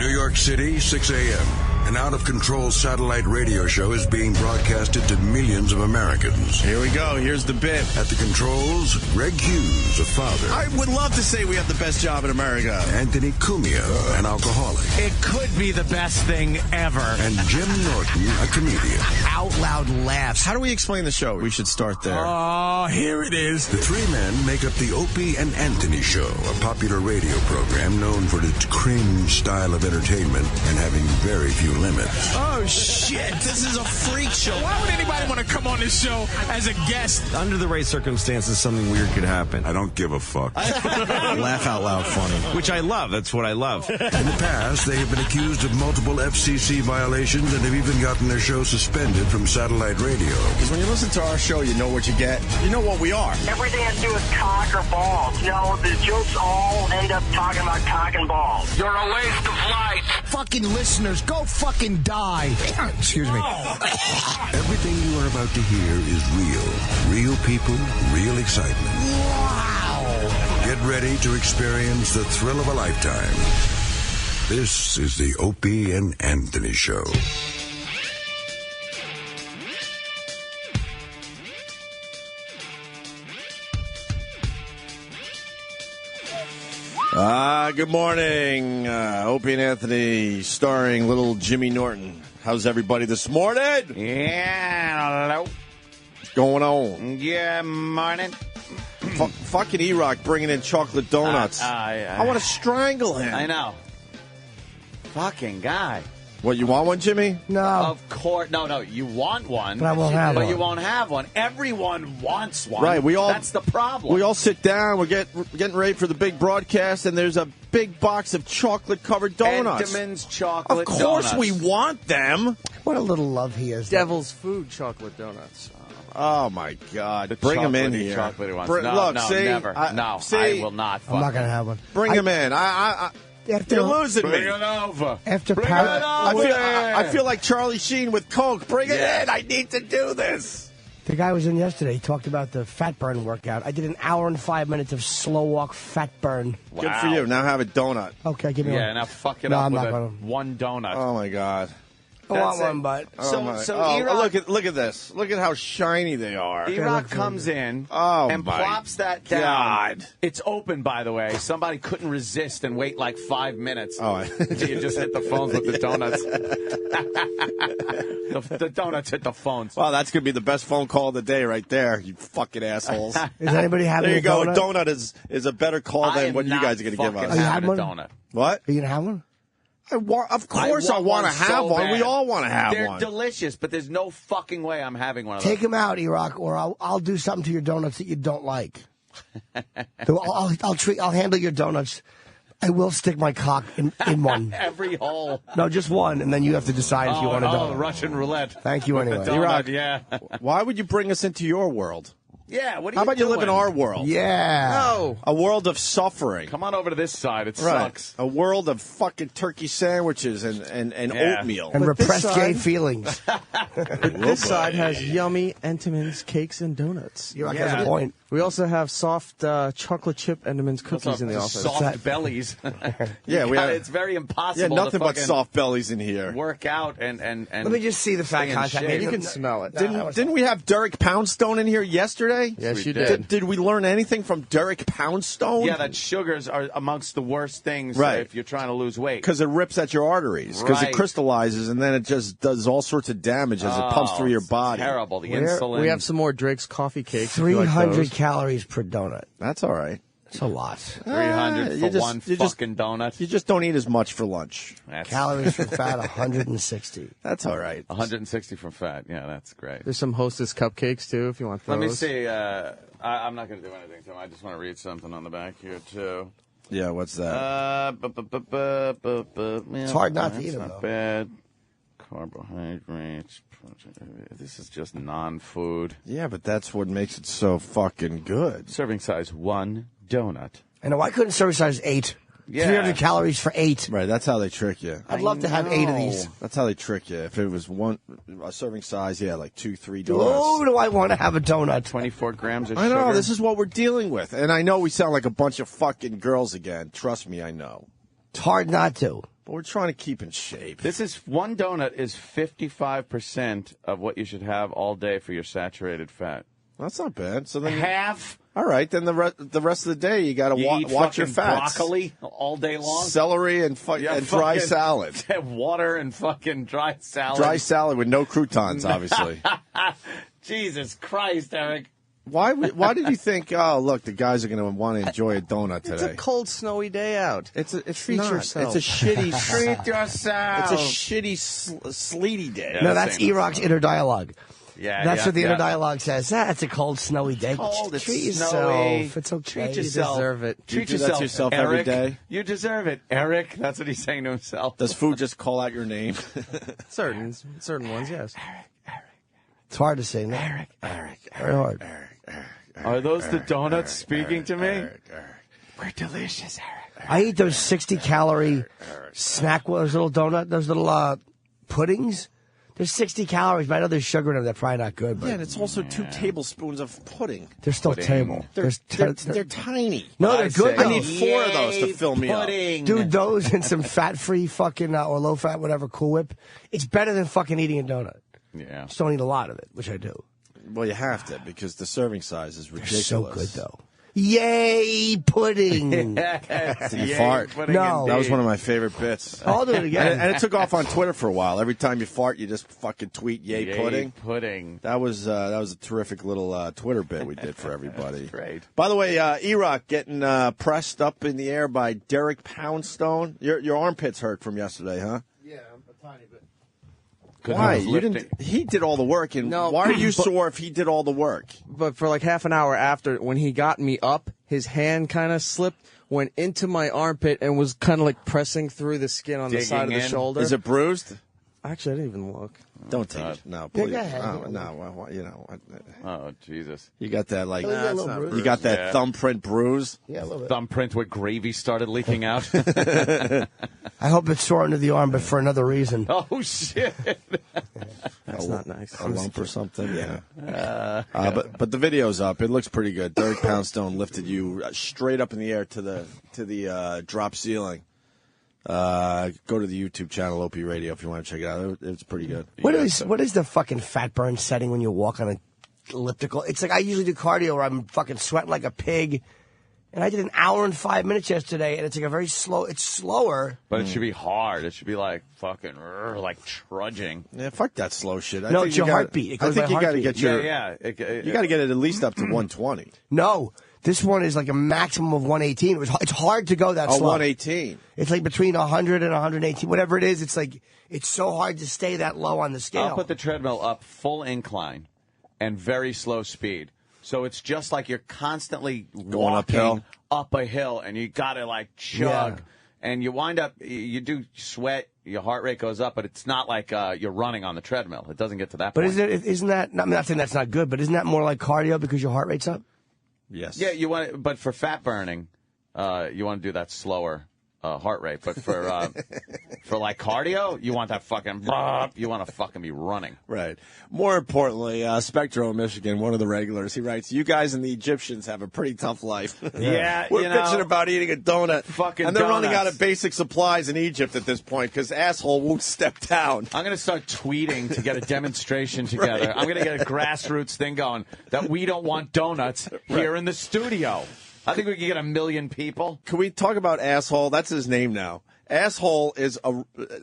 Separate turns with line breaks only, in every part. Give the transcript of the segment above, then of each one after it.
New York City, 6 a.m. An out-of-control satellite radio show is being broadcasted to millions of Americans.
Here we go. Here's the bit.
At the controls, Greg Hughes, a father.
I would love to say we have the best job in America.
Anthony Cumia, an alcoholic.
It could be the best thing ever.
And Jim Norton, a comedian.
Out loud laughs.
How do we explain the show? We should start there.
Oh, here it is.
The three men make up the Opie and Anthony Show, a popular radio program known for its cringe style of entertainment and having very few limits.
Oh, shit. This is a freak show.
Why would anybody want to come on this show as a guest?
Under the right circumstances, something weird could happen.
I don't give a fuck.
Laugh out loud funny.
Which I love. That's what I love.
In the past, they have been accused of multiple FCC violations and have even gotten their show suspended from satellite radio.
Because when you listen to our show, you know what you get. You know what we are.
Everything has to do with cock or balls. You know, the jokes all end up talking about cock and balls. You're a waste of light.
Fucking listeners, go fucking die. Excuse me.
Everything you are about to hear is real. Real people, real excitement.
Wow.
Get ready to experience the thrill of a lifetime. This is the Opie and Anthony Show.
Good morning. Opie and Anthony starring little Jimmy Norton. How's everybody this morning?
Yeah, hello.
What's going on?
Yeah, morning.
Fucking E-Rock bringing in chocolate donuts. I want to strangle him.
I know. Fucking guy.
What, you want one, Jimmy?
No.
Of course. No, you want one.
But I won't have one.
But you won't have one. Everyone wants one.
Right,
That's the problem.
We all sit down, we're getting ready for the big broadcast, and there's a big box of chocolate-covered donuts.
Entenmann's chocolate
Of course
donuts.
we want them.
What a little love he is.
Devil's Food chocolate donuts.
Oh, my God.
The
Bring them in
chocolatey
here.
chocolatey ones.
Look,
no,
see?
never. I will not.
I'm not going to have one.
Bring them in.
After,
You're losing
Bring
me.
it over.
After
Bring
Paris,
it over.
I feel like Charlie Sheen with Coke. Bring it in. I need to do this.
the guy was in yesterday. He talked about the fat burn workout. I did an hour and 5 minutes of slow walk fat burn.
Wow.
Good for you. Now have a donut.
Okay, give me
Yeah,
one.
now fuck it
No,
up
I'm
with
not gonna.
one donut.
Oh, my God.
I want
That's it.
one, but
Look at this. Look at how shiny they are.
E-Rock comes in and
my
plops that down.
God.
It's open, by the way. Somebody couldn't resist and wait like 5 minutes.
Oh,
Until you just hit the phones with the donuts. the donuts hit the phones.
Wow, that's going to be the best phone call of the day right there, you fucking assholes.
Is anybody having
There you
a
go.
donut?
A donut is a better call
I
than
am
what you
not
guys are going to give
fucking
us.
you
having
had
a
one?
donut.
What?
Are you going to have one?
Of course I want to have
so
one. We
bad.
all want to have
They're
one.
delicious, but there's no fucking way I'm having one of
Take
those.
them out, E-Rock, or I'll do something to your donuts that you don't like. So I'll handle your donuts. I will stick my cock in one.
Every hole.
No, just one, and then you have to decide if you want to do it.
Russian roulette.
Thank you
With
anyway.
the donut,
E-Rock.
yeah.
Why would you bring us into your world?
Yeah, what are
How
you
about you
doing?
live in our world?
Yeah.
No.
A world of suffering.
Come on over to this side. It
Right.
sucks.
A world of fucking turkey sandwiches and
Yeah.
oatmeal.
And
But this
repressed gay
side-
feelings.
This side has yummy Entenmann's cakes and donuts.
E-Rock has a point.
We also have soft chocolate chip Entenmann's cookies in the office.
Soft bellies.
Yeah, we have-
It's very
Yeah,
impossible.
nothing
to
but
fucking
soft bellies in here.
work out and.
Let me just see the fat
Stay in
contact.
shape.
Maybe
You can smell it.
Didn't we have Derek Poundstone in here yesterday?
Yes,
We
you
did.
did.
Did we learn anything from Derek Poundstone?
Yeah, that sugars are amongst the worst things
Right.
if you're trying to lose weight.
Because it rips at your arteries. Because it
Right.
crystallizes and then it just does all sorts of damage as it pumps through your
it's
body.
Terrible. The
We're-
insulin.
We have some more Drake's coffee cakes. if you like
300
those.
calories per donut.
That's all right.
That's a lot.
300
you
for
just-
one
you just-
fucking donut.
You just don't eat as much for lunch.
That's
Calories for fat, 160.
That's all right.
160 from fat. Yeah, that's great.
There's some Hostess cupcakes, too, if you want those.
Let me see. I'm not going to do anything to them. I just want to read something on the back here, too.
Yeah, what's that?
It's
hard not to eat 'em,
Not
though.
bad. Carbohydrates. This is just non-food.
Yeah, but that's what makes it so fucking good.
Serving size 1 donut.
I know, why couldn't serving size 8?
Yeah.
300 calories for 8.
Right, that's how they trick you.
I'd love to have 8 of these.
That's how they trick you. If it was a serving size, yeah, like 2-3
Oh,
donuts.
do I want to have a donut?
24 grams of
I know,
sugar.
this is what we're dealing with. And I know we sound like a bunch of fucking girls again. Trust me, I know.
It's hard not to.
But we're trying to keep in shape.
This is one donut is 55% of what you should have all day for your saturated fat.
That's not bad. So then
Half.
All right, then the rest of the day you got to watch your fats.
Broccoli all day long.
Celery and dry salad.
Water and fucking dry salad.
Dry salad with no croutons, obviously.
Jesus Christ, Eric.
Why did you think? Oh, look, the guys are going to want to enjoy a donut today.
It's a cold, snowy day out. Treat
not.
yourself.
It's a shitty.
Treat yourself.
It's a shitty sleety day.
No, that's E-Rock's inner dialogue.
Yeah,
that's what the inner dialogue says. It's a cold, snowy day.
Cold, it's
Treat
snowy.
yourself. It's okay.
Treat yourself.
You deserve it.
Treat
You do that to yourself
Eric.
every day?
You deserve it, Eric. That's what he's saying to himself.
Does food just call out your name?
Certain ones, yes.
It's hard to say. No?
Eric.
Very hard.
Are those the donuts speaking to me?
We're delicious, Eric.
I eat those 60-calorie snack, those little puddings. There's 60 calories, but I know there's sugar in them. They're probably not good. But
Yeah, and it's also 2 tablespoons of pudding.
they're still table.
They're tiny.
No, they're good, though.
I need 4 of those to fill me up.
Dude, those and some fat-free fucking, or low-fat, whatever, Cool Whip. It's better than fucking eating a donut.
Yeah.
Just don't eat a lot of it, which I do.
Well, you have to, because the serving size is
They're
ridiculous.
so good, though. Yay, pudding.
Did you fart?
No.
That was one of my favorite bits.
I'll do it again.
And it took off on Twitter for a while. Every time you fart, you just fucking tweet "Yay, pudding."
Pudding.
That was a terrific little Twitter bit we did for everybody.
Great.
By the way, E-Rock getting pressed up in the air by Derek Poundstone. Your armpits hurt from yesterday, huh?
Yeah, a tiny bit.
Why? You didn't. He did all the work, and
No,
why are you sore if he did all the work?
But for like half an hour after, when he got me up, his hand kind of slipped, went into my armpit, and was kind of like pressing through the skin on the side of the shoulder.
Is it bruised?
Actually, I didn't even look.
Don't take it. No, please.
Yeah,
No, you know.
Oh, Jesus.
You got that like.
a little bruise.
You got that thumbprint bruise.
Yeah, a little bit.
Thumbprint where gravy started leaking out.
I hope it's sore under the arm, but for another reason.
Oh, shit.
That's not nice.
A lump or something. Yeah. But the video's up. It looks pretty good. Derek Poundstone lifted you straight up in the air to the drop ceiling. Go to the YouTube channel Opie Radio if you want to check it out. It's pretty good.
What is the fucking fat burn setting when you walk on an elliptical? It's like I usually do cardio where I'm fucking sweating like a pig. And I did an hour and 5 minutes yesterday, and it's like a very slow. It's slower.
But it should be hard. It should be like fucking like trudging.
Yeah, fuck that slow shit.
No, it's your heartbeat. It goes
I think
by
you got to
heartbeat.
get your.
You
got to get it at least up to 120.
No, this one is like a maximum of 118. It's hard to go that slow.
118.
It's like between 100 and 118, whatever it is. It's like it's so hard to stay that low on the scale.
I'll put the treadmill up full incline and very slow speed. So it's just like you're constantly
Going uphill?
up a hill, and you got to like chug.
Yeah.
And you wind up, you do sweat, your heart rate goes up, but it's not like you're running on the treadmill. It doesn't get to that
But
point.
isn't that? I'm not saying that's not good, but isn't that more like cardio because your heart rate's up?
Yes.
Yeah, you want, but for fat burning, you want to do that slower heart rate. But for like cardio, you want that fucking, you want to fucking be running.
Right. More importantly, Spectro in Michigan, one of the regulars, he writes, "You guys and the Egyptians have a pretty tough life."
Yeah,
We're
you know,
bitching about eating a donut.
fucking
and they're running
donuts.
out of basic supplies in Egypt at this point because asshole won't step down.
I'm going to start tweeting to get a demonstration together. I'm going to get a grassroots thing going that we don't want donuts here in the studio. I think we can get 1 million people.
Can we talk about asshole? That's his name now. Asshole is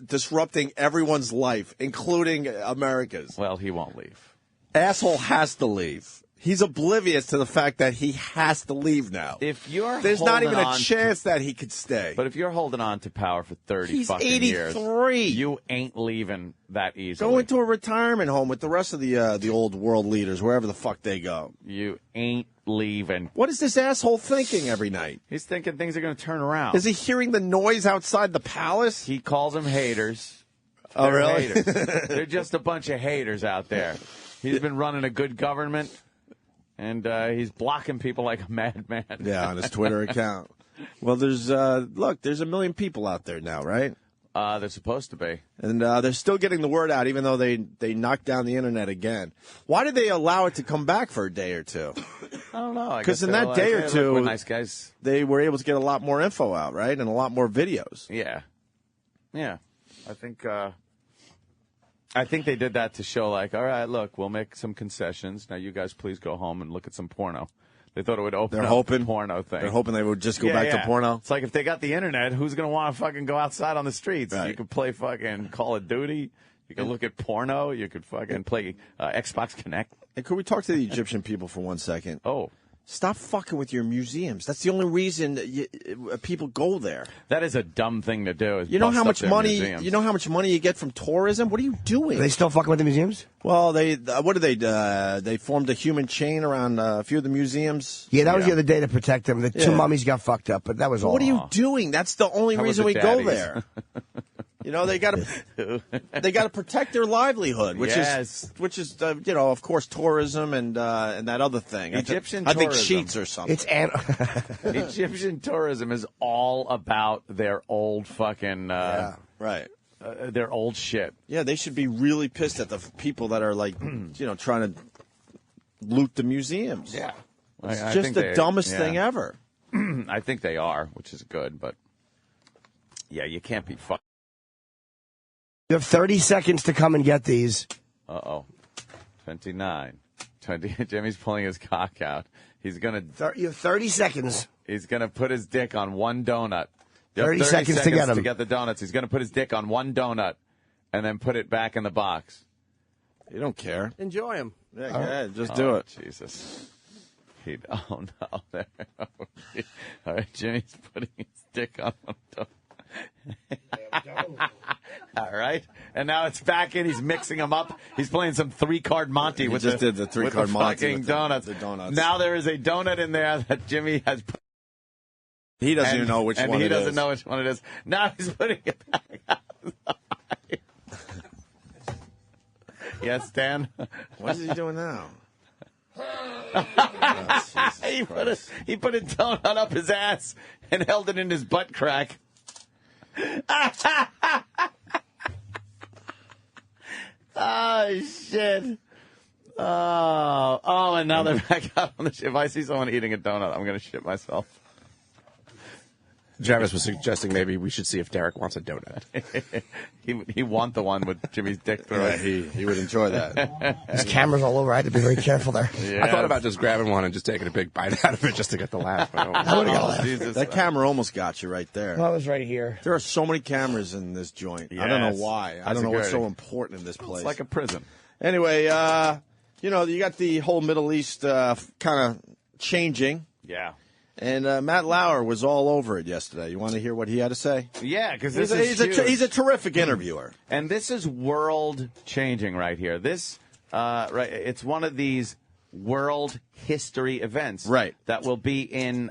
disrupting everyone's life, including America's.
Well, he won't leave.
Asshole has to leave. He's oblivious to the fact that he has to leave now.
If you're
There's not even
holding
a
on
chance that he could stay.
But if you're holding on to power for 30
He's
fucking
83.
years, you ain't leaving that easily.
Go into a retirement home with the rest of the old world leaders, wherever the fuck they go.
You ain't leaving.
What is this asshole thinking every night?
He's thinking things are going to turn around.
Is he hearing the noise outside the palace?
He calls them haters.
Oh,
They're
really?
haters. They're just a bunch of haters out there. He's been running a good government, and he's blocking people like a madman.
Yeah, on his Twitter account. Well, there's 1 million people out there now, right?
They're supposed to be.
And they're still getting the word out, even though they knocked down the internet again. Why did they allow it to come back for a day or two?
I don't know.
Because in that day or two,
we're nice guys.
They were able to get a lot more info out, right, and a lot more videos.
Yeah. I think they did that to show, like, all right, look, we'll make some concessions. Now you guys please go home and look at some porno. They thought it would open up the porno thing.
They're hoping they would just go back to porno.
It's like if they got the internet, who's going to want to fucking go outside on the streets?
Right.
You could play fucking Call of Duty. You could look at porno. You could fucking play Xbox Connect.
And could we talk to the Egyptian people for 1 second?
Oh.
Stop fucking with your museums. That's the only reason people go there.
That is a dumb thing to do.
You know how much money? You know how much money you get from tourism? What are you doing?
Are they still fucking with the museums?
Well, what did they? They formed a human chain around a few of the museams.
Yeah, that was the other day to protect them. The two mummies got fucked up, but that was all.
What are you doing? That's the only reason we go there. You know, they got to protect their livelihood, which is of course, tourism and that other thing.
Egyptian
I
tourism.
think sheets or something.
It's
Egyptian tourism is all about their old fucking
right.
Their old shit.
Yeah, they should be really pissed at the people that are like, trying to loot the museums.
Yeah,
it's just the dumbest thing ever.
I think they are, which is good, but yeah, you can't be fucked.
You have 30 seconds to come and get these.
29. 20. Jimmy's pulling his cock out. He's gonna.
You have 30 seconds.
He's gonna put his dick on one donut.
30 seconds to get him.
To get the donuts. He's gonna put his dick on one donut, and then put it back in the box.
You don't care.
Enjoy them.
Yeah, go ahead. Just do it.
Jesus. Oh no. There. All right, Jimmy's putting his dick on one donut. All right, and now it's back in. He's mixing them up. He's playing some 3-card Monte with
did the 3-card Monte
fucking donuts.
The donuts.
Now there is a donut in there that Jimmy has.
He doesn't even know which one it is.
And he doesn't know which one it is. Now he's putting it back out. Yes, Dan.
What is he doing now?
He put a donut up his ass and held it in his butt crack. Oh, shit. Oh, and now they're back out on the shit. If I see someone eating a donut, I'm going to shit myself.
Travis was suggesting maybe we should see if Derek wants a donut.
He want the one with Jimmy's dick through it.
He would enjoy that.
There's cameras all over. I had to be very careful there.
Yeah.
I thought about just grabbing one and just taking a big bite out of it just to get the laugh.
Jesus.
That camera almost got you right there.
Well, I was right here.
There are so many cameras in this joint.
Yes.
I don't know why. I don't know what's
Security.
so important in this place.
It's like a prison.
Anyway, you got the whole Middle East kind of changing.
Yeah.
And Matt Lauer was all over it yesterday. You want to hear what he had to say?
Yeah, because
he's a terrific interviewer.
And this is world changing right here. This, it's one of these world history events,
right?
That will be in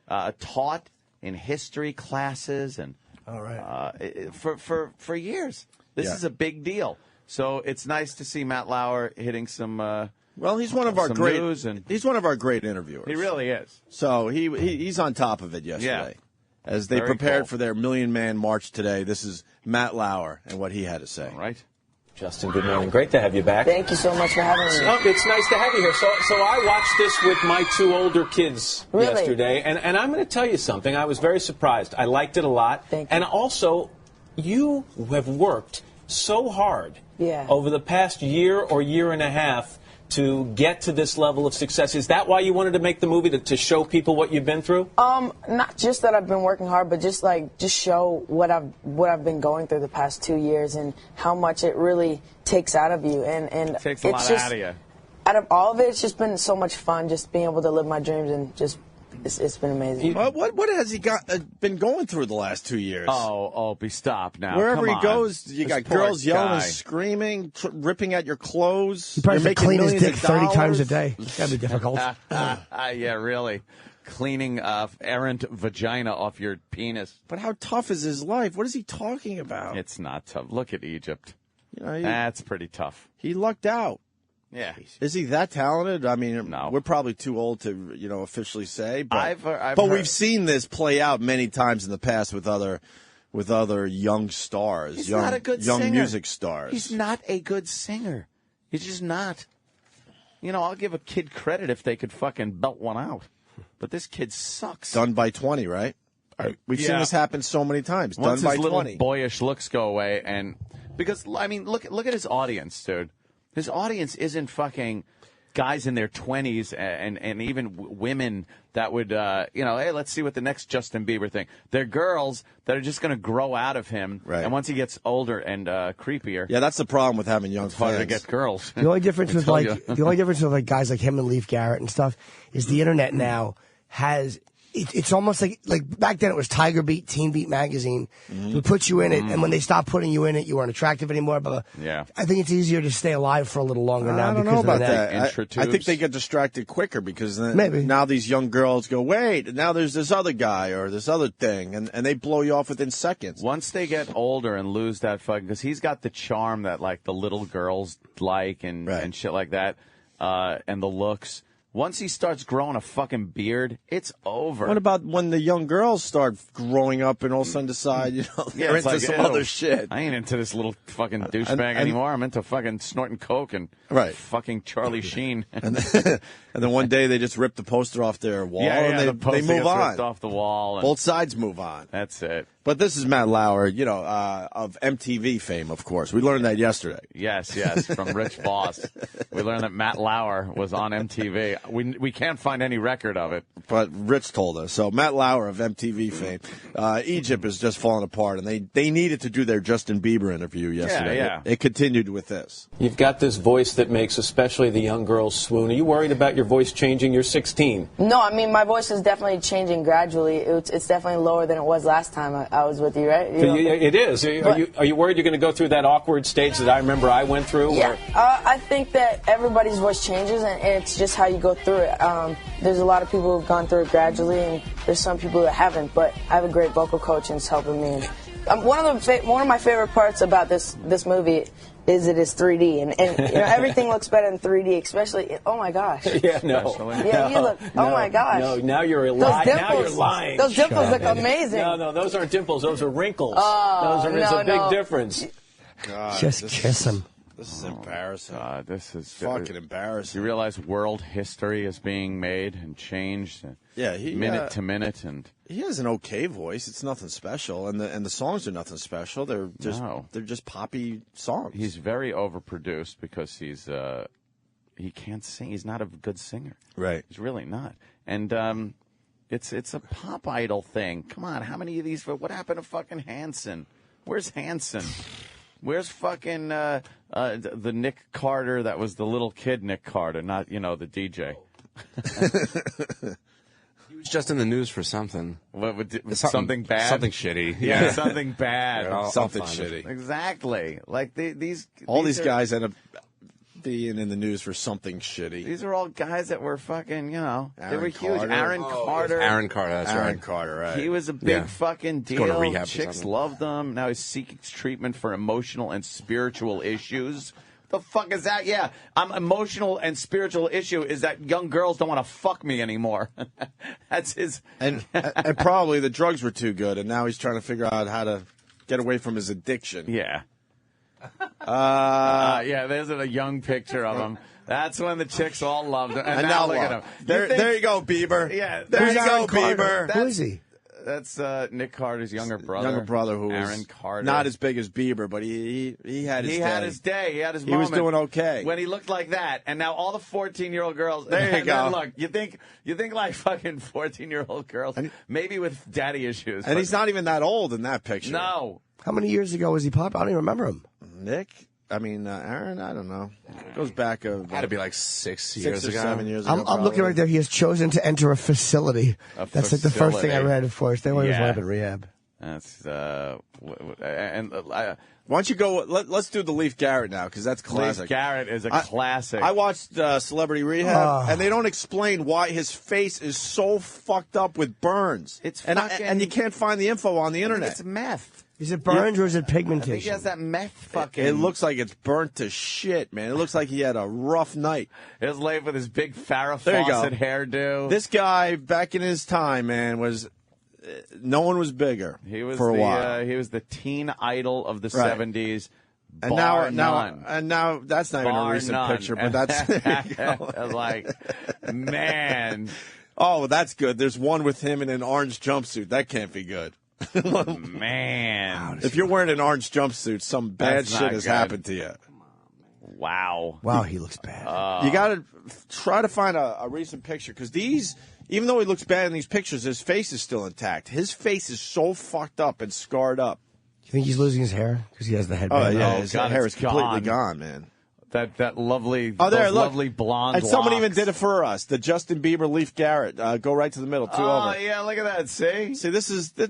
taught in history classes and
all right
for years. This is a big deal. So it's nice to see Matt Lauer hitting some.
Well, he's one of our great. He's one of our great interviewers.
He really is.
So he's on top of it yesterday, as they
Very
prepared
cool.
for their Million Man March today. This is Matt Lauer and what he had to say.
All right.
Justin, good morning. Great to have you back.
Thank you so much for having me.
Oh, it's nice to have you here. So I watched this with my 2 older kids yesterday, and I'm going to tell you something. I was very surprised. I liked it a lot.
Thank you.
And also, you have worked so hard over the past year or year and a half to get to this level of success. Is that why you wanted to make the movie, to show people what you've been through?
Not just that I've been working hard, but just show what I've been going through the past 2 years and how much it really takes out of you. And
it takes a lot out of you.
Out of all of it, it's just been so much fun, just being able to live my dreams and just. It's been amazing.
What has he been going through the last 2 years?
Oh, Opie, stop now.
Wherever
Come
he goes, you
This
got
poor
girls yelling
guy.
and screaming, ripping at your clothes.
He probably
You're
has to clean his
making
dick
millions
30
of
times a
dollars.
day. It's got to be difficult.
Yeah, really. Cleaning errant vagina off your penis.
But how tough is his life? What is he talking about?
It's not tough. Look at Egypt.
You
That's pretty tough.
He lucked out.
Yeah.
Is he that talented? I mean,
No.
We're probably too old to, officially say. But,
I've heard-
we've seen this play out many times in the past with other young stars,
He's
young
not a good
young
singer.
music stars.
He's not a good singer. He's just not. I'll give a kid credit if they could fucking belt one out. But this kid sucks.
Done by 20, right? We've seen this happen so many times.
Once
Done by
his little
20.
boyish looks go away, and because look at his audience, dude. His audience isn't fucking guys in their 20s and even women that would, hey, let's see what the next Justin Bieber thing. They're girls that are just going to grow out of him.
Right.
And once he gets older and creepier.
Yeah, that's the problem with having young
it's harder to
fans.
get girls.
The only difference with like guys like him and Leif Garrett and stuff is the internet now has. It's almost like back then it was Tiger Beat, Teen Beat magazine. Would put you in it, and when they stopped putting you in it, you weren't attractive anymore. But
yeah,
I think it's easier to stay alive for a little longer now.
I don't
because
know about
of
that. I think they get distracted quicker because
Maybe.
now these young girls go, wait, now there's this other guy or this other thing, and they blow you off within seconds.
Once they get older and lose that fucking, because he's got the charm that like the little girls like and shit like that, and the looks. Once he starts growing a fucking beard, it's over.
What about when the young girls start growing up and all of a sudden decide, they're into some other shit?
I ain't into this little fucking douchebag anymore. I'm into fucking snorting coke and fucking Charlie Sheen.
and then one day they just rip the poster off their wall and
the
they
poster
move
gets
on.
ripped off the wall. And
Both sides move on.
That's it.
But this is Matt Lauer, of MTV fame, of course. We learned that yesterday.
Yes, from Rich Voss. We learned that Matt Lauer was on MTV. We can't find any record of it.
But Rich told us. So Matt Lauer of MTV fame. Egypt is just falling apart, and they needed to do their Justin Bieber interview yesterday.
Yeah.
It continued with this.
You've got this voice that makes especially the young girls swoon. Are you worried about your voice changing? You're 16.
No, I mean, my voice is definitely changing gradually. It's definitely lower than it was last time I was with you, right?
It is. Are you worried you're going to go through that awkward stage that I remember I went through?
Yeah, I think that everybody's voice changes, and it's just how you go through it. There's a lot of people who've gone through it gradually, and there's some people that haven't, but I have a great vocal coach, and it's helping me. And one of my favorite parts about this movie is it is 3D, and everything looks better in 3D, especially, oh my gosh.
Yeah, no.
Yeah, you look, oh my gosh.
No, now you're lying. Now you're lying.
Those dimples look amazing.
No, those aren't dimples, those are wrinkles. There's a big difference.
God,
Just kiss him.
This is embarrassing.
God, this is
fucking embarrassing.
You realize world history is being made and changed, minute to minute, and
he has an okay voice. It's nothing special, and the songs are nothing special. They're just poppy songs.
He's very overproduced because he can't sing. He's not a good singer.
Right.
He's really not. And it's a pop idol thing. Come on, how many of these? What happened to fucking Hanson? Where's Hanson? Where's fucking the Nick Carter that was the little kid Nick Carter, not, the DJ?
He was just in the news for something.
Something bad?
Something shitty.
Yeah, something bad.
Something shitty.
Exactly. Like these
guys end up being in the news for something shitty.
These are all guys that were fucking, they were huge.
Carter.
Aaron Carter.
Aaron Carter, that's
Aaron
right.
Carter, right.
He was a big fucking deal.
Going to rehab
Chicks loved him. Now he's seeking treatment for emotional and spiritual issues. The fuck is that? Yeah, I'm emotional and spiritual issue is that young girls don't want to fuck me anymore. That's his.
And probably the drugs were too good, and now he's trying to figure out how to get away from his addiction.
Yeah. There's a young picture of him. That's when the chicks all loved him. And now look at him.
There you go, Bieber.
Yeah,
there you go, Bieber.
Who is he?
That's Nick Carter's younger brother.
Who
Aaron
was
Carter.
Not as big as Bieber, but he had his day.
He had his day. He had his
moment.
moment.
He was doing okay.
When he looked like that. And now all the 14-year-old girls.
There you go.
Look, you think like fucking 14-year-old girls, maybe with daddy issues.
And he's not even that old in that picture.
No.
How many years ago was he popular? I don't even remember him.
Aaron, I don't know. It goes back
had to be like 6 years ago.
7 years ago.
I'm looking right there. He has chosen to enter a facility. That's like the first thing I read. Of course, they always wind up in rehab.
That's
why don't you go? Let's do the Leif Garrett now because that's classic.
Leif Garrett is a classic.
I watched Celebrity Rehab, and they don't explain why his face is so fucked up with burns. And you can't find the info on the internet.
It's meth.
Is it burns or is it pigmentation?
I think he has that meth fucking.
It looks like it's burnt to shit, man. It looks like he had a rough night.
It was laid with his big Farrah Fawcett hairdo.
This guy, back in his time, man, was. No one was bigger
he was
for a while.
He was the teen idol of the 70s.
And now that's not even a recent picture, but that's
like, man.
Oh, that's good. There's one with him in an orange jumpsuit. That can't be good.
Man.
If you're wearing an orange jumpsuit, some bad shit has happened to you.
Wow.
Wow, he looks bad.
You got to try to find a recent picture, because even though he looks bad in these pictures, his face is still intact. His face is so fucked up and scarred up.
You think he's losing his hair because he has the headband?
Oh yeah, his hair is completely gone, man.
That lovely,
lovely
blonde
and someone
locks.
even did it for us. The Justin Bieber Leaf Garrett. Go right to the middle, two over.
Oh yeah, look at that. See,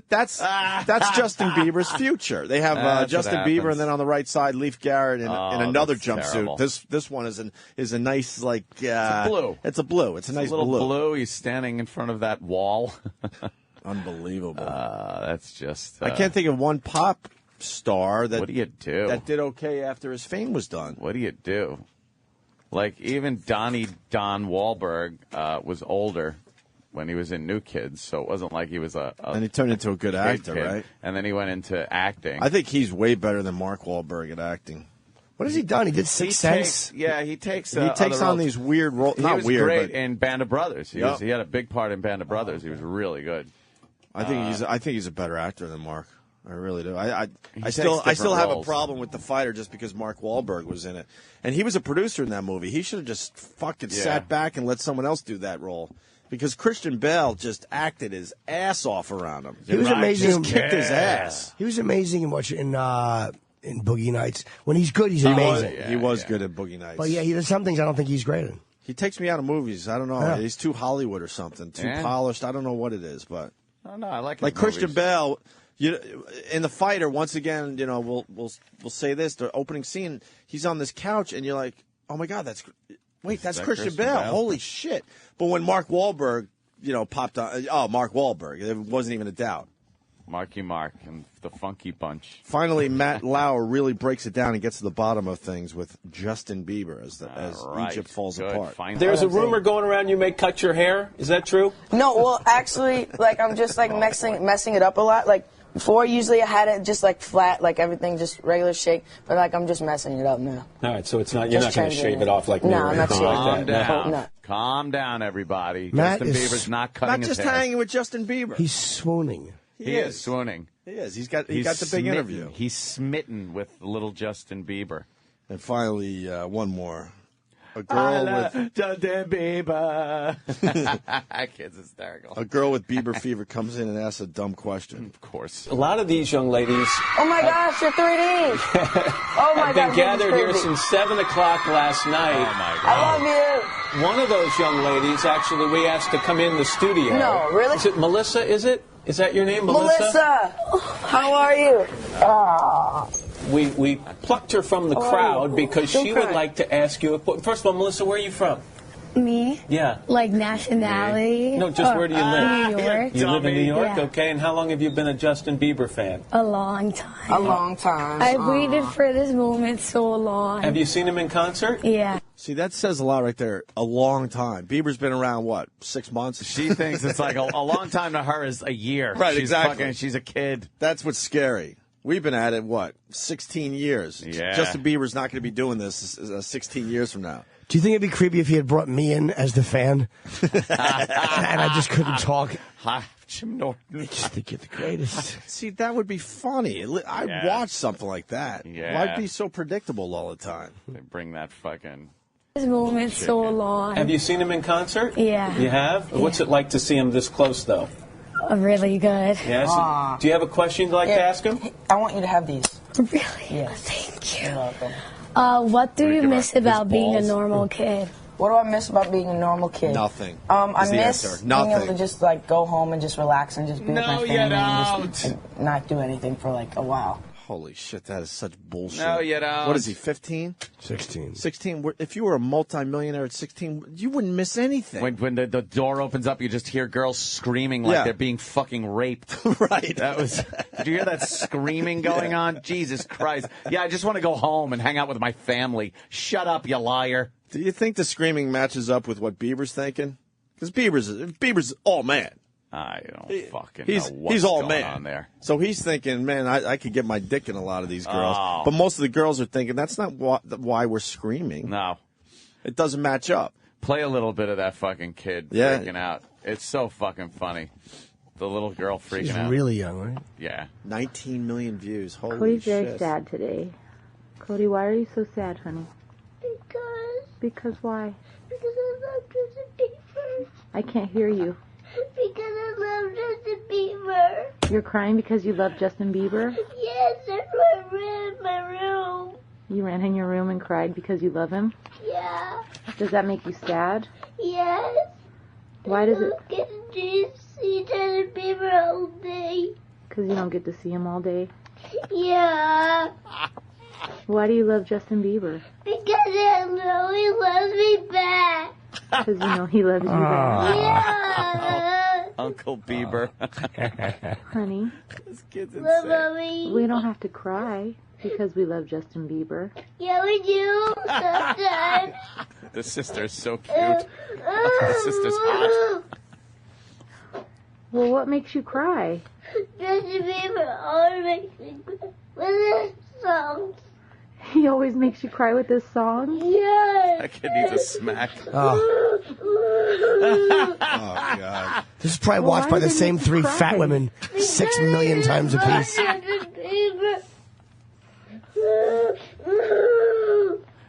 that's Justin Bieber's future. They have Justin Bieber, and then on the right side, Leaf Garrett in another jumpsuit.
Terrible.
This one is a nice it's
a blue.
It's a blue. It's a nice
little
blue.
He's standing in front of that wall.
Unbelievable.
That's just.
I can't think of one pop star that.
What do you do?
That did okay after his fame was done.
What do you do? Like, even Don Wahlberg was older when he was in New Kids, so it wasn't like he was
and he turned into a good actor,
kid.
right?
And then he went into acting.
I think he's way better than Mark Wahlberg at acting.
What has he done? He did Sixth Sense.
He takes
on these weird roles.
He was great in Band of Brothers. He had a big part in Band of Brothers. He was really good.
I think he's a better actor than Mark. I really do. I
still
have a problem with The Fighter just because Mark Wahlberg was in it, and he was a producer in that movie. He should have just fucking sat back and let someone else do that role, because Christian Bale just acted his ass off around him.
He was amazing.
Just kicked his ass.
He was amazing in Boogie Nights. When he's good, he's amazing.
He was good at Boogie Nights.
But yeah, there's some things I don't think he's great in.
He takes me out of movies. I don't know.
Yeah.
He's too Hollywood or something. Too polished. I don't know what it is, but
no, I like
Christian Bale. In The Fighter, once again, we'll say this: the opening scene, he's on this couch, and you're like, "Oh my God, that's Christian Bale! Holy shit!" But when Mark Wahlberg, popped on, Mark Wahlberg, there wasn't even a doubt.
Marky Mark and the Funky Bunch.
Finally, Matt Lauer really breaks it down and gets to the bottom of things with Justin Bieber as Egypt falls apart.
There's a rumor going around you may cut your hair. Is that true?
No, well, actually, I'm just messing it up a lot. Before, usually I had it just flat, everything just regular shake, but I'm just messing it up now.
All right, so it's not you're not going to shave it off like me or anything like that.
No. Calm down, everybody. Justin Bieber's not cutting his hair.
Not just hanging with Justin Bieber.
He's swooning.
He is swooning.
He is. He got the big interview.
He's smitten with little Justin Bieber.
And finally, one more. A girl with
Justin Bieber. That kid's hysterical.
A girl with Bieber fever comes in and asks a dumb question.
Of course.
A lot of these young ladies.
Oh my gosh, you're 3D. Oh my
have been
God,
gathered here since 7 o'clock last night.
Oh my God.
I love you.
One of those young ladies, actually, we asked to come in the studio.
No, really?
Is it Melissa? Is that your name,
Melissa? How are you?
We plucked her from the crowd because she would like to ask you. First of all, Melissa, where are you from?
Me?
Yeah.
Like nationality?
No, just where do you live?
New York.
You live in New York?
Yeah.
Okay. And how long have you been a Justin Bieber fan?
A long time.
A long time.
I've waited for this moment so long.
Have you seen him in concert?
Yeah.
See, that says a lot right there. A long time. Bieber's been around, 6 months?
She thinks it's like a long time to her is a year.
Right, exactly.
She's a kid.
That's what's scary. We've been at it, 16 years?
Yeah.
Justin Bieber's not going to be doing this 16 years from now.
Do you think it'd be creepy if he had brought me in as the fan? And I just couldn't talk?
Hi, Jim Norton.
I just think you're the greatest.
See, that would be funny. I'd watch something like that.
Yeah.
Why'd be so predictable all the time?
They bring that fucking...
This moment so long.
Have you seen him in concert?
Yeah.
You have?
Yeah.
What's it like to see him this close, though?
Really good.
Yes. Do you have a question you'd like to ask him?
I want you to have these.
Really?
Yes.
Thank you.
You're welcome.
What do you miss about being a
balls.
normal kid?
What do I miss about being a normal kid?
Nothing.
I
is the
miss
answer.
being able
Nothing.
to just go home and just relax and just be with my family and just and not do anything for a while.
Holy shit, that is such bullshit.
No, you don't.
What is he, 15?
16.
16. If you were a multimillionaire at 16, you wouldn't miss anything.
When the door opens up, you just hear girls screaming like they're being fucking raped.
Right.
Did you hear that screaming going on? Jesus Christ. Yeah, I just want to go home and hang out with my family. Shut up, you liar.
Do you think the screaming matches up with what Bieber's thinking? Because Bieber's all man.
I don't fucking
he's
know what's
he's all
going
man
on there.
So he's thinking, man, I could get my dick in a lot of these girls.
Oh.
But most of the girls are thinking that's not why we're screaming.
No.
It doesn't match up.
Play a little bit of that fucking kid freaking out. It's so fucking funny. The little girl freaking
She's
out.
really young, right?
Yeah.
19 million views. Holy
Cody's
shit.
very sad today. Cody, why are you so sad, honey?
Because.
Because why?
Because I love Justin Bieber.
I can't hear you.
Because I love Justin Bieber.
You're crying because you love Justin Bieber?
Yes, that's why I ran in my room.
You ran in your room and cried because you love him?
Yeah.
Does that make you sad?
Yes.
Why does
I
it?
don't get to see Justin Bieber all day.
Because you don't get to see him all day.
Yeah.
Why do you love Justin Bieber?
Because I know he loves me back.
Because you know he loves you back.
Yeah.
Uncle Bieber.
Honey,
This kid's
Love
insane.
mommy.
we don't have to cry because we love Justin Bieber.
Yeah, we do. Sometimes.
The sister's so cute. The sister's hot.
Well, what makes you cry?
Justin Bieber always makes me cry with his songs.
He always makes you cry with this song?
Yes.
That kid needs a smack.
Oh.
Oh, God.
This is probably
Well,
watched
why
by the
does it
same
make you
3
cry?
fat women 6 million times apiece.
Justin Bieber.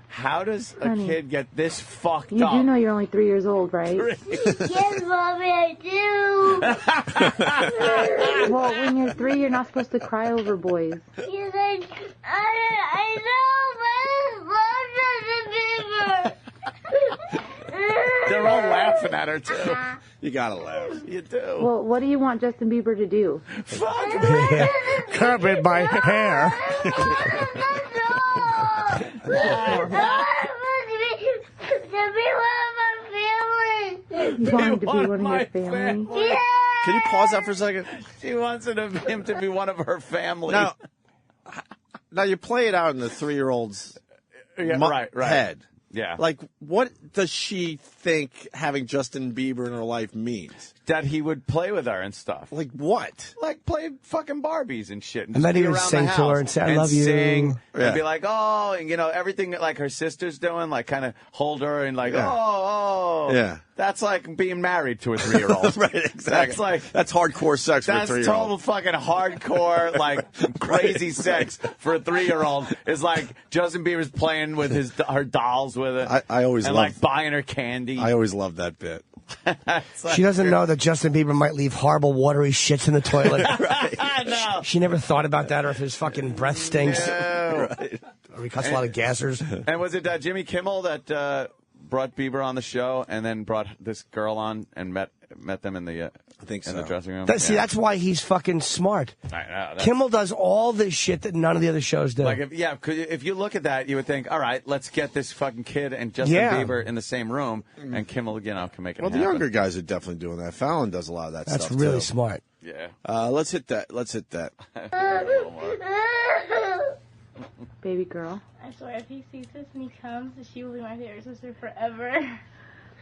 How does a
Honey.
kid get this fucked
You
up?
do know you're only 3 years old, right?
Yes, mommy, I do.
Well, when you're 3, you're not supposed to cry over boys.
Yes, I know, but I love Justin Bieber.
They're all laughing at her, too.
You gotta laugh.
You do.
Well, what do you want Justin Bieber to do?
Fuck
Yeah. Curb in my hair.
You want him to be one of your family?
Yeah.
Can you pause that for a second?
She wants him to be one of her family.
Now you play it out in the 3-year-old's
Yeah, right.
head.
Yeah.
Like, what does she think having Justin Bieber in her life means?
That he would play with her and stuff.
Like what?
Like play fucking Barbies and shit.
And then
just
he
be
would
around
sing
the
to her
house
and say, "I love you."
Sing,
Yeah.
and be like, oh, and everything that like her sister's doing, like kind of hold her and like,
Yeah.
oh.
Yeah.
That's like being married to a 3-year-old.
Right, exactly. That's hardcore sex for a
That's
3-year-old.
total fucking hardcore, like crazy sex for a 3-year-old. Is like Justin Bieber's playing with her dolls with it.
I always
and
love-
like buying her candy.
I always loved that bit.
She doesn't know that Justin Bieber might leave horrible watery shits in the toilet.
No.
She never thought about that, or if his fucking breath stinks.
No.
Or he cuts a lot of gassers.
And was it Jimmy Kimmel that brought Bieber on the show and then brought this girl on and met them in the
I think
in the
so.
dressing room?
See, that's why he's fucking smart.
I know, that's-
Kimmel does all this shit that none of the other shows do.
Like if you look at that, you would think, all right, let's get this fucking kid and Justin Bieber in the same room, and Kimmel, can make it
Well, the
happen.
younger guys are definitely doing that. Fallon does a lot of that
That's
stuff,
really
too.
smart.
Yeah.
Let's hit that.
Baby girl.
I swear, if he sees this and he comes, she will be my favorite sister forever.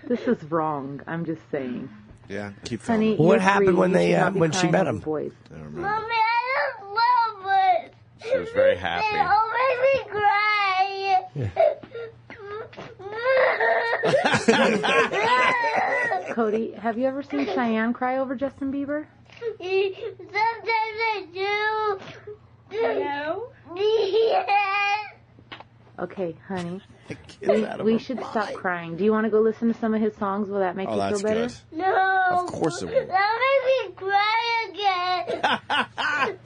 This is wrong. I'm just saying.
Yeah, keep
Honey,
What
you're
happened
3,
when
you
they
should not be
when she
crying
met
over
him?
Boys.
Mommy, I don't love it.
She was very
They
happy.
all make me cry.
Cody, have you ever seen Cheyenne cry over Justin Bieber?
Sometimes I do.
No.
Yes.
Okay, honey.
out of
We
her
should stop crying. Do you want to go listen to some of his songs? Will that make
Oh,
you
that's
feel better?
good.
No.
Of course it will.
That makes me cry again.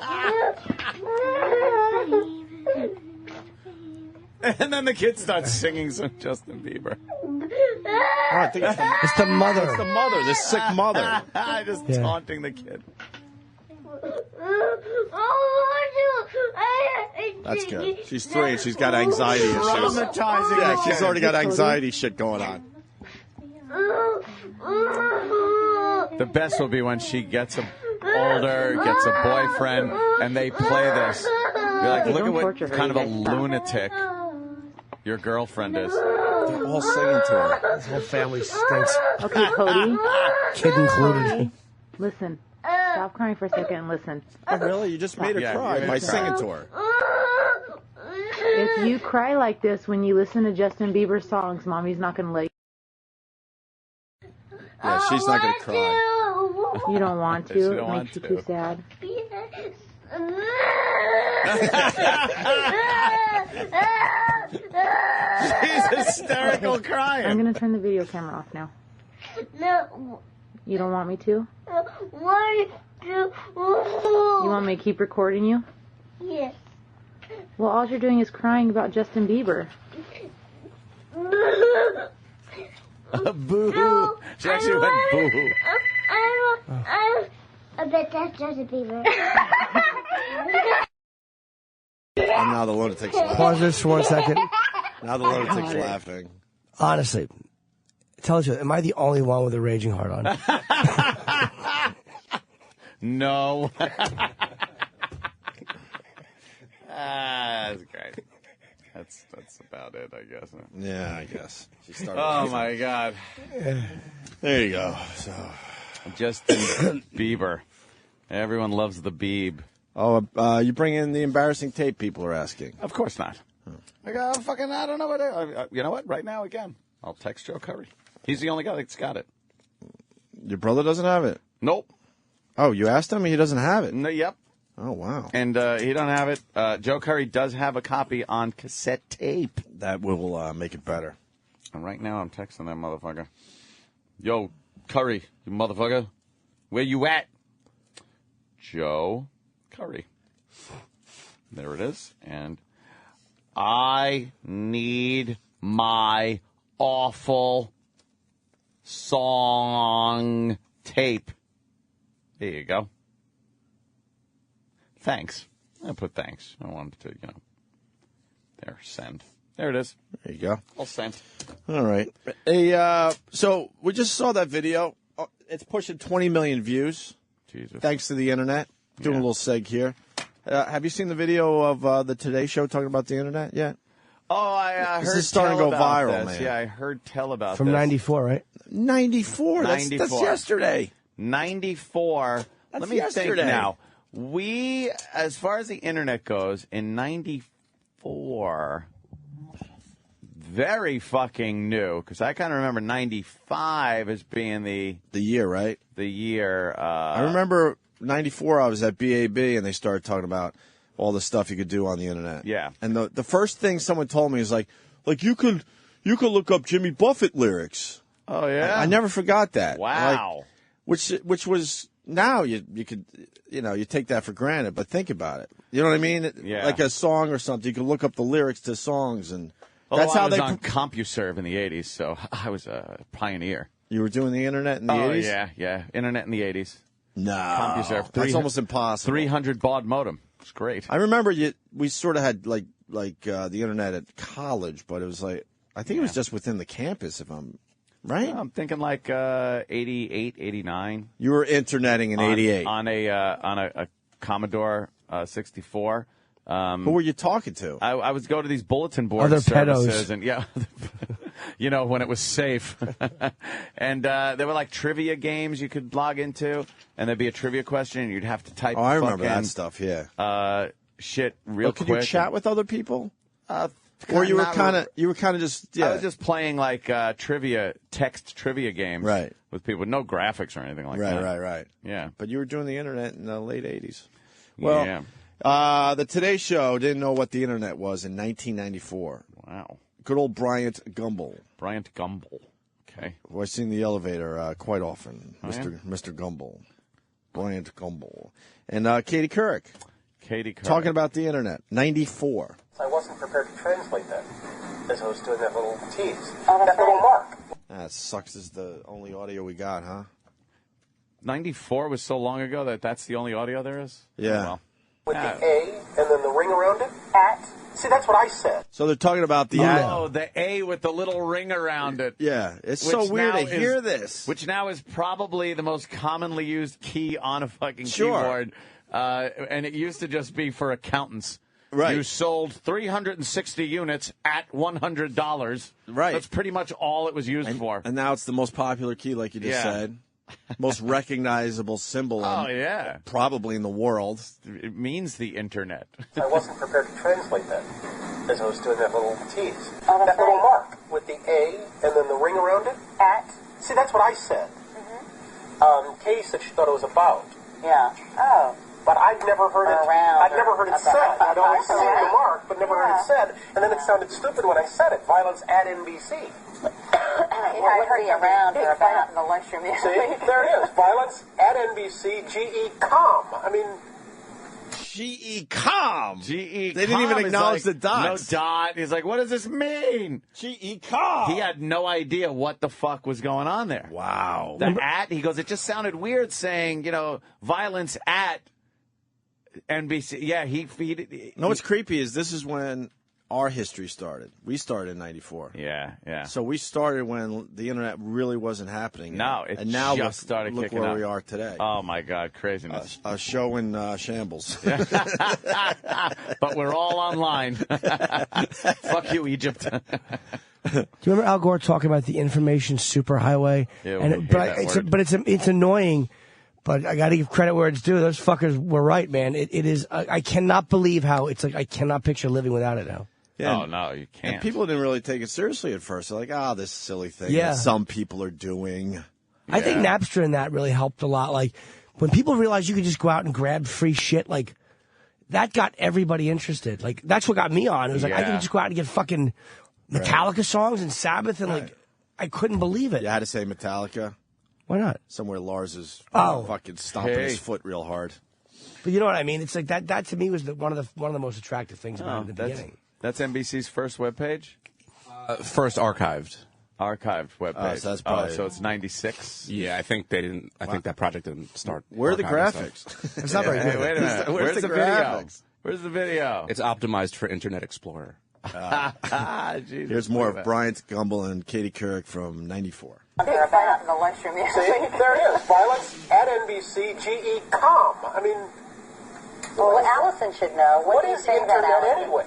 And then the kid starts singing some Justin Bieber.
Oh, I think it's the mother. It's the mother, the sick mother.
Just
Yeah.
taunting the kid.
That's good. She's 3 and she's got anxiety issues.
Traumatizing
Yeah,
the
she's
kid.
already got anxiety shit going on.
The best will be when she gets older, gets a boyfriend, and they play this. You're like,
Hey,
look
don't
at what
torture her,
kind of a
you guys. Stop.
lunatic your girlfriend is.
They're all singing to her.
This whole family stinks.
Okay, Cody.
Kid included.
Listen. Stop crying for a second and listen.
Oh, really? You just made her cry by singing to her.
If you cry like this when you listen to Justin Bieber songs, Mommy's not going to let you.
Yeah, she's not going to cry.
You don't want to. It makes you too sad.
She's hysterical crying.
I'm going to turn the video camera off now.
No.
You don't want me to?
Why do
You want me to keep recording you?
Yes.
Well, all you're doing is crying about Justin Bieber.
Boo-hoo. She actually went boo-hoo.
I bet that's Justin Bieber.
And now the lunatic's laughing.
Pause this for 1 second.
Now the lunatic's laughing.
Honestly, tell us, am I the only one with a raging heart on?
No. That's great. That's about it, I guess.
Yeah, I guess. She started
Oh, my God.
There you go. So,
Justin Bieber. Everyone loves the Beeb.
Oh, you bring in the embarrassing tape, people are asking.
Of course not. I don't know what. You know what? Right now, again, I'll text Joe Curry. He's the only guy that's got it.
Your brother doesn't have it?
Nope.
Oh, you asked him? He doesn't have it?
No, yep.
Oh, wow.
And he don't have it. Joe Curry does have a copy on cassette tape.
That will make it better.
And right now, I'm texting that motherfucker. Yo, Curry, you motherfucker. Where you at? Joe Curry. There it is. And I need my awful song tape. There you go. Thanks. I put thanks. I wanted to, there, send. There it is.
There you go.
I'll send.
All right. So we just saw that video. It's pushing 20 million views.
Jesus.
Thanks to the internet. Doing a little seg here. Have you seen the video of the Today Show talking about the internet yet?
Oh, I heard
this is starting to go viral,
this.
man.
Yeah, I heard tell about
From
this.
94, right?
94. That's yesterday.
94.
That's
Let me
yesterday.
think now. We, as far as the internet goes, in 94, very fucking new, because I kind of remember 95 as being the
year, right?
The year.
I remember 94, I was at BAB, and they started talking about all the stuff you could do on the internet.
Yeah.
And the first thing someone told me is like you could look up Jimmy Buffett lyrics.
Oh, yeah?
I never forgot that.
Wow.
Which was, now you could, you take that for granted, but think about it. You know what I mean?
Yeah.
Like a song or something, you could look up the lyrics to songs, and
that's how they on CompuServe in the 80s, so I was a pioneer.
You were doing the internet in the 80s?
Yeah. Internet in the 80s.
No.
CompuServe.
That's almost impossible.
300 baud modem. It's great.
I remember we sort of had like the internet at college, but it was like, I think it was just within the campus, if I'm right.
I'm thinking like 88, 89.
You were interneting in 88
on a Commodore 64.
Who were you talking to?
I would go to these bulletin board
Other
services,
pedos.
and when it was safe. And there were like trivia games you could log into, and there'd be a trivia question, and you'd have to type.
Oh, I remember that stuff. Yeah.
Shit, real quick.
Could you chat with other people? Or you were kind of just. Yeah.
I was just playing like text trivia games,
right,
with people with no graphics or anything like that.
Right.
Yeah.
But you were doing the internet in the late 80s. Well,
yeah.
The Today Show didn't know what the internet was in 1994.
Wow.
Good old Bryant Gumbel.
Bryant Gumbel. Okay.
Who I've seen in the elevator quite often.
Oh,
Mr. Gumbel. Bryant Gumbel. And Katie Couric. Talking about the internet. 94.
I wasn't prepared to translate that as I was doing that little tease. That little mark.
That sucks is the only audio we got, huh?
94 was so long ago that's the only audio there is?
Yeah.
Oh, well.
With the A and then the ring around it. At. See, that's what I said.
So they're talking about the
the A with the little ring around it.
Yeah, it's so weird to hear this.
Which now is probably the most commonly used key on a fucking keyboard. And it used to just be for accountants.
Right.
You sold 360 units at $100.
Right.
That's pretty much all it was used for.
And now it's the most popular key, like you just said. Most recognizable symbol.
Oh, yeah.
Probably in the world.
It means the internet.
I wasn't prepared to translate that as I was doing that little tease. That little mark with the A and then the ring around it.
At?
See, that's what I said. Katie said she thought it was about.
Yeah. Oh.
But I'd never heard it. I'd never heard it said. I'd always seen the mark, but never heard it said. And then it sounded stupid when I said it. Violence at NBC.
I heard you around or about in the lunchroom.
See, there it is. Violence at NBC. GE.com. I mean.
GE.com.
GE.
They didn't even acknowledge the dots.
No dot. He's like, what does this mean?
GE.com.
He had no idea what the fuck was going on there.
Wow.
The at, he goes, it just sounded weird saying, violence at NBC. Yeah, he
No, what's creepy is this is when our history started. We started in 94.
Yeah.
So we started when the internet really wasn't happening.
No, it
and now
just started
look
kicking
where
up.
we are today.
Oh, my God, craziness.
A show in shambles.
But we're all online. Fuck you, Egypt.
Do you remember Al Gore talking about the information superhighway?
Yeah,
but it's annoying. But I got to give credit where it's due. Those fuckers were right, man. It is. I cannot believe how it's like. I cannot picture living without it now.
Yeah,
oh no, you can't.
And people didn't really take it seriously at first. They're like, this silly thing
Yeah.
that some people are doing.
I think Napster and that really helped a lot. Like when people realized you could just go out and grab free shit, like that got everybody interested. Like that's what got me on. It was like I could just go out and get fucking Metallica songs and Sabbath, and like I couldn't believe it.
You had to say Metallica.
Why not?
Somewhere Lars is
Oh.
fucking stomping his foot real hard.
But you know what I mean? It's like that. That to me was one of the most attractive things about it at the beginning.
That's NBC's first webpage?
First archived.
Archived webpage.
So that's probably
so it's 96?
Yeah, I think they didn't. I think that project didn't start.
Where are the
archiving
graphics?
stuff.
It's not very good.
Wait a minute.
Where's the
video?
graphics?
Where's the video?
It's optimized for Internet Explorer.
Jesus,
Here's more
look
of
at
Bryant Gumbel and Katie Couric from 94.
They're about in the lunchroom.
See, there it is. Violence at NBC. GE.com. I mean.
Well, Allison should know. What do you
is
say
internet
about Allison?
anyway?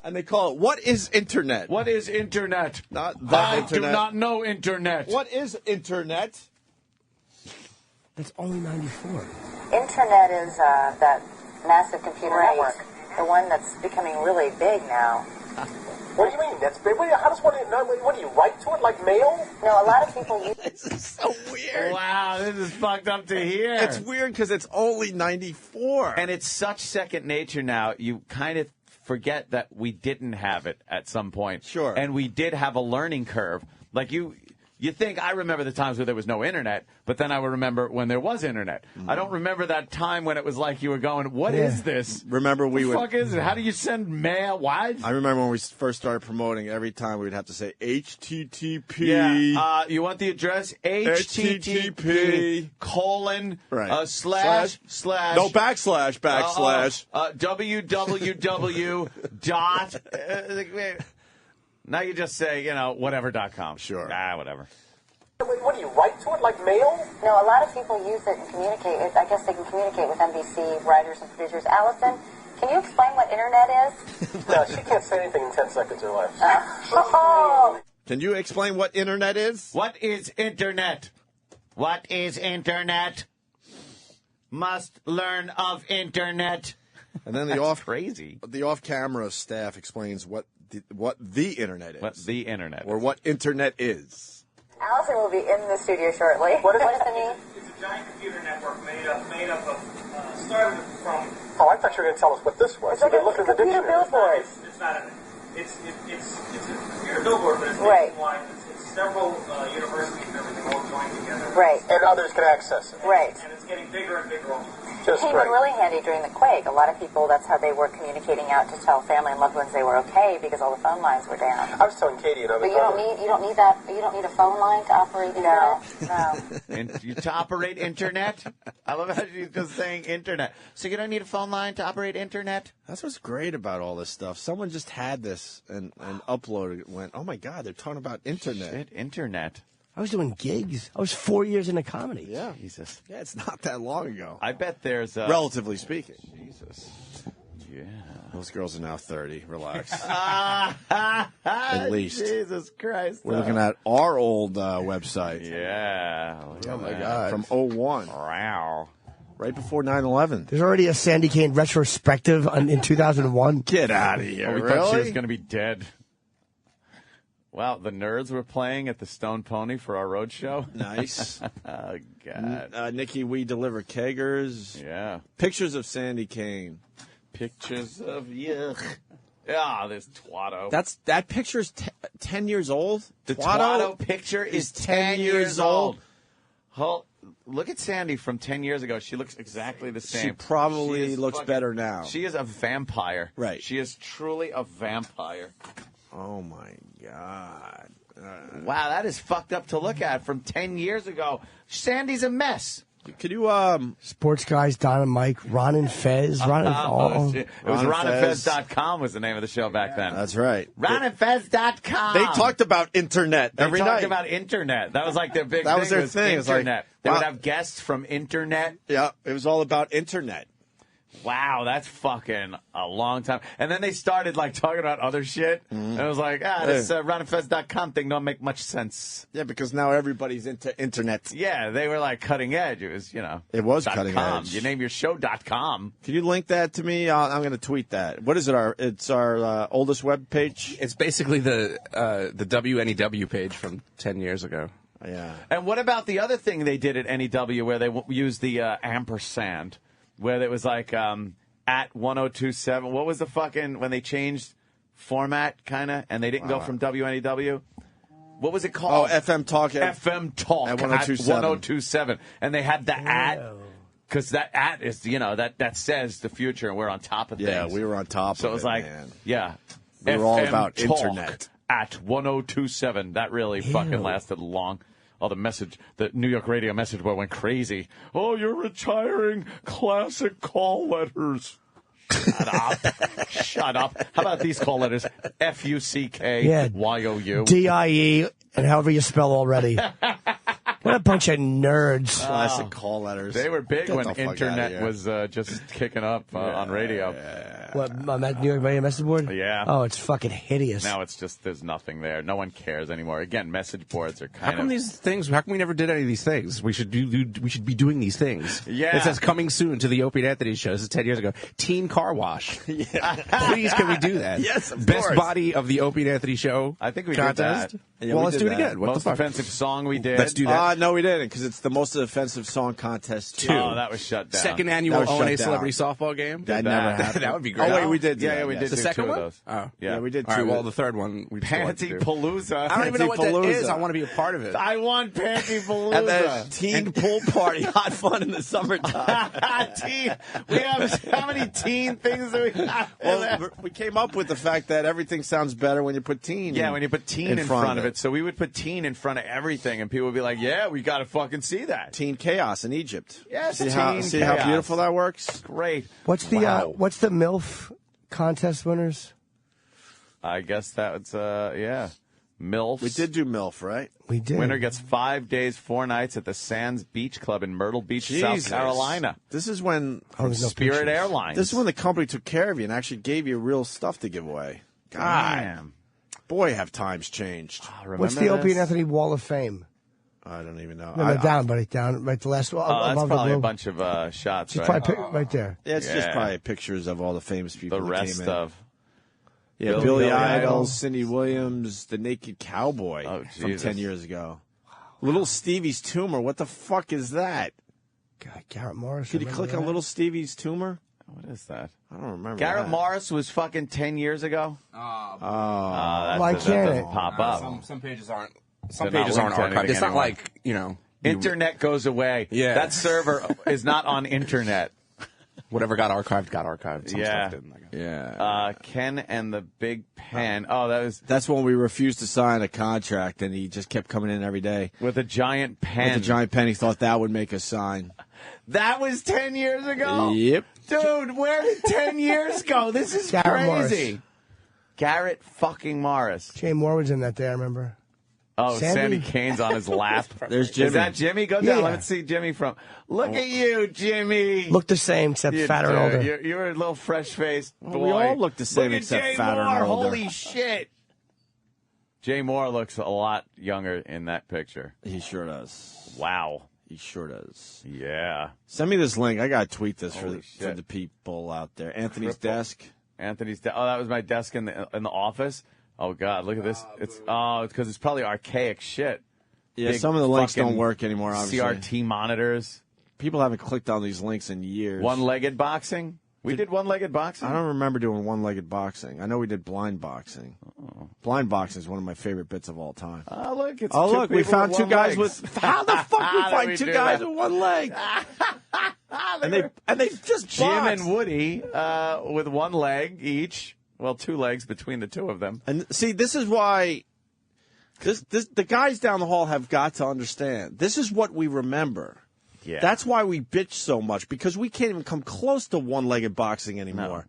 And they call it, what is internet?
What is internet?
Not the
I
internet.
do not know internet.
What is internet?
That's only 94.
Internet is that massive computer network, the one that's becoming really big now.
What do you mean? That's big. How does one? What do you write to it like mail?
No, a lot of people use.
This is so weird.
Wow, this is fucked up to hear.
It's weird because it's only 94.
And it's such second nature now, you kind of forget that we didn't have it at some point.
Sure.
And we did have a learning curve. Like you think, I remember the times where there was no internet, but then I would remember when there was internet. I don't remember that time when it was like you were going, what is this?
Remember
What the fuck is it? How do you send mail? What?
I remember when we first started promoting, every time we would have to say HTTP.
Yeah, you want the address?
HTTP
colon
Right.
slash.
No, backslash.
www dot. Now you just say, whatever.com.
Sure.
Whatever.
What do you write to it like mail?
No, a lot of people use it and communicate. I guess they can communicate with NBC writers and producers. Allison, can you explain what internet is?
No, she can't say anything in 10 seconds or less.
Can you explain what internet is?
What is internet? What is internet? Must learn of internet.
And then the
crazy.
off-camera staff explains what the internet is.
What the internet
or what internet is.
Allison will be in the studio shortly. What does it mean?
It's a giant computer network made up of started from. Oh, I thought you were going to tell us what this was.
It's like a computer billboard.
It's not it's a computer billboard, but it's nationwide. It's several universities and everything all joined together.
Right.
And others can access it.
Right.
And it's getting bigger and bigger all the time.
It came in really handy during the quake. A lot of people, that's how they were communicating out to tell family and loved ones they were okay because all the phone lines were down.
I was telling Katie and others.
But you don't need that. You don't need a phone line to operate internet.
No. To operate internet? I love how she's just saying internet. So you don't need a phone line to operate internet?
That's what's great about all this stuff. Someone just had this and uploaded it and went, oh my God, they're talking about internet.
Shit, internet.
I was doing gigs. I was 4 years into comedy.
Yeah.
Jesus.
Yeah, it's not that long ago.
I bet there's
relatively speaking.
Jesus. Yeah.
Those girls are now 30. Relax. At least.
Jesus Christ.
We're looking at our old website.
Yeah.
Oh, my God. From 01.
Wow.
Right before 9/11.
There's already a Sandy Kane retrospective in 2001.
Get out of here.
We
really?
thought she was going to be dead. Wow, the Nerds were playing at the Stone Pony for our road show.
Nice.
Oh, God.
Nikki, we deliver keggers.
Yeah.
Pictures of Sandy Kane.
Pictures of yuck. Ah, this Twatto.
That picture's 10 years old?
The Twatto picture is 10 years old. Look at Sandy from 10 years ago. She looks exactly the same.
She probably looks better now.
She is a vampire.
Right.
She is truly a vampire.
Oh, my God.
Wow, that is fucked up to look at from 10 years ago. Sandy's a mess.
Could you,
Sports guys, Don and Mike, Ron and Fez.
It was RonandFez.com was the name of the show back then.
That's right.
RonandFez.com.
They talked about internet every night.
They talked about internet. That was like their big thing.
That was their thing.
Internet.
Like,
they would have guests from internet.
Yeah, it was all about internet.
Wow, that's fucking a long time. And then they started like talking about other shit. And it was like, this RonandFez.com thing don't make much sense.
Yeah, because now everybody's into internet.
Yeah, they were like cutting edge. It was,
It was cutting
.com.
edge.
You name your show .com.
Can you link that to me? I'm going to tweet that. What is it? It's our oldest web page?
It's basically the WNEW page from 10 years ago.
Yeah.
And what about the other thing they did at NEW where they used the ampersand? Where it was like at 1027. What was the fucking when they changed format kind of and they didn't go from WNEW? What was it called?
Oh, FM Talk.
FM Talk
at 1027.
1027. And they had the at because that at is that says the future and we're on top of things.
Yeah, we were on top
so
of it.
So it was like
man.
yeah.
We were all
FM
about
Talk
internet.
At 1027. That really fucking lasted long. Oh, the New York radio message board went crazy. Oh, you're retiring classic call letters. Shut up. Shut up. How about these call letters? FUCK, YOU.
DIE, and however you spell already. What a bunch of nerds.
Classic call letters.
They were big
Get
when
the fuck
internet
outta here.
was just kicking up on radio.
What, on that New York radio message board?
Yeah.
Oh, it's fucking hideous.
Now it's just, there's nothing there. No one cares anymore. Again, message boards are
How come we never did any of these things? We should be doing these things.
Yeah.
It says coming soon to the Opie and Anthony show. This is 10 years ago. Teen car wash. Yeah. Please, can we do that?
Yes, of
Best
course.
body of the Opie and Anthony show.
I think we
contest.
did that.
Yeah,
well,
we
let's
did
do it
that.
again. What
Most
the fuck?
offensive song we did.
Let's do that.
No, we didn't, because it's the most offensive song contest, too.
Oh, that was shut down.
Second annual
That was shut
O&A
down.
celebrity softball game.
That never happened.
That would be great.
Oh, wait, we did do
Yeah,
that,
we
yes.
did
The
do
second
two
one?
of those.
Oh,
Yeah, we did two.
All right, well, the third one we still have to do.
Panty
I don't even know what that
Pantypalooza.
is. I want to be a part of it.
I want Panty Palooza.
And then teen pool party, hot fun in the summertime.
Teen. We have how many teen things do we have?
Well, we came up with the fact that everything sounds better when you put teen.
Yeah, when you put teen in front of it. So we would put teen in front of everything, and people would be like, "Yeah, we got to fucking see that."
Teen chaos in Egypt.
Yes,
see how
chaos.
beautiful that works.
Great.
What's the MILF contest winners?
I guess that's MILFs.
We did do MILF, right?
We did.
Winner gets 5 days, 4 nights at the Sands Beach Club in Myrtle Beach, South Carolina.
This is when
Spirit Airlines.
This is when the company took care of you and actually gave you real stuff to give away. God,
Damn.
Boy, have times changed.
What's the Opie and Anthony Wall of Fame?
I don't even know.
No, down, buddy, down. Right, the last one.
That's
above
probably
the
a
blue.
bunch of shots,
Just
right?
probably right there.
Yeah, it's just probably pictures of all the famous people
The
that
rest
came in.
of.
Yeah, Billy Idol, Cindy Williams, The Naked Cowboy from
Jesus.
10 years ago. Little Stevie's tumor. What the fuck is that?
God, Garrett Morris.
Could you
remember
click on
that?
Little Stevie's tumor?
What is that?
I don't remember.
Garrett
that.
Morris was fucking 10 years ago?
Why
That
can't
doesn't
it?
pop up.
Some pages aren't.
They're not linked to
archived.
anything
It's not
anymore.
like
Internet goes away.
Yeah.
That server is not on internet.
whatever got archived got archived. Some
Yeah.
stuff didn't. I guess.
Yeah.
Ken and the Big Pen. Oh,
That's when we refused to sign a contract, and he just kept coming in every day
with a giant pen.
With a giant pen, he thought that would make us sign.
That was 10 years ago?
Yep.
Dude, where did 10 years go? This is
Garrett
crazy.
Morris.
Garrett fucking Morris.
Jay Moore was in that day, I remember.
Oh, Sandy Kane's on his lap.
There's Jimmy.
Is that Jimmy? Go down. Let's see Jimmy from. Look at you, Jimmy.
Look the same, except fatter and older.
You're a little fresh-faced boy.
We all look the same, except fatter and older.
Holy shit. Jay Moore looks a lot younger in that picture.
He sure does.
Wow.
He sure does.
Yeah.
Send me this link. I got to tweet this for the people out there. Anthony's desk.
Oh, that was my desk in the office. Oh, God, look at this. It's because it's probably archaic shit.
Yeah,
Big
some of the links don't work anymore, obviously.
CRT monitors.
People haven't clicked on these links in years.
One-legged boxing? We did one-legged boxing?
I don't remember doing one-legged boxing. I know we did blind boxing. Oh. Blind boxing is one of my favorite bits of all time.
Oh, look.
We found two guys with... How the fuck we find two guys with one leg? and they just
Jim
boxed.
and Woody with one leg each. Well, two legs between the two of them.
And see, this is why the guys down the hall have got to understand. This is what we remember.
Yeah.
That's why we bitch so much, because we can't even come close to one-legged boxing anymore. No.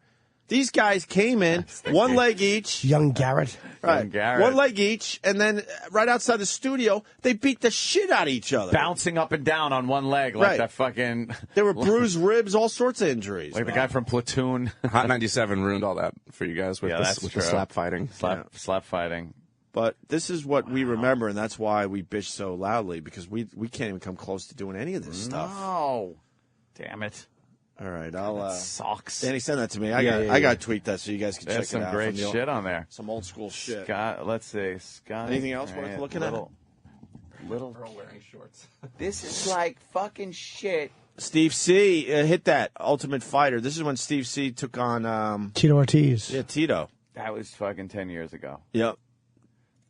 These guys came in, one leg each.
Young Garrett.
Right.
Young Garrett.
One leg each, and then right outside the studio, they beat the shit out of each other.
Bouncing up and down on one leg like that fucking...
There were bruised ribs, all sorts of injuries.
Like the guy from Platoon.
Hot 97 ruined all that for you guys with, the slap fighting.
Slap fighting.
But this is what we remember, and that's why we bitch so loudly, because we can't even come close to doing any of this stuff.
No. Damn it.
All right,
that sucks.
Danny, send that to me. I got to tweet that so you guys can check it out.
There's some great shit on there.
Some old school shit.
Scott, let's see. Scott.
Anything else worth looking at?
Little
girl wearing shorts.
This is like fucking shit.
Steve C. Hit that Ultimate Fighter. This is when Steve C. took on
Tito Ortiz.
Yeah, Tito.
That was fucking 10 years ago.
Yep.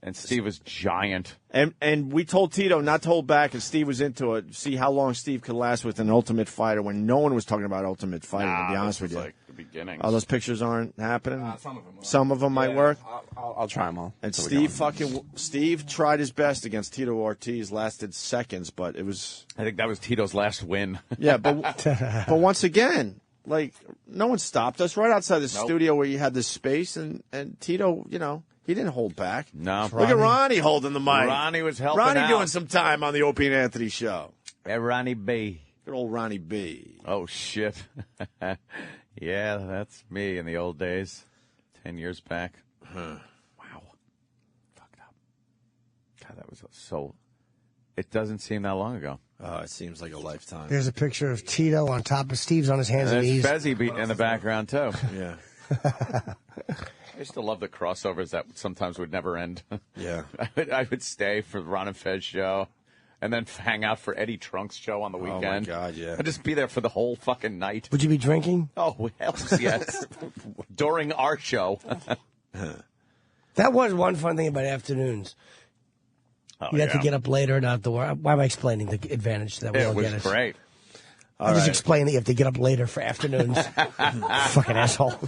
And Steve was giant.
And we told Tito not to hold back, and Steve was into it. See how long Steve could last with an Ultimate Fighter when no one was talking about Ultimate Fighter, to be honest with you.
Like the beginning.
Oh, those pictures aren't happening?
Some of them will.
Some of them might work?
I'll try them all.
And Steve tried his best against Tito Ortiz, lasted seconds, but it was...
I think that was Tito's last win.
Yeah, but once again, like, no one stopped us right outside the studio where you had this space, and Tito, he didn't hold back.
No.
Look at Ronnie holding the mic.
Ronnie was helping out.
Ronnie doing some time on the Opie and Anthony show.
Yeah, Ronnie B.
Good old Ronnie B.
Oh, shit. Yeah, that's me in the old days. 10 years back.
Huh.
Wow. Fucked up. God, that was so... It doesn't seem that long ago.
Oh, it seems like a lifetime.
There's a picture of Tito on top of Steve's on his hands and knees.
There's Fezzi beating in the background, too.
Yeah.
I used to love the crossovers that sometimes would never end.
Yeah.
I would stay for the Ron and Fez show and then hang out for Eddie Trunk's show on the weekend.
Oh, my God, yeah.
I'd just be there for the whole fucking night.
Would you be drinking?
Oh, hell yes. During our show.
That was one fun thing about afternoons.
Oh,
you have to get up later, not have to worry. Why am I explaining the advantage that we all get?
It was great.
I just explain that you have to get up later for afternoons. Fucking asshole.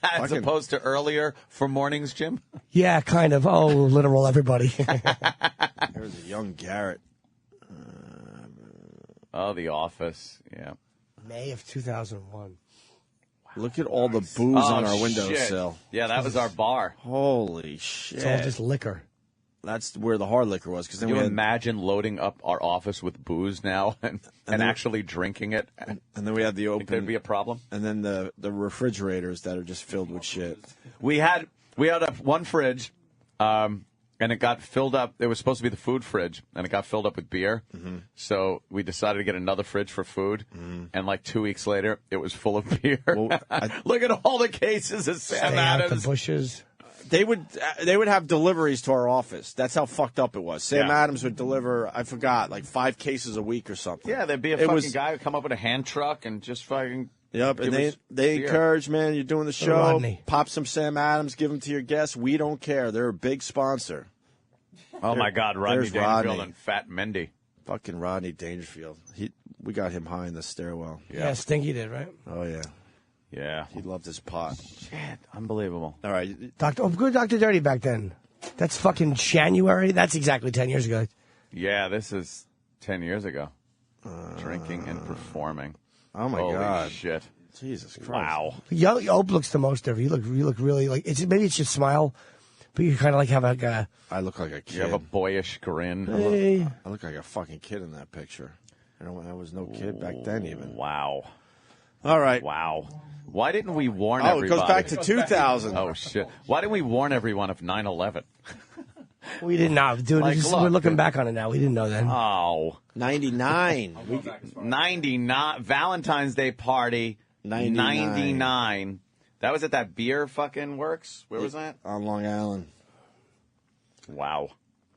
As opposed to earlier for mornings, Jim?
Yeah, kind of. Oh, literal everybody.
There's a young Garrett.
Oh, The Office. Yeah.
May of 2001.
Look at all the booze on our windowsill.
Yeah, that was our bar.
Holy shit.
It's all just liquor.
That's where the hard liquor was.
Can you imagine loading up our office with booze now and actually drinking it?
And then we had the open.
There'd be a problem.
And then the refrigerators that are just filled with shit.
We had one fridge, and it got filled up. It was supposed to be the food fridge, and it got filled up with beer. Mm-hmm. So we decided to get another fridge for food. Mm-hmm. And like 2 weeks later, it was full of beer. Well, look at all the cases of Sam Adams.
The bushes.
They would have deliveries to our office. That's how fucked up it was. Sam Adams would deliver, I forgot, like 5 cases a week or something.
Yeah, there'd be a fucking guy who'd come up with a hand truck and just fucking...
Yep, and they encourage, man, you're doing the show,
Rodney.
Pop some Sam Adams, give them to your guests. We don't care. They're a big sponsor.
Oh, my God, Rodney Dangerfield and Fat Mendy.
Fucking Rodney Dangerfield. We got him high in the stairwell.
Yeah, Stinky did, right?
Oh, yeah.
Yeah.
He loved his pot.
Shit, unbelievable.
All right.
Good Dr. Dirty back then. That's fucking January. That's exactly 10 years ago.
Yeah, this is 10 years ago. Drinking and performing.
Oh, my
Holy
God.
Shit.
Jesus Christ.
Wow.
Ope looks the most ever. You look really like, maybe it's your smile, But you kind of like have like a...
I look like a kid.
You have a boyish grin.
Hey.
I look like a fucking kid in that picture. I was no kid back then even.
Wow.
All right.
Wow. Why didn't we warn everybody?
It goes back to 2000.
Oh, shit. Why didn't we warn everyone of 9/11?
We didn't know, dude.
Like,
We're looking back on it now. We didn't know then.
Oh.
99.
99. Valentine's Day party. 99. That was at that beer fucking works? Where was that?
On Long Island.
Wow.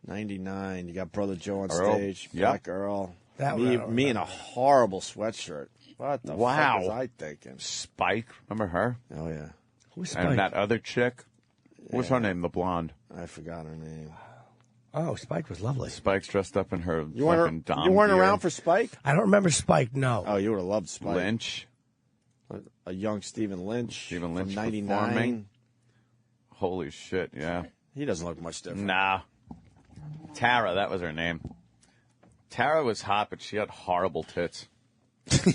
99. You got Brother Joe on
Earl.
stage.
Yep.
Black Earl.
Me
in a horrible sweatshirt. What the fuck was I thinking?
Spike. Remember her?
Oh, yeah.
Who's Spike?
And that other chick. What's her name? The blonde.
I forgot her name.
Oh, Spike was lovely.
Spike's dressed up in her
You
fucking Dom
weren't
gear.
around for Spike?
I don't remember Spike, no.
Oh, you would have loved Spike.
Lynch.
A young Stephen Lynch.
Stephen Lynch
from 99.
performing. Holy shit, yeah.
He doesn't look much different.
Nah. Tara, that was her name. Tara was hot, but she had horrible tits.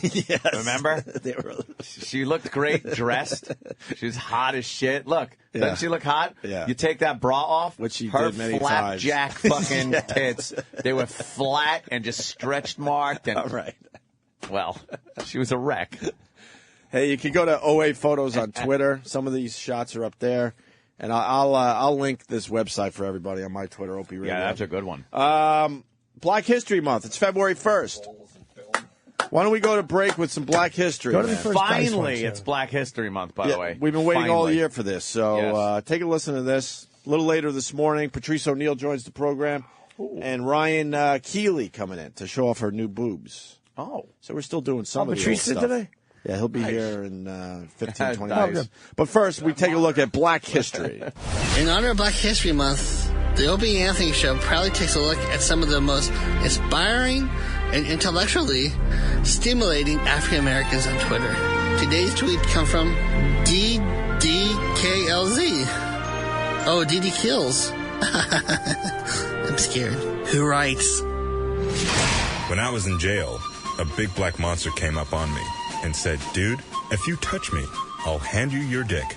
Yes.
Remember?
They were...
She looked great dressed. She was hot as shit. Look, doesn't she look hot?
Yeah.
You take that bra off.
Which she
her
did many times.
flapjack fucking
Yes.
tits. They were flat and just stretched marked. And,
All right.
well, she was a wreck.
Hey, you can go to OA Photos on Twitter. Some of these shots are up there. And I'll link this website for everybody on my Twitter, Opie Radio.
Yeah, that's a good one.
Black History Month. It's February 1st. Why don't we go to break with some Black History?
Go to the
man?
first dice one,
Finally,
too.
it's Black History Month, by the way.
We've been waiting all
Finally.
year for this. So
Yes.
take a listen to this. A little later this morning, Patrice O'Neill joins the program. And Ryan Keeley coming in to show off her new boobs.
Oh.
So we're still doing some of the
Patrice
old
did
stuff.
today?
Yeah, he'll be
Nice.
here in 15, 20
Nice.
minutes. But first, we take a look at Black history.
In honor of Black History Month, the Opie and Anthony Show proudly takes a look at some of the most inspiring and intellectually stimulating African Americans on Twitter. Today's tweet comes from DDKLZ. Oh, DD Kills. I'm scared. Who writes?
When I was in jail, a big black monster came up on me and said, "Dude, if you touch me, I'll hand you your dick."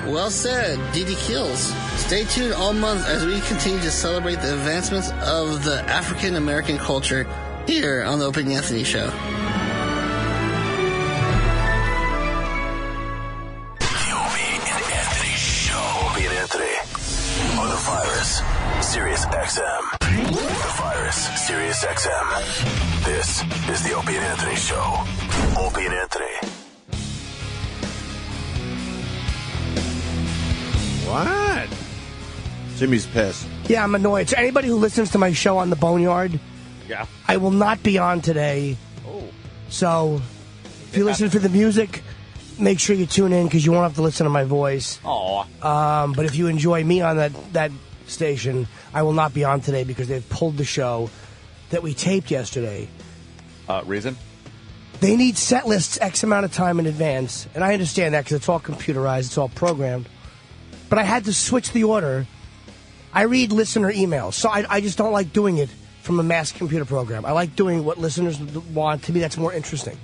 Well said, DD Kills. Stay tuned all month as we continue to celebrate the advancements of the African American culture here on the Opie and Anthony Show.
The Opie and Anthony Show. Opie and Anthony on the virus. Sirius XM. The virus. Sirius XM. This is the Opie and Anthony Show. Opie and Anthony.
What? Jimmy's pissed.
Yeah, I'm annoyed. So anybody who listens to my show on the Boneyard,
Yeah.
I will not be on today. So if you listen for the music, make sure you tune in because you won't have to listen to my voice.
Aw.
But if you enjoy me on that station, I will not be on today because they've pulled the show that we taped yesterday.
Reason?
They need set lists X amount of time in advance, and I understand that because it's all computerized, it's all programmed. But I had to switch the order. I read listener emails, so I just don't like doing it from a mass computer program. I like doing what listeners want. To me, that's more interesting.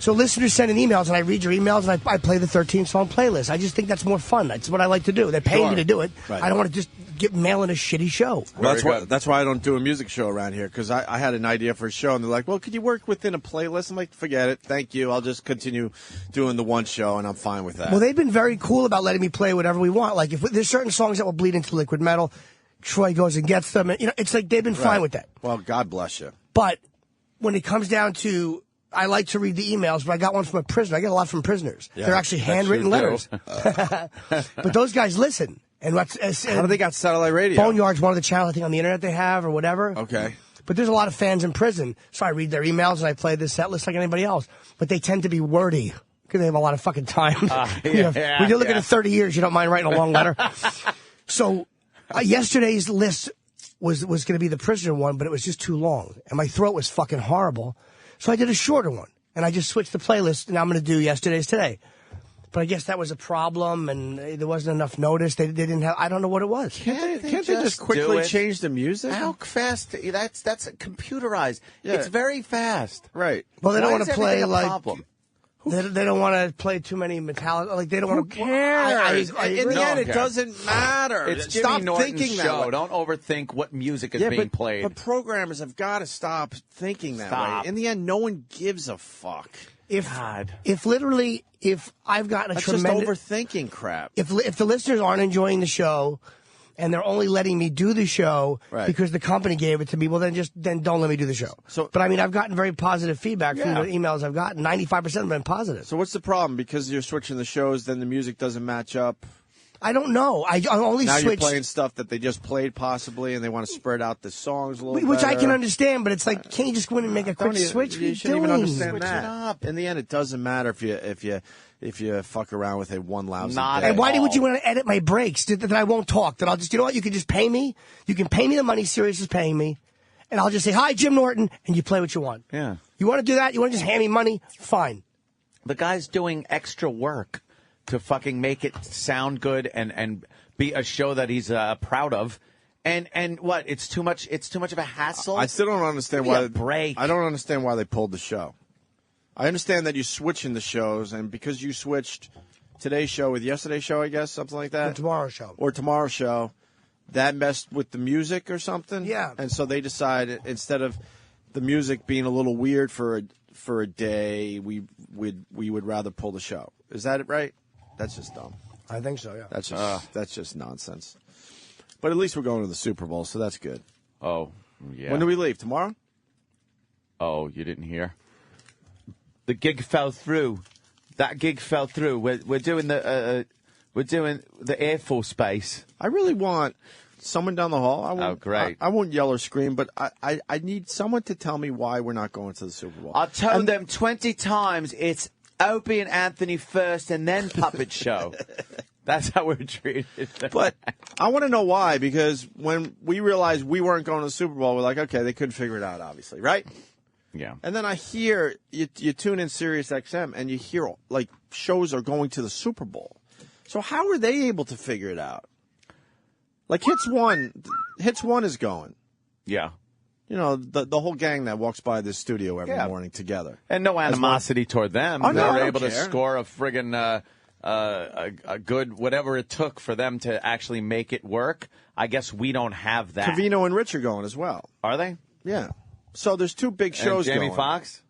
So listeners send in emails, and I read your emails, and I play the 13-song playlist. I just think that's more fun. That's what I like to do. They're paying me to do it.
Right.
I don't want to just mail in a shitty show.
Well, that's why I don't do a music show around here, because I had an idea for a show, and they're like, well, could you work within a playlist? I'm like, forget it. Thank you. I'll just continue doing the one show, and I'm fine with that.
Well, they've been very cool about letting me play whatever we want. Like, if there's certain songs that will bleed into liquid metal, Troy goes and gets them. And, it's like they've been fine with that.
Well, God bless you.
But when it comes down to, I like to read the emails, but I got one from a prisoner. I get a lot from prisoners.
Yeah,
They're actually
I
handwritten
sure do.
letters. But those guys listen. And
How do they got satellite radio?
Boneyard's one of the channels, I think, on the internet they have or whatever.
Okay.
But there's a lot of fans in prison, so I read their emails and I play this set list like anybody else. But they tend to be wordy because they have a lot of fucking time. When you're looking at 30 years, you don't mind writing a long letter. So yesterday's list was going to be the prisoner one, but it was just too long. And my throat was fucking horrible. So I did a shorter one. And I just switched the playlist, and I'm going to do yesterday's today. But I guess that was a problem, and there wasn't enough notice. They didn't have. I don't know what it was.
Can't they just quickly change the music?
How fast? That's computerized.
Yeah.
It's very fast.
Right.
Well, they don't
Why
want
is
to play
everything a
like.
problem?
They don't want to play too many Metallica. Like they don't want to.
Who cares?
I
In the end, it doesn't matter.
It's
Stop
Jimmy Norton
thinking that
show.
way.
Don't overthink what music is being played.
But programmers have got to stop thinking that
Stop.
way. In the end, no one gives a fuck.
If literally, if I've gotten a
That's
tremendous
just overthinking crap.
If the listeners aren't enjoying the show, and they're only letting me do the show because the company gave it to me, well then don't let me do the show. But I mean, I've gotten very positive feedback from the emails I've gotten. 95% have been positive.
So what's the problem? Because you're switching the shows, then the music doesn't match up.
I don't know. I only
now
switched.
You're playing stuff that they just played possibly, and they want to spread out the songs a little.
Which I
better.
can understand, but it's like, can't you just go in and make a quick switch?
You shouldn't even understand that.
Switch it
In the end, it doesn't matter if you fuck around with a one lousy.
And why would you want to edit my breaks that I won't talk? That I'll just, you know what? You can just pay me. You can pay me the money Sirius is paying me, and I'll just say, "Hi, Jim Norton," and you play what you want.
Yeah.
You want to do that? You want to just hand me money? Fine.
The guy's doing extra work to fucking make it sound good and be a show that he's proud of. And what? It's too much. It's too much of a hassle.
I still don't understand
Give me
why.
a break.
I don't understand why they pulled the show. I understand that you're switching the shows, and because you switched today's show with yesterday's show, I guess something like that,
or
tomorrow's show, that messed with the music or something.
Yeah.
And so they decided instead of the music being a little weird for a day, we would rather pull the show. Is that it right? That's just dumb.
I think so. Yeah.
That's just nonsense. But at least we're going to the Super Bowl, so that's good.
Oh, yeah.
When do we leave? Tomorrow?
Oh, you didn't hear? The gig fell through. That gig fell through. We're doing the Air Force Base.
I really want someone down the hall. I won't,
great.
I won't yell or scream, but I need someone to tell me why we're not going to the Super Bowl.
I've told them 20 times it's Opie and Anthony first and then Puppet Show. That's how we're treated.
But I want to know why, because when we realized we weren't going to the Super Bowl, we're like, okay, they couldn't figure it out, obviously, right?
Yeah.
And then I hear, you tune in Sirius XM, and you hear, like, shows are going to the Super Bowl. So how are they able to figure it out? Like, Hits One is going.
Yeah.
You know, the whole gang that walks by this studio every morning together.
And no animosity toward them.
Oh,
they
no, I
were
don't
able to
care.
score a friggin' a good whatever it took for them to actually make it work. I guess we don't have that.
Covino and Rich are going as well.
Are they?
Yeah. So there's two big shows
and Jamie
going.
Foxx?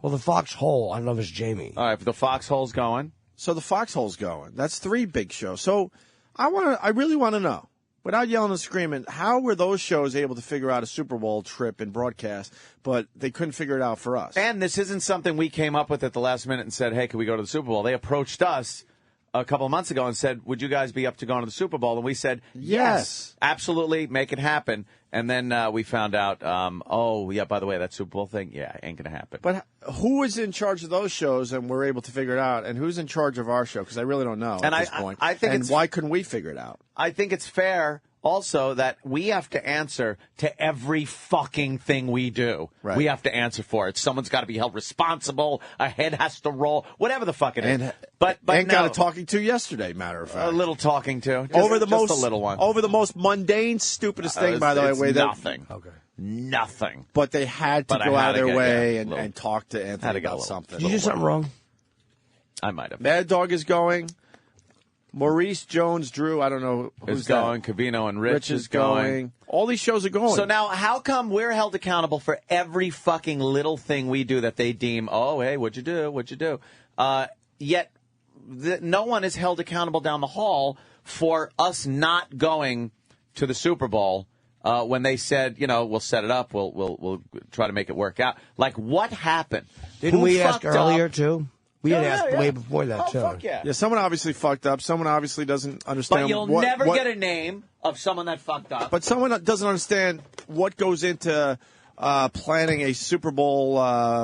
Well, the Foxhole. I don't know if it's Jamie.
All right, but the Foxhole's going.
So the Foxhole's going. That's three big shows. So I really want to know, without yelling and screaming, how were those shows able to figure out a Super Bowl trip and broadcast, but they couldn't figure it out for us?
And this isn't something we came up with at the last minute and said, hey, can we go to the Super Bowl? They approached us a couple of months ago and said, would you guys be up to going to the Super Bowl? And we said, yes, absolutely, make it happen. And then we found out, oh, yeah, by the way, that Super Bowl thing, yeah, ain't going to happen.
But who is in charge of those shows and we're able to figure it out? And who's in charge of our show? Because I really don't know at this point.
I think
and why couldn't we figure it out?
I think it's fair also that we have to answer to every fucking thing we do.
Right.
We have to answer for it. Someone's got to be held responsible. A head has to roll. Whatever the fuck it is. But
and
no,
got a talking to yesterday, matter of fact.
a little talking to. Just,
over the
just
most
a little one.
Over the most mundane, stupidest thing, by the way.
It's nothing.
Okay.
Nothing.
But they had to
But I
go
had
out
to
of their
get,
way
yeah,
and talk to
Had
Anthony
to get a
about
little-
something.
Did you do something wrong?
I might have.
Mad Dog is going. Maurice Jones, Drew, I don't know who's
Is going. Covino and Rich is
going. All these shows are going.
So now, how come we're held accountable for every fucking little thing we do that they deem, oh, hey, what'd you do? What'd you do? Yet no one is held accountable down the hall for us not going to the Super Bowl when they said, you know, we'll set it up, we'll try to make it work out. Like, what happened?
Didn't
Who
we ask
fucked
earlier,
up?
too? We had asked way before that, too.
Fuck yeah.
Yeah, someone obviously fucked up. Someone obviously doesn't understand.
But you'll never get a name of someone that fucked up.
But someone doesn't understand what goes into planning a Super Bowl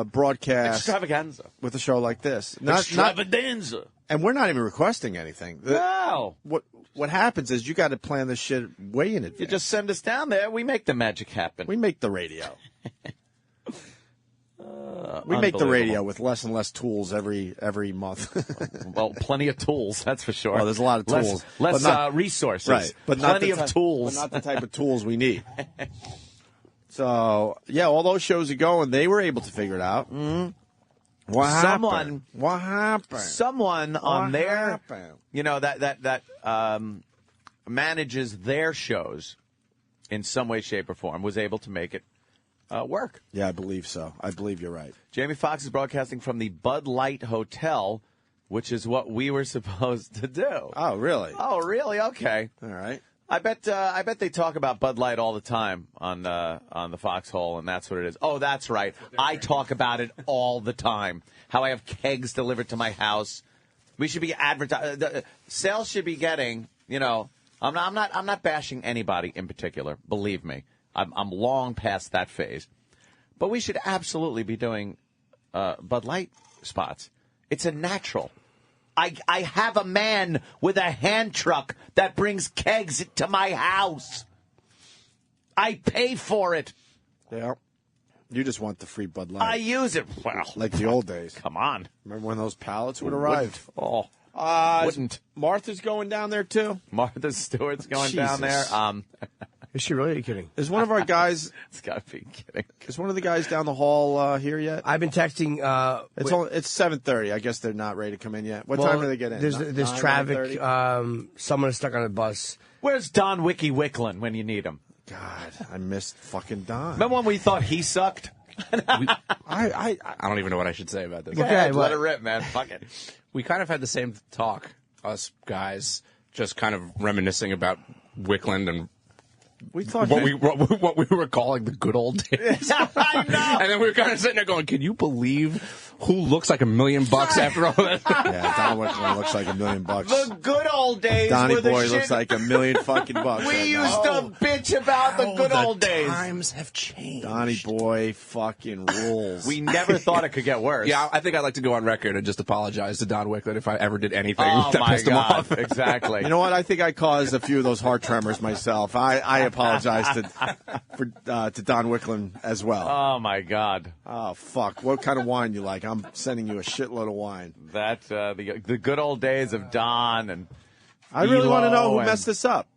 broadcast
Extravaganza.
with a show like this.
Extravaganza.
And we're not even requesting anything.
No.
What happens is you got to plan this shit way in advance.
You just send us down there. We make the magic happen.
We make the radio. We make the radio with less and less tools every month.
Well, plenty of tools, that's for sure.
Oh, there's a lot of tools.
Less
But not-
resources.
Right. But
plenty
not
of tools.
But not the type of tools we need. So, yeah, all those shows are going. They were able to figure it out. Mm-hmm. What
happened?
What happened?
Someone on
What
their,
happened?
that manages their shows in some way, shape, or form was able to make it work.
Yeah, I believe so. I believe you're right.
Jamie Foxx is broadcasting from the Bud Light Hotel, which is what we were supposed to do.
Oh, really?
Oh, really? Okay.
All right.
I bet they talk about Bud Light all the time on the Foxhole, and that's what it is. Oh, that's right. I talk about it all the time. How I have kegs delivered to my house. We should be advertising. Sales should be getting. I'm not bashing anybody in particular. Believe me, I'm long past that phase. But we should absolutely be doing Bud Light spots. It's a natural. I have a man with a hand truck that brings kegs to my house. I pay for it.
Yeah. You just want the free Bud Light.
I use it. Well,
like the old days.
Come on.
Remember when those pallets would arrive?
Oh, wouldn't.
Martha's going down there, too?
Martha Stewart's going down there.
Is she really? Are you kidding?
Is one of our guys...
It's got to be kidding.
Is one of the guys down the hall here yet?
I've been texting...
It's 7:30. I guess they're not ready to come in yet. What time do they get in?
There's traffic. Someone is stuck on a bus.
Where's Don Wiki Wicklund when you need him?
God, I missed fucking Don.
Remember when we thought he sucked?
I don't even know what I should say about this.
Go ahead, let it rip, man. Fuck it.
We kind of had the same talk, us guys, just kind of reminiscing about Wickland and
we thought
what we were calling the good old days.
I know.
And then we were kind of sitting there going, can you believe who looks like $1 million after all that?
Yeah, Don Wickland looks like $1 million.
The good old days.
Donnie
were the
Boy
shit.
looks like $1 million fucking bucks.
We
right
used
now.
to bitch about the good old days.
Times have changed.
Donnie Boy fucking rules.
We never thought it could get worse.
Yeah, I think I'd like to go on record and just apologize to Don Wickland if I ever did anything
Oh
that
my
pissed him
God!
off.
Exactly.
You know what? I think I caused a few of those heart tremors myself. I apologize to Don Wickland as well.
Oh my God!
Oh fuck! What kind of wine you like? I'm sending you a shitload of wine.
That the good old days of Don and
I really want to know who
and-
messed this up,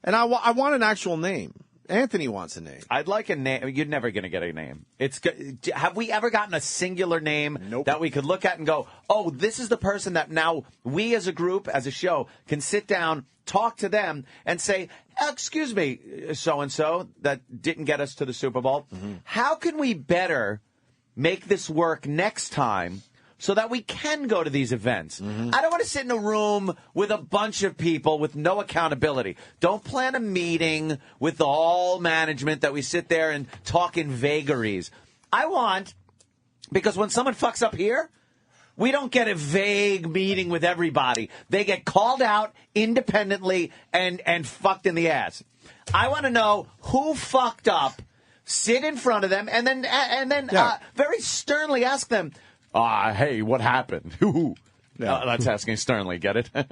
and I want an actual name. Anthony wants a name.
I'd like a name. You're never going to get a name. Have we ever gotten a singular name that we could look at and go, oh, this is the person that now we as a group, as a show, can sit down, talk to them, and say, excuse me, so-and-so that didn't get us to the Super Bowl. Mm-hmm. How can we better make this work next time so that we can go to these events? Mm-hmm. I don't want to sit in a room with a bunch of people with no accountability. Don't plan a meeting with all management that we sit there and talk in vagaries. Because when someone fucks up here, we don't get a vague meeting with everybody. They get called out independently and fucked in the ass. I want to know who fucked up, sit in front of them, and then very sternly ask them, hey, what happened? That's asking sternly. Get it? No,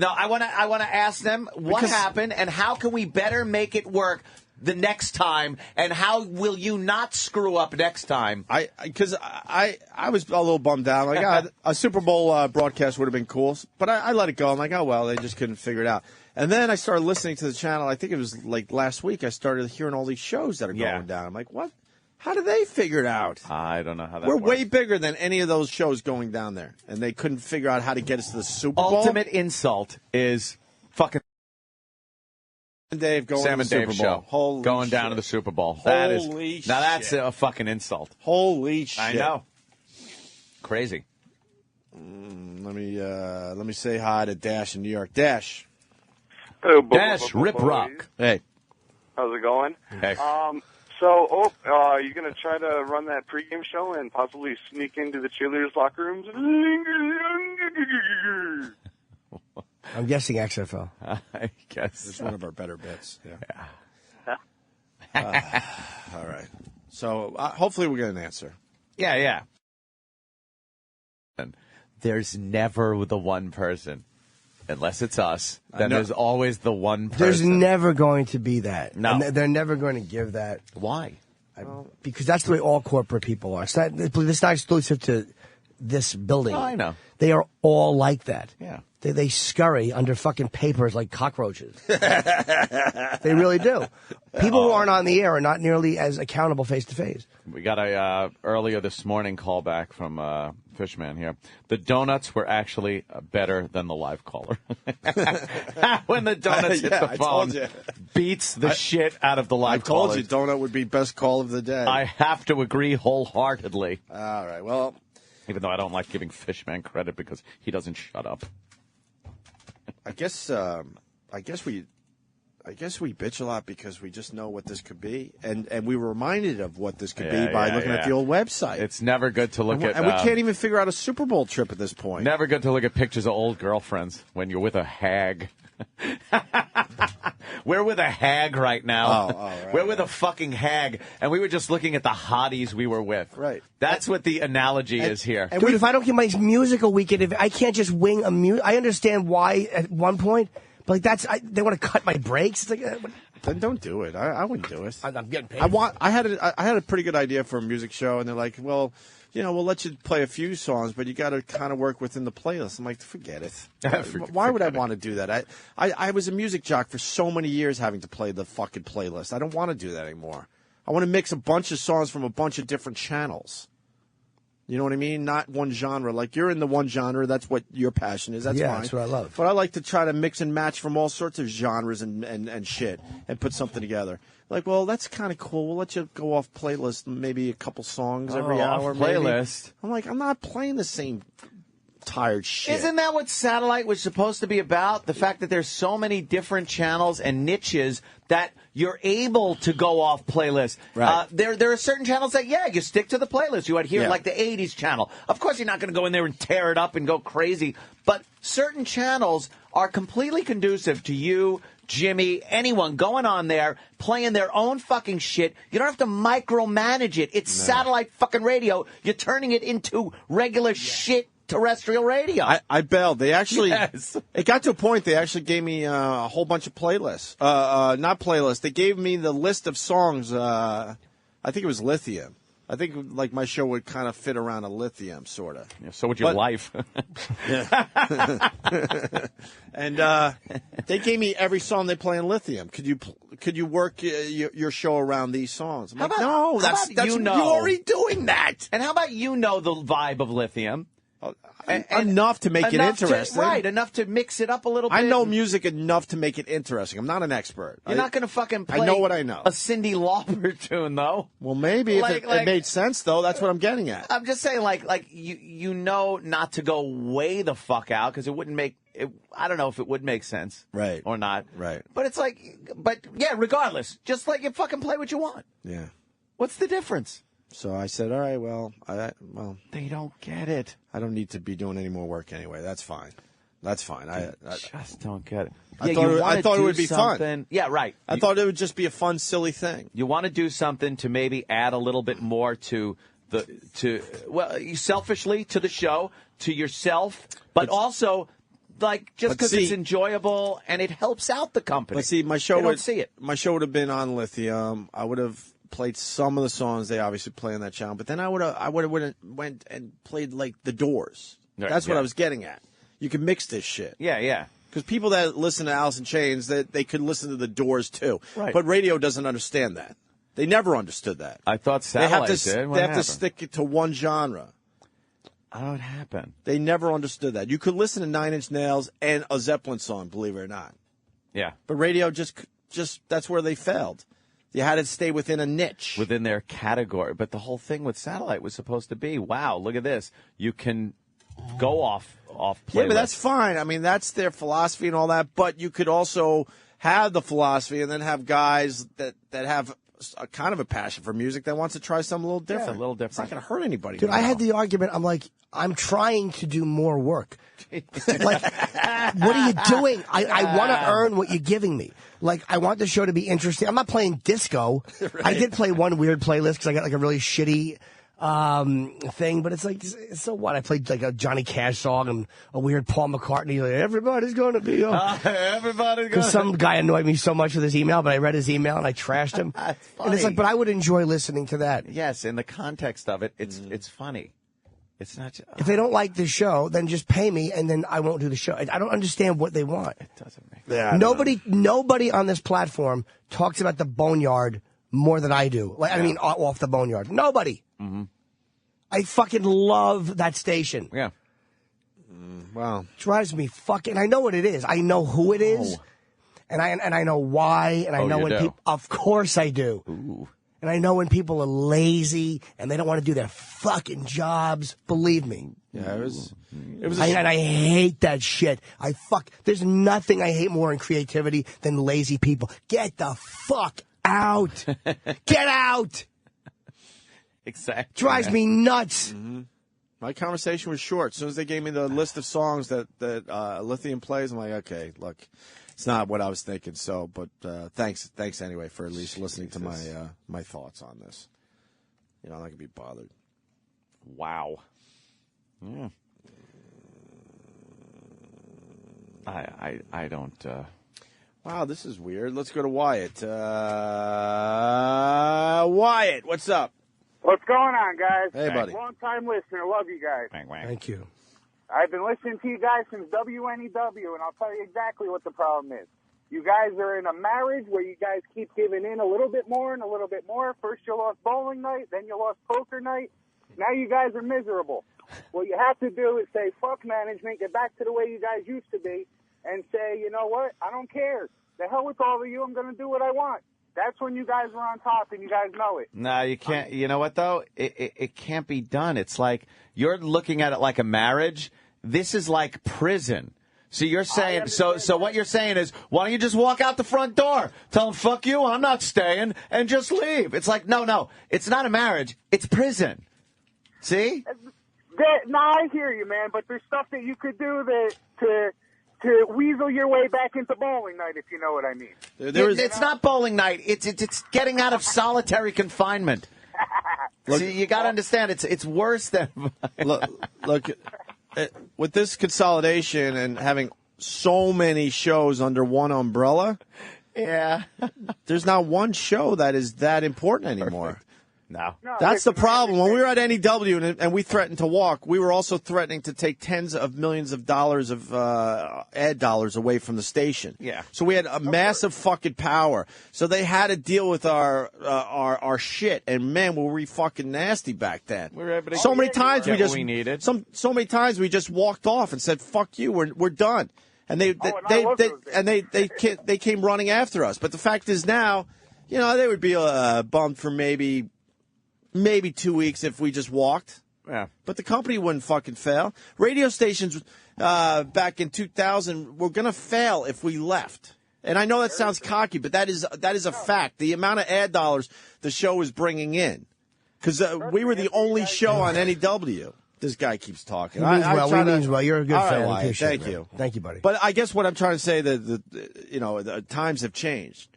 I want to ask them what happened and how can we better make it work the next time, and how will you not screw up next time?
Because I was a little bummed out. Like, a Super Bowl broadcast would have been cool, but I let it go. I'm like, oh well, they just couldn't figure it out. And then I started listening to the channel. I think it was like last week. I started hearing all these shows that are going down. I'm like, what? How do they figure it out?
I don't know how that
We're
works.
way bigger than any of those shows going down there. And they couldn't figure out how to get us to the Super Bowl.
Ultimate insult is fucking
Dave going
Sam
to
and
the
Dave
Super Bowl.
show.
Holy
going
shit.
down to the Super Bowl.
Holy
now that's
shit.
a fucking insult.
Holy shit.
I know. Crazy.
Let me say hi to Dash in New York. Dash.
Hey,
Dash, Rip Rock.
Hey.
How's it going?
Hey.
So, are you going to try to run that pregame show and possibly sneak into the cheerleaders' locker rooms?
I'm guessing XFL.
I guess.
It's one of our better bits. Yeah. All right. So, hopefully we'll get an answer.
Yeah. There's never the one person. Unless it's us, then there's always the one person.
There's never going to be that.
No.
And they're never going to give that.
Why?
Because that's the way all corporate people are. It's not exclusive to this building.
Oh, I know.
They are all like that.
Yeah.
They scurry under fucking papers like cockroaches. They really do. People who aren't on the air are not nearly as accountable face to face.
We got a earlier this morning call back from Fishman here. The donuts were actually better than the live caller. When the donuts hit the phone, beats the shit out of the live caller.
I told you donut would be best call of the day.
I have to agree wholeheartedly.
All right, well.
Even though I don't like giving Fishman credit because he doesn't shut up.
I guess we bitch a lot because we just know what this could be, and we were reminded of what this could be by looking at the old website.
It's never good to look at,
and we can't even figure out a Super Bowl trip at this point.
Never good to look at pictures of old girlfriends when you're with a hag. We're with a hag right now.
Right,
we're with a fucking hag, and we were just looking at the hotties we were with.
Right.
That's what the analogy is here.
And dude, if I don't get my music a weekend, if I can't just wing a music, I understand why at one point, but like they want to cut my breaks. It's like,
then don't do it. I wouldn't do it.
I'm getting paid.
I had a pretty good idea for a music show, and they're like, well, we'll let you play a few songs, but you got to kind of work within the playlist. I'm like, forget it. Why would I want to do that? I was a music jock for so many years having to play the fucking playlist. I don't want to do that anymore. I want to mix a bunch of songs from a bunch of different channels. You know what I mean? Not one genre. Like, you're in the one genre. That's what your passion is. That's fine.
That's what I love.
But I like to try to mix and match from all sorts of genres and shit and put something together. Like, well, that's kind of cool. We'll let you go off playlist, maybe a couple songs every hour.
Off playlist.
Maybe. I'm like, I'm not playing the same tired shit.
Isn't that what satellite was supposed to be about? The fact that there's so many different channels and niches that you're able to go off playlist.
Right.
There are certain channels that, you stick to the playlist. You adhere like the 80s channel. Of course, you're not going to go in there and tear it up and go crazy. But certain channels are completely conducive to you, Jimmy, anyone going on there, playing their own fucking shit. You don't have to micromanage it. It's satellite fucking radio. You're turning it into regular shit terrestrial radio.
I bailed. They actually, it got to a point they actually gave me a whole bunch of playlists. Not playlists. They gave me the list of songs. I think it was Lithium. I think like my show would kind of fit around a Lithium, sort of.
Yeah, so would your life.
And they gave me every song they play in Lithium. Could you work your show around these songs? I'm like, no, that's you're already doing that.
And how about the vibe of Lithium?
Enough to make it interesting.
Enough to mix it up a little bit.
I know music enough to make it interesting. I'm not an expert.
You're not going to fucking play
I know what I know.
A Cyndi Lauper tune, though.
Well, maybe if it made sense, though. That's what I'm getting at.
I'm just saying, you know not to go way the fuck out because it wouldn't make it. I don't know if it would make sense.
Right.
Or not.
Right.
But it's regardless, just let you fucking play what you want.
Yeah.
What's the difference?
So I said, all right,
they don't get it.
I don't need to be doing any more work anyway. That's fine. I
just don't get it.
I thought it would be fun.
Yeah, right.
I thought it would just be a fun, silly thing.
You want to do something to maybe add a little bit more to selfishly to the show, to yourself, but also just because it's enjoyable and it helps out the company.
But see, my show
would
have been on Lithium. I would have played some of the songs they obviously play on that channel, but then I would have went and played like The Doors. That's what I was getting at. You can mix this shit.
Yeah.
Because people that listen to Alice in Chains, they could listen to The Doors too.
Right.
But radio doesn't understand that. They never understood that.
I thought satellite did.
They have to stick it to one genre.
How would it happen?
They never understood that. You could listen to Nine Inch Nails and a Zeppelin song, believe it or not.
Yeah.
But radio just that's where they failed. You had to stay within a niche.
Within their category. But the whole thing with satellite was supposed to be, wow, look at this. You can go off playlist.
Yeah, but that's fine. I mean, that's their philosophy and all that. But you could also have the philosophy and then have guys that have a kind of a passion for music that wants to try something a little different.
Yeah, a little different.
It's not going to hurt anybody.
Dude, I had the argument. I'm like, I'm trying to do more work. Like, what are you doing? I want to earn what you're giving me. Like, I want the show to be interesting. I'm not playing disco. Right. I did play one weird playlist because I got like a really shitty thing, but it's like, so what? I played like a Johnny Cash song and a weird Paul McCartney. Like, everybody's going to be because some guy annoyed me so much with his email, but I read his email and I trashed him. And it's like, but I would enjoy listening to that.
Yes, in the context of it, it's funny. It's not.
If they don't like the show, then just pay me, and then I won't do the show. I don't understand what they want.
It doesn't make
sense.
Nobody on this platform talks about the Boneyard more than I do. Like, I mean, off the Boneyard. Nobody.
Mm-hmm.
I fucking love that station.
Yeah.
Wow.
Drives me fucking. I know what it is. I know who it is, and I know why, and I know when people. Of course I do.
Ooh.
And I know when people are lazy and they don't want to do their fucking jobs. Believe me.
Yeah, it was.
And I hate that shit. There's nothing I hate more in creativity than lazy people. Get the fuck out. Get out.
Exactly.
Drives me nuts.
Mm-hmm. My conversation was short. As soon as they gave me the list of songs that Lithium plays, I'm like, okay, look, it's not what I was thinking. So, but thanks anyway for at least listening to my thoughts on this. You know, I'm not gonna be bothered.
Wow. Yeah. I don't.
Wow, this is weird. Let's go to Wyatt. Wyatt, what's up?
What's going on, guys?
Hey, buddy.
Long-time listener. Love you guys.
Thank you.
I've been listening to you guys since WNEW, and I'll tell you exactly what the problem is. You guys are in a marriage where you guys keep giving in a little bit more and a little bit more. First you lost bowling night, then you lost poker night. Now you guys are miserable. What you have to do is say, fuck management, get back to the way you guys used to be, and say, you know what, I don't care. The hell with all of you, I'm going to do what I want. That's when you guys are on top, and you guys know it.
No, you can't. You know what, though? It can't be done. It's like you're looking at it like a marriage. This is like prison. So you're saying, so what you're saying is, why don't you just walk out the front door? Tell them, fuck you, I'm not staying, and just leave. It's like, no, it's not a marriage. It's prison. See?
No, I hear you, man, but there's stuff that you could do to weasel your way back into bowling night, if you know what I mean.
It's not bowling night. It's getting out of solitary confinement. See, you got to understand, it's worse than...
Look, with this consolidation and having so many shows under one umbrella,
yeah,
there's not one show that is that important anymore.
No.
That's the problem. When we were at NEW and we threatened to walk, we were also threatening to take tens of millions of dollars of ad dollars away from the station.
Yeah.
So we had a massive fucking power. So they had to deal with our shit. And man, were we fucking nasty back then.
We were able to
so many times we just
we needed.
So many times we just walked off and said, "Fuck you, we're done." And they came running after us. But the fact is now, you know, they would be bummed for maybe 2 weeks if we just walked.
Yeah.
But the company wouldn't fucking fail. Radio stations back in 2000 were going to fail if we left. And I know that sounds cocky, but that is a fact. The amount of ad dollars the show was bringing in. Because we were the only show on NEW. This guy keeps talking.
He means well. You're a good fan.
Right, thank you.
Thank you, buddy.
But I guess what I'm trying to say that the times have changed.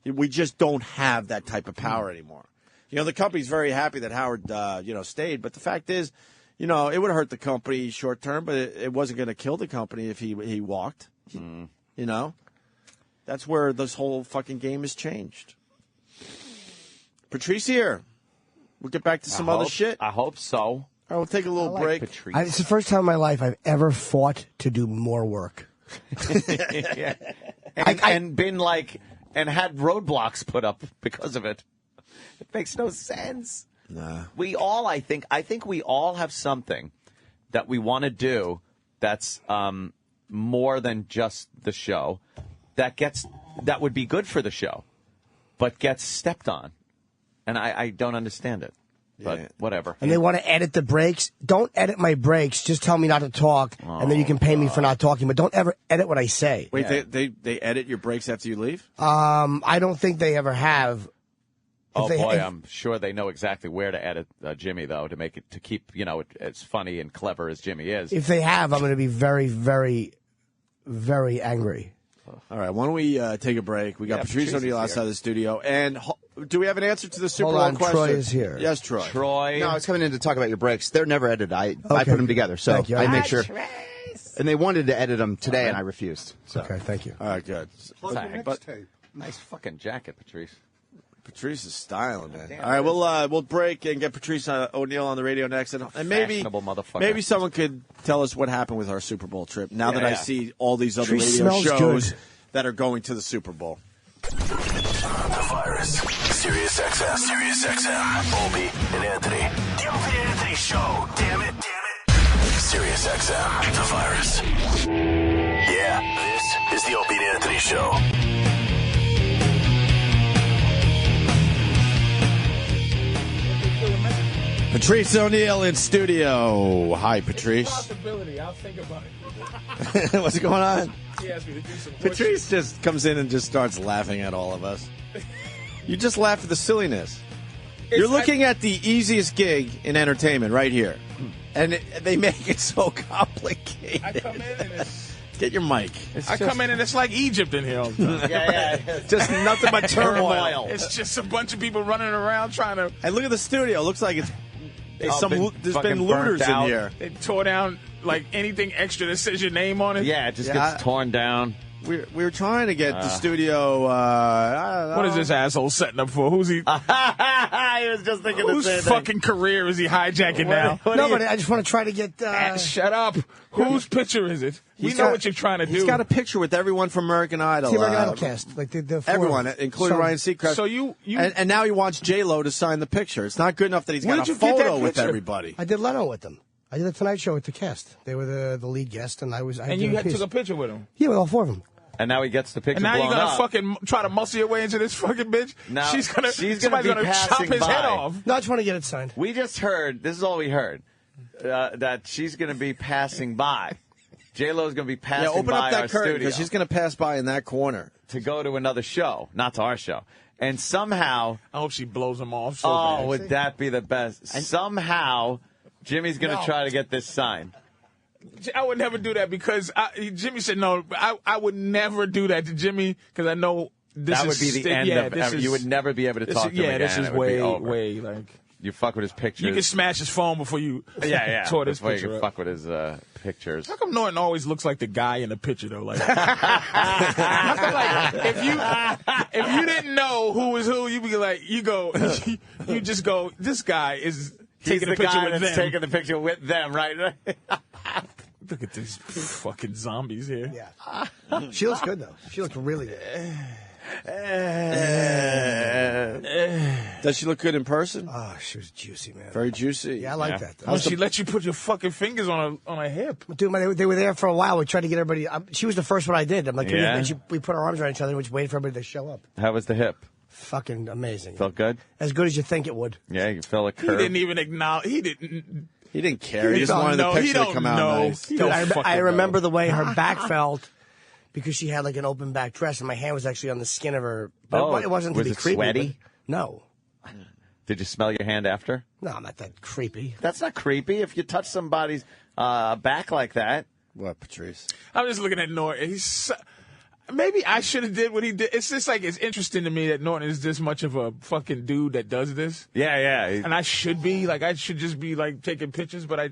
We just don't have that type of power anymore. You know, the company's very happy that Howard, stayed. But the fact is, it would hurt the company short term, but it wasn't going to kill the company if he walked.
Mm.
You know? That's where this whole fucking game has changed. Patrice here. We'll get back to some other shit.
I hope so.
All right, we'll take a little break.
It's the first time in my life I've ever fought to do more work.
Yeah. And been like, and had roadblocks put up because of it. It makes no sense.
Nah.
We all, I think we all have something that we want to do that's more than just the show that would be good for the show, but gets stepped on. And I don't understand it. But whatever.
And they want to edit the breaks. Don't edit my breaks. Just tell me not to talk, and then you can pay me for not talking. But don't ever edit what I say.
Wait, they edit your breaks after you leave?
I don't think they ever have.
I'm sure they know exactly where to edit Jimmy, though, to keep it as funny and clever as Jimmy is.
If they have, I'm going to be very, very, very angry.
All right, why don't we take a break? We got Patrice O'Neill outside the studio. And do we have an answer to the Super Bowl question?
Troy is here.
Yes, Troy.
No, I was coming in to talk about your breaks. They're never edited. I put them together, so
Thank you.
I make sure. And they wanted to edit them today, and I refused. So.
Okay, thank you.
All right, good.
Nice fucking jacket, Patrice.
Patrice is styling, man. All right, we'll break and get Patrice O'Neal on the radio next, and maybe someone could tell us what happened with our Super Bowl trip. Now that I see all these other radio shows that are going to the Super Bowl.
The Virus, Sirius XM, Sirius XM, Opie and Anthony, the Opie and Anthony Show. Damn it. Sirius XM, The Virus. Yeah, this is the Opie and Anthony Show.
Patrice O'Neal in studio. Hi, Patrice.
Possibility. I'll think about it.
What's going on?
He asked me to do some
Patrice just comes in and just starts laughing at all of us. You just laugh at the silliness. You're looking at the easiest gig in entertainment right here. And they make it so complicated.
I come in and it's...
Get your mic.
Come in and it's like Egypt in here all the time.
Yeah. Just nothing but turmoil.
It's just a bunch of people running around trying to...
And look at the studio. It looks like there's been looters in here.
They tore down like anything extra that says your name on it.
Yeah, it just gets torn down.
We were trying to get the studio.
What is this asshole setting up for? Who's he?
He was just thinking the same
Whose fucking career is he hijacking now?
Nobody. I just want to try to get.
Shut up. Whose picture is it? We know what you're trying to do.
He's got a picture with everyone from American Idol.
The American Idol cast, like the
everyone, including Ryan Seacrest.
So you
and now he wants J-Lo to sign the picture. It's not good enough that he's got a photo with everybody.
I did Leno with them. I did the Tonight Show with the cast. They were the lead guest, and I
and you took a picture with him.
Yeah, with all four of them.
And now he gets the picture.
And now
blown
you're gonna
up.
fucking try to muscle your way into this fucking bitch.
Now
she's gonna
be
chop his head off.
No, I just want to get it signed.
We just heard. This is all we heard. That she's gonna be passing by. J-Lo's gonna be passing by.
Yeah, open up that curtain
studio
because she's gonna pass by in that corner
to go to another show, not to our show. And somehow,
I hope she blows him off.
So bad. Would that be the best? Somehow, Jimmy's gonna try to get this signed.
I would never do that because Jimmy said no. I would never do that to Jimmy because I know
that would be the end of ever. You would never be able to talk to him again.
This is way like
you fuck with his pictures.
You can smash his phone before you tore this picture.
You can fuck with his pictures.
How come Norton always looks like the guy in the picture though? Like, if you didn't know who was who, you'd be like, you just go, this guy is. Taking
the
picture
guy
with
that's
them.
taking the picture with them, right?
Look at these fucking zombies here.
Yeah. She looks good, though. She looks really good.
Does she look good in person?
Oh, she was juicy, man.
Very juicy.
Yeah, I like that.
Oh, she let you put your fucking fingers on a hip.
Dude, man, they were there for a while. We tried to get everybody. She was the first one I did. I'm like,
Yeah.
we put our arms around each other and we just waited for everybody to show up.
How was the hip?
Fucking amazing.
Felt good?
As good as you think it would.
Yeah, you felt a curve.
He didn't even acknowledge. He didn't
care. He just wanted the picture to come out nice.
Dude, I remember the way her back felt because she had like an open back dress and my hand was actually on the skin of her. But it wasn't to be creepy.
Sweaty?
No.
Did you smell your hand after?
No, I'm not that creepy.
That's not creepy. If you touch somebody's back like that.
What, Patrice?
I'm just looking at Norton. Maybe I should have did what he did. It's just like it's interesting to me that Norton is this much of a fucking dude that does this.
Yeah.
And I should just be like taking pictures, but I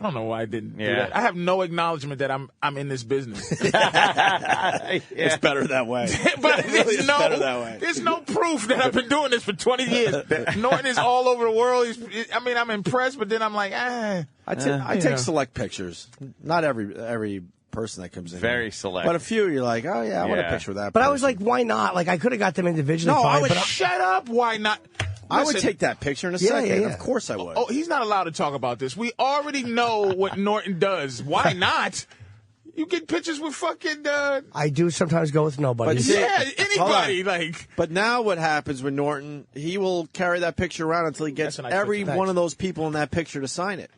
don't know why I didn't do that. I have no acknowledgement that I'm in this business.
It's better that way.
But
It's better that way.
There's no proof that I've been doing this for 20 years. Norton is all over the world. I'm impressed, but then I'm like,
I take select pictures. Not every person that comes in.
Very select.
But a few, you're like, oh, yeah, I want a picture of that
But
person.
I was like, why not? Like, I could have got them individually.
No,
fine,
shut up. Why not?
I would take that picture in a second.
Yeah.
Of course I would.
Oh, he's not allowed to talk about this. We already know what Norton does. Why not? You get pictures with fucking...
I do sometimes go with nobody.
But anybody. Like.
But now what happens with Norton, he will carry that picture around until he gets every one of those people in that picture to sign it.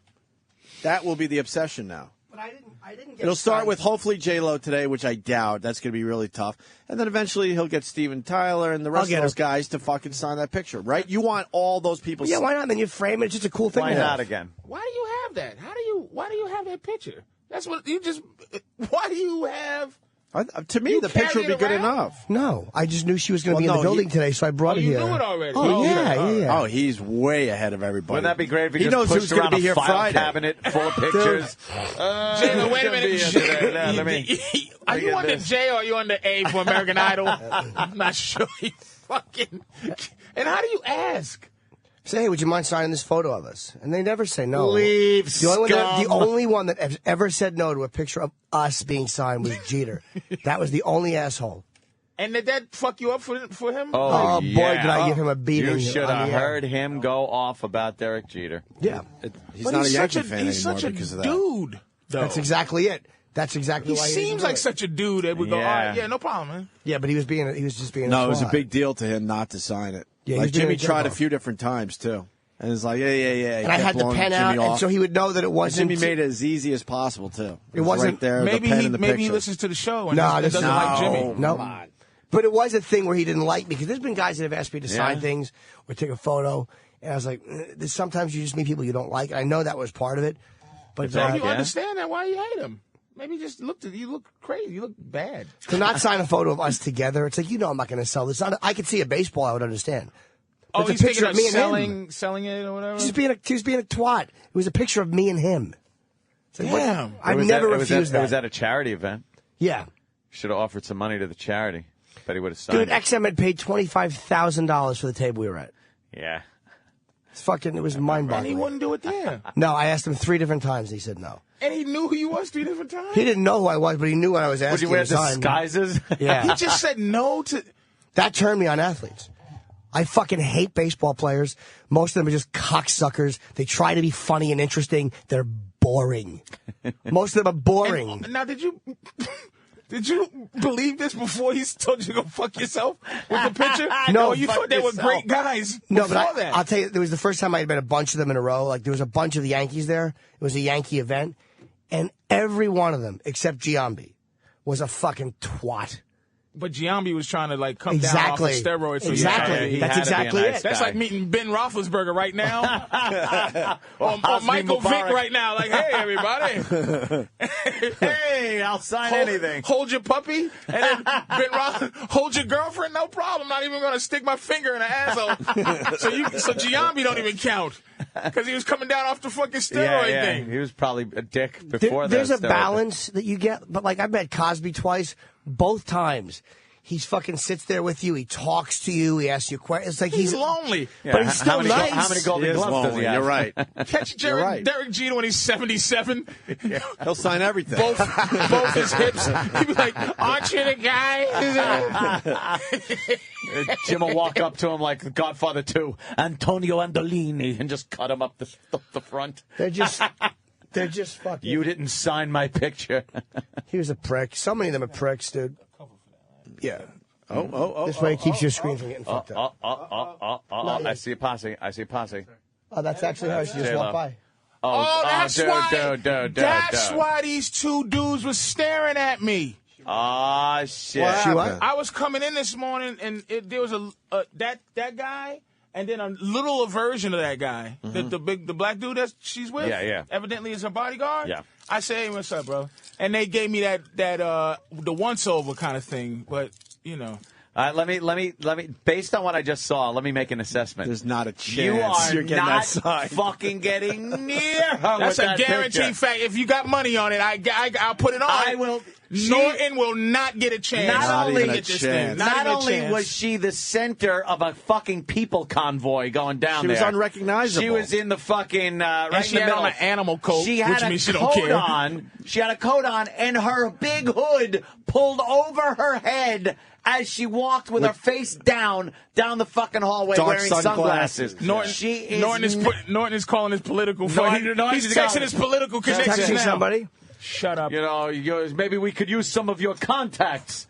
That will be the obsession now.
But I didn't get
It'll start with hopefully J-Lo today, which I doubt. That's going to be really tough. And then eventually he'll get Steven Tyler and the rest of those guys to fucking sign that picture, right? You want all those people.
Yeah, why not? Then you frame it. It's just a cool thing.
Why not again?
Why do you have that? Why do you have that picture? That's what you just. Why do you have?
To me, the picture would be good enough.
No, I just knew she was going to be in the building today, so I brought it here.
You knew it already.
Oh, yeah.
Oh, he way ahead of everybody.
Wouldn't that be great if
he
just
knows
pushed
who's going to be here
file
Friday?
Cabinet full of pictures.
Jay, wait a minute. Are you on the J or are you on the A for American Idol? I'm not sure. fucking. And how do you ask?
Say, hey, would you mind signing this photo of us? And they never say no.
Leave,
the only one that has ever said no to a picture of us being signed was Jeter. That was the only asshole.
And did that fuck you up for him?
Oh, boy, did I give him a beating.
You should
on
have
the air.
heard him go off about Derek Jeter.
Yeah.
He's not a Yankee fan anymore because of that.
Dude, though.
That's exactly it. That's exactly why
he seems like such a dude that would go, all right, yeah, no problem, man.
Yeah, but he was just being.
No, it was a big deal to him not to sign it.
Yeah,
like Jimmy tried a
jerk-off.
few different times too, and it's like, yeah.
And I had the pen out, and so he would know that it wasn't.
Jimmy made it as easy as possible too.
It wasn't
right there.
Maybe
the pen in the
maybe he
picture.
listens to the show and
No,
doesn't like Jimmy.
No. But it was a thing where he didn't like me because there's been guys that have asked me to sign things or take a photo, and I was like, sometimes you just meet people you don't like. And I know that was part of it, but
So if you understand that, why you hate him? Maybe just you look crazy. You look bad.
To not sign a photo of us together, it's like, I'm not going to sell this. I could see a baseball, I would understand. But
Oh,
the
he's thinking
picture
of
me and him.
selling it or whatever?
He was being a twat. It was a picture of me and him. It's like,
Damn.
I've never refused that.
It was at a charity event.
Yeah.
Should have offered some money to the charity. Bet he would have signed
Dude,
it.
XM had paid $25,000 for the table we were at.
Yeah.
It was
And
mind-boggling.
he wouldn't do it there.
No, I asked him 3 different times. He said no.
And he knew who you was 3 different times?
He didn't know who I was, but he knew what I was
Would
asking.
you wear
him to sign.
disguises?
Yeah.
He just said no to...
That turned me on athletes. I fucking hate baseball players. Most of them are just cocksuckers. They try to be funny and interesting. They're boring. Most of them are boring.
And, now, did you believe this before he told you to go fuck yourself with the picture?
No,
you thought they were great guys
No,
before
but
that.
I'll tell you, there was the first time I had met a bunch of them in a row. Like, there was a bunch of the Yankees there. It was a Yankee event. And every one of them, except Giambi, was a fucking twat.
But Giambi was trying to come
Exactly.
down off of steroids. So
Exactly.
he
That's
had to
exactly
be a
it.
nice That's
guy.
like meeting Ben Roethlisberger right now, or
Hosni
Michael Vick
Mubarak.
right now. Like, hey, everybody,
Hey, I'll sign anything.
Hold your puppy, and then hold your girlfriend. No problem. Not even going to stick my finger in her asshole. so Giambi don't even count because he was coming down off the fucking steroid thing.
He was probably a dick before that.
There's a
steroid
balance that you get, but I met Cosby twice. Both times, he fucking sits there with you. He talks to you. He asks you questions. It's like
He's lonely.
but he's still nice.
How many golden gloves does he have?
You're right.
Catch Derek Jeter when he's 77.
He'll sign everything.
Both his hips. He'd be like, "Aren't you the guy?"
Jim will walk up to him like Godfather 2, Antonio Andolini, and just cut him up the front.
They're just fucking.
You didn't sign my picture.
He was a prick. So many of them are pricks, dude. Yeah.
Oh.
This way it keeps your screen from getting fucked up.
I see a posse.
Oh, that's actually her. She just
J-Lo.
walked by.
That's why these 2 dudes were staring at me.
Ah, shit.
I was coming in this morning, and there was that guy, and then a little version of that guy, the black dude that she's with.
Yeah.
Evidently, is her bodyguard.
Yeah.
I say, hey, what's up, bro? And they gave me that the once over kind of thing, but
Let me. Based on what I just saw, let me make an assessment.
There's not a chance
you are
you're getting
not
that sign.
fucking getting near her.
That's
with
a
that
guaranteed
picture.
fact. If you got money on it, I'll put it on.
I will.
Norton will not get a chance.
Not
even a
get this
chance.
thing.
Not
even a
only
chance.
was she the center of a fucking people convoy going down
She
there,
was unrecognizable.
She was in the fucking right
And she
in the
had on
middle.
an animal coat,
She
which
had a
means she
coat
don't care.
on. She had a coat on, and her big hood pulled over her head as she walked with her face down the fucking hallway
Dark
wearing sunglasses.
Norton is calling his political.
No,
he's texting his political connections
Texting
now.
somebody?
Shut up.
Maybe we could use some of your contacts.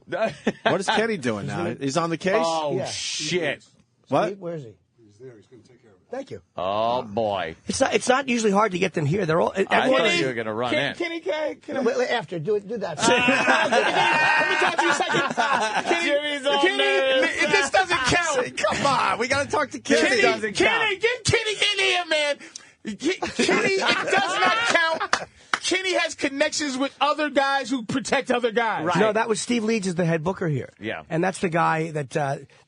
What is Kenny doing now? He's on the case?
Oh, shit.
What?
Where is he? He's there. He's going to take care of it. Thank you.
Oh, boy.
It's not usually hard to get them here. They're all.
I thought you were going to run in.
Kenny,
Wait, after do that.
let me talk to you a second. Kenny, this doesn't count.
Come on, we got to talk to Kenny.
Kenny, get Kenny in here, man. Kenny, it does not count. Kenny has connections with other guys who protect other guys.
Right. No, that was Steve Leeds is the head booker here.
Yeah.
And that's the guy that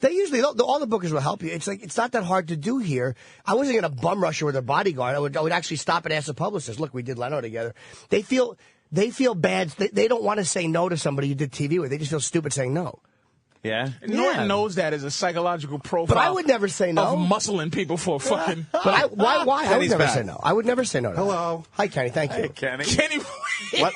they usually all the bookers will help you. It's like it's not that hard to do here. I wasn't going to bum rush her with a bodyguard. I would actually stop and ask the publicist, look, we did Leno together. They feel bad. They don't want to say no to somebody you did TV with. They just feel stupid saying no.
Yeah.
Norton knows that as a psychological profile.
But I would never say no.
Of muscling people for fucking.
But why? I would
Kenny's
never
back.
say no. I would never say no.
Hello.
Hi, Kenny. Thank you.
Hey, Kenny.
What?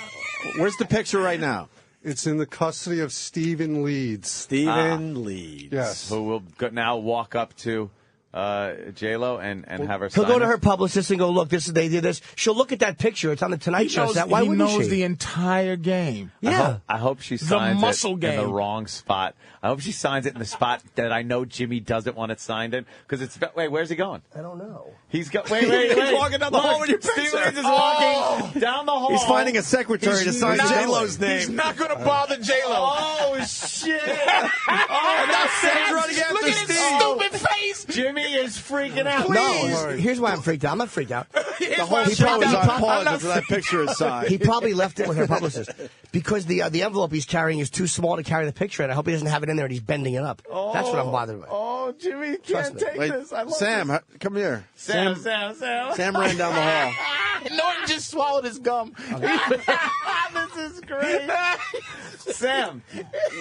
Where's the picture right now?
It's in the custody of Stephen Leeds.
Stephen Leeds.
Yes.
Who will now walk up to J-Lo and have her
He'll
sign
go to
it?
her publicist and go, look, they did this. She'll look at that picture. It's on the Tonight Show. Why
he
wouldn't
knows
she?
the entire game.
Yeah.
I hope she signs
muscle
it in the
game.
wrong spot. I hope she signs it in the spot that I know Jimmy doesn't want it signed in. Because it's... Wait, where's he going?
I don't know.
He's wait.
He's walking down the hall with your
Steve
picture.
Leeds is walking down the hall.
He's finding a secretary to sign J-Lo's name.
He's not going to bother J-Lo.
Oh, shit.
And now Sam's running after
Look at
Steve.
his stupid face.
Jimmy is freaking out.
No, here's why I'm freaked out. I'm not freaked out.
The whole show is on pause after that picture is signed.
He probably left it with her publicist because the envelope he's carrying is too small to carry the picture in. I hope he doesn't have it in there and he's bending it up. That's what I'm bothered by.
Oh, Jimmy can't take
Wait,
this. I love
Sam,
this.
Come here.
Sam.
Sam ran down the hall.
Norton just swallowed his gum.
This is great. Sam,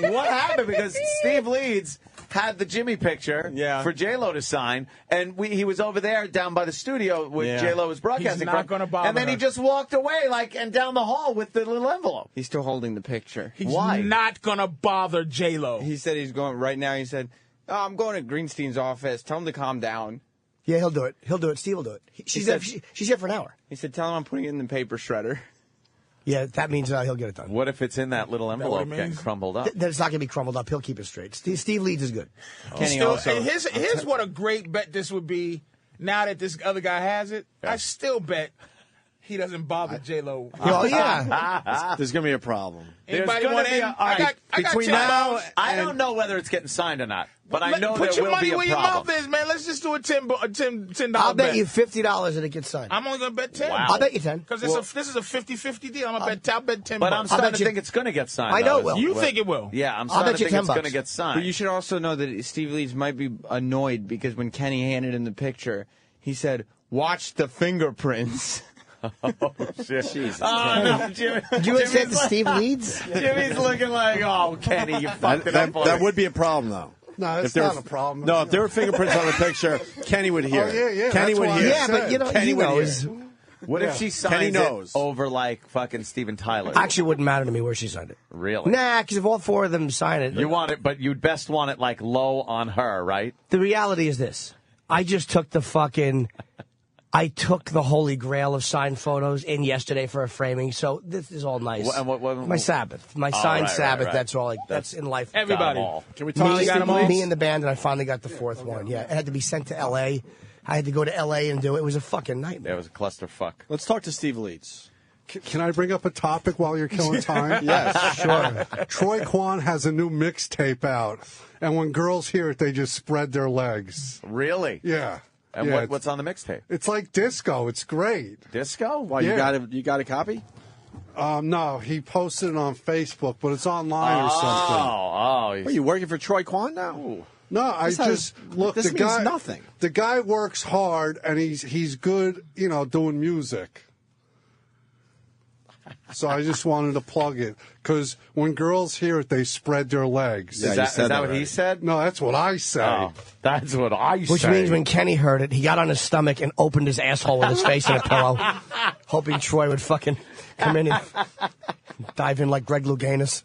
what happened? Because Steve Leeds had the Jimmy picture for J-Lo to sign, and he was over there down by the studio where J-Lo was broadcasting.
He's not going to bother
And then he
her.
just walked away and down the hall with the little envelope.
He's still holding the picture.
He's
Why?
not going to bother J-Lo.
He said he's going right now. He said, oh, I'm going to Greenstein's office. Tell him to calm down.
Yeah, he'll do it. He'll do it. Steve will do it. She's here for an hour.
He said, tell him I'm putting it in the paper shredder.
Yeah, that means he'll get it done.
What if it's in that little envelope
it
getting
means?
crumbled up?
Then it's not going to be crumbled up. He'll keep it straight. Steve Leeds is good.
Kenny
Still,
also.
and here's what a great bet this would be. Now that this other guy has it, I still bet he doesn't bother J-Lo.
Oh, yeah.
There's going to be a problem.
Anybody want in? I got
between
10
now
bucks.
I don't know whether it's getting signed or not, but I know
Put
there
your
will
money
be a
where your
problem.
mouth is, man. Let's just do a $10
I'll bet you $50 that it gets signed.
I'm only going to bet 10.
Wow.
I'll bet you 10.
Because this is a 50-50 deal. I'll bet 10
But I'm
bucks.
starting
bet
to
you-
think it's going to get signed.
I know it
though.
will.
You think it will?
Yeah, I'm
I'll
starting
bet
to
you
think it's
$10.
going to get signed.
But you should also know that Steve Leeds might be annoyed because when Kenny handed him the picture, he said, watch the fingerprints.
Oh, shit.
Jesus.
Oh, no, Jimmy.
Did you say it to Steve Leeds?
Jimmy's looking like, oh, Kenny, you fucked it up.
That would be a problem, though.
No, it's
If there
not
were-
a problem.
No, if there were fingerprints on the picture, Kenny would hear.
Oh, yeah, yeah,
Kenny
that's
would
why I
hear.
Yeah, but you know,
Kenny
he
would hear.
knows.
What if she signs
Kenny
it
knows.
over like fucking Steven Tyler?
Actually, it wouldn't matter to me where she signed it.
Really?
Nah, because if all four of them sign it.
You want it, but you'd best want it like low on her, right?
The reality is this. I just took I took the holy grail of signed photos in yesterday for a framing, so this is all nice. My Sabbath. My signed Sabbath,
right.
that's all. That's in life.
Everybody.
Can we talk
Me and the band, and I finally got the fourth one. Yeah, it had to be sent to L.A. I had to go to L.A. and do it. It was a fucking nightmare.
It was a clusterfuck.
Let's talk to Steve Leeds.
Can I bring up a topic while you're killing time?
Yes,
sure.
Troy Kwan has a new mixtape out, and when girls hear it, they just spread their legs.
Really?
Yeah.
And
Yeah,
what's on the mixtape?
It's like disco. It's great.
Disco?
Why
Yeah.
you got a copy?
No, he posted it on Facebook, but it's online or something.
Oh,
Are you working for Troy Kwan now?
No, I
This
just look.
this
The
means
guy,
nothing.
The guy works hard, and he's good. Doing music. So I just wanted to plug it because when girls hear it, they spread their legs.
Yeah,
is that what he said?
No, that's what I say.
Oh, that's what I say.
Which means when Kenny heard it, he got on his stomach and opened his asshole with his face in a pillow, hoping Troy would fucking come in and dive in like Greg Louganis.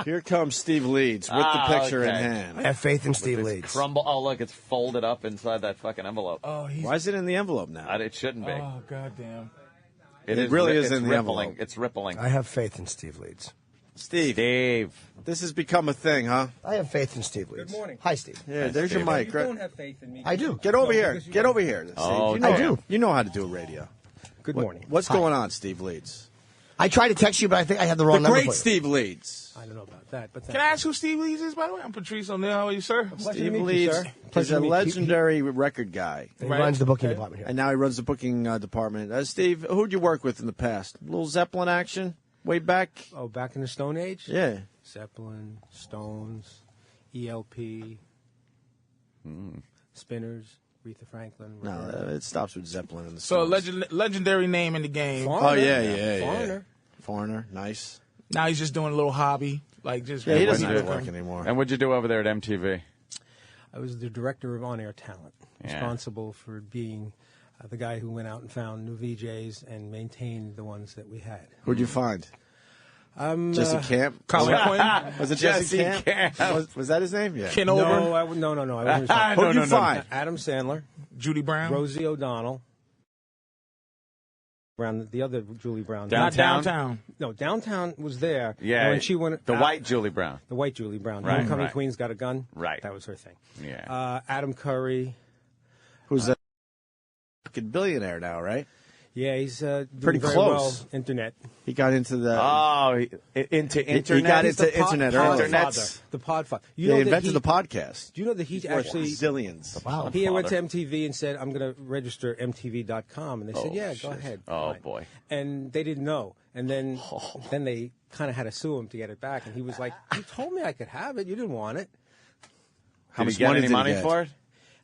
Here comes Steve Leeds with the picture in hand.
I have faith in Steve Leeds.
Crumble. Oh, look, it's folded up inside that fucking envelope.
Oh,
Why is it in the envelope now?
It shouldn't be.
Oh, goddamn.
It really is in the
rippling.
envelope.
It's rippling.
I have faith in Steve Leeds.
Steve, this has become a thing, huh?
I have faith in Steve Leeds.
Good morning.
Hi, Steve.
Yeah, there's your mic.
You
Right?
don't have faith in me.
I do.
Get over here. Get over here. Steve.
Oh,
you know,
I do.
You know how to do radio.
Good morning.
What's going on, Steve Leeds?
I tried to text you, but I think I had the wrong
The
number.
great
for you.
Steve Leeds.
I don't know about that, but
Can I ask who Steve Leeds is, by the way? I'm Patrice O'Neill. How are you, sir?
Steve Leeds is a legendary record guy.
He runs the booking department here.
And now he runs the booking department. Steve, who'd you work with in the past? Little Zeppelin action way back?
Oh, back in the Stone Age?
Yeah.
Zeppelin, Stones, ELP, Spinners, Aretha Franklin.
No, it stops with Zeppelin and the
So
Stones.
legendary name in the game.
Oh, yeah.
Foreigner.
Foreigner, nice.
Now he's just doing a little hobby, like just.
Yeah, he doesn't do work anymore.
And what'd you do over there at MTV?
I was the director of on-air talent, responsible for being the guy who went out and found new VJs and maintained the ones that we had.
Who'd you find? Jesse Camp?
Colin Quinn?
Was it Jesse Camp? Was that his name? Yeah.
Ken
No,
Ober?
I wasn't.
Who'd you find?
Adam Sandler,
Judy Brown?
Rosie O'Donnell, the other Julie Brown.
Not downtown.
No, downtown was there.
Yeah.
And when she went,
the white Julie Brown.
The white Julie Brown.
Right,
Homecoming
right.
Queen's Got a Gun.
Right.
That was her thing.
Yeah.
Adam Curry.
Who's a fucking billionaire now, right?
Yeah, he's doing
pretty
very
close.
well. Internet.
He got into the.
Into internet.
He got
He's
into
the
internet
podfather.
early.
The podfather.
They invented the podcast.
Do you know that he
He's worth
actually
zillions.
Wow. He went to MTV and said, "I'm going to register MTV.com," and they said, "Yeah, go ahead."
Oh
Fine.
boy.
And they didn't know, and then they kind of had to sue him to get it back, and he was like, "You told me I could have it. You didn't want it."
Did he get any money for it?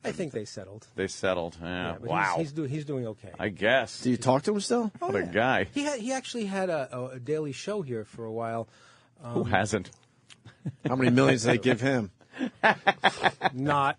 I think they settled.
They settled. Yeah.
But
Wow.
He's doing okay.
I guess.
Do you talk to him still?
What a guy.
He actually had a daily show here for a while.
Who hasn't?
How many millions did they give him?
Not.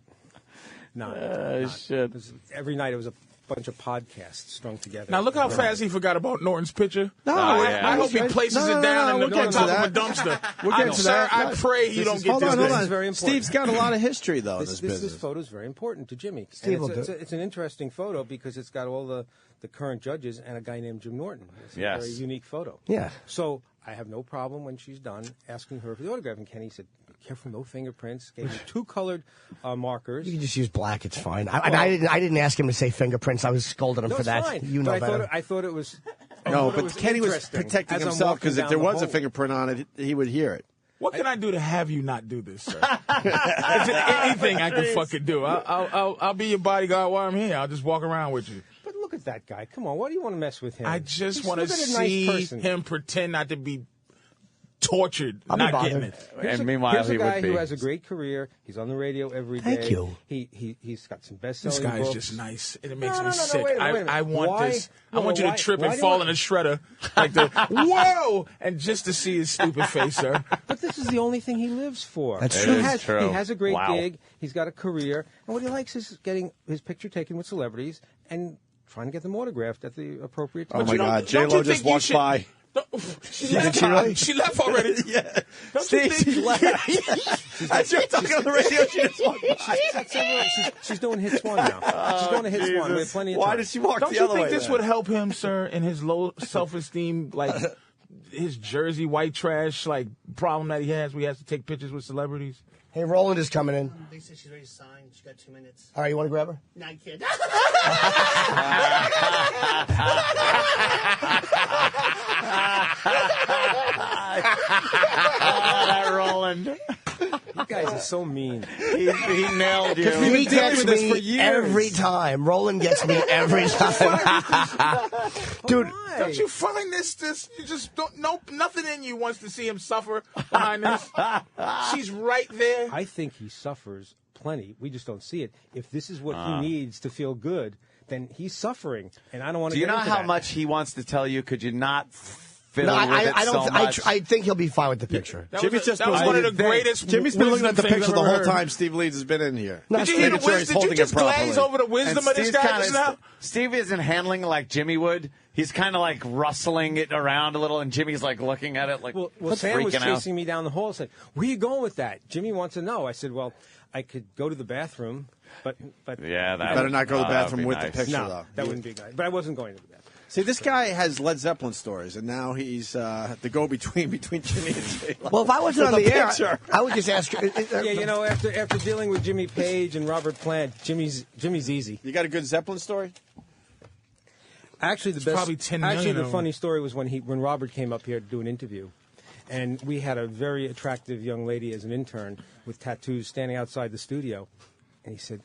Shit.
Every night it was a bunch of podcasts strung together.
Now look how fast he forgot about Norton's picture.
No,
I hope he places it down in the top of a dumpster.
We'll get to
Sir,
that.
I pray you don't get
Hold
this.
on,
thing.
hold on.
Very important.
Steve's got a lot of history, though, in this
This
business.
photo is very important to Jimmy.
Steve
And
will do
it's an interesting photo because it's got all the current judges and a guy named Jim Norton. It's a
Yes.
very unique photo.
Yeah.
So I have no problem when she's done asking her for the autograph. And Kenny said, "Be careful, no fingerprints." Gave me 2 colored markers.
You can just use black. It's fine. I didn't ask him to say fingerprints. I was scolding him
No,
for
it's
that.
fine.
You know
But
better.
I thought it was.
No, but Kenny was
interesting
protecting
as I'm
himself because
walking
if there
down the
was a
hall.
fingerprint on it, he would hear it.
What can I do to have you not do this, sir? Is there anything I can fucking do? I'll be your bodyguard while I'm here. I'll just walk around with you.
But look at that guy. Come on, why do you want to mess with him?
I just
He's
want to
look at a
see
nice person.
him pretend not to be tortured,
I'll be
not
bothered.
getting it.
Here's
And meanwhile,
here's
he
a guy
would be.
who has a great career. He's on the radio every day.
Thank you.
He's got some
This
best-selling
guy is
books.
just nice. It makes
No,
me
no,
sick.
wait a minute.
I want
Why-
this. I
no,
want you to
why-
trip
why
and
do
fall
you-
in a shredder, like the whoa, and just to see his stupid face, sir.
But this is the only thing he lives for.
That's
He
true.
has,
true.
He has a great
Wow.
gig. He's got a career, and what he likes is getting his picture taken with celebrities and trying to get them autographed at the appropriate time.
Oh, my God.
don't
J-Lo
you
just
think you
walked
should-
by.
She left. She left already.
Yeah.
Don't you think?
She left. As you're talking on the radio, she just walked by.
She's doing hits one now. She's going to hits one. We have plenty of time.
Why did she walk
Don't
the
you
other way?
think this
then?
would help him, sir, in his low self-esteem, like his Jersey white trash, like problem that he has, where he has to take pictures with celebrities?
Hey, Roland is coming in.
They said she's ready to sign. She's got 2 minutes.
All right, you want to grab her?
No, I can't.
That Roland.
You guys are so mean.
He nailed you.
He gets me every time. Roland gets me every time. Dude,
Don't you find this? You just don't. Nothing in you wants to see him suffer behind this. She's right there.
I think he suffers plenty. We just don't see it. If this is what
Ah.
he needs to feel good, then he's suffering, and I don't want to.
Do you
get
know
into
how
that.
much he wants to tell you? Could you not fiddle
no,
with it
I
so
don't.
much?
I think he'll be fine with the picture.
That
Jimmy's
was,
just
that was
been
one of the
looking-
greatest.
Jimmy's been looking at the
wisdom
picture
things
the
I've
whole
ever
time
heard.
Steve Leeds has been in here.
Did you hear the
Making sure he's
wisdom? Did you
holding
just
it properly.
glaze over the wisdom of this guy just now?
Steve isn't handling it like Jimmy would. He's kind of like rustling it around a little, and Jimmy's like looking at it like
Well,
what's
Sam was
freaking out.
chasing me down the hall. Said, "Where are you going with that?" Jimmy wants to know. I said, "Well, I could go to the bathroom, but
Yeah, that
Better
would-
not go to the
that would
bathroom
be
with
nice.
the picture,
no,
though.
that wouldn't be good." But I wasn't going to the bathroom.
See, this guy has Led Zeppelin stories, and now he's the go-between between Jimmy and J-Lo.
Well, if I wasn't on
With
the
a
air,
picture.
I would just ask her.
Yeah, you know, after dealing with Jimmy Page and Robert Plant, Jimmy's easy.
You got a good Zeppelin story?
Actually, the
It's
best.
probably 10 million
Actually, the
of them.
funny story was when Robert came up here to do an interview, and we had a very attractive young lady as an intern with tattoos standing outside the studio, and he said,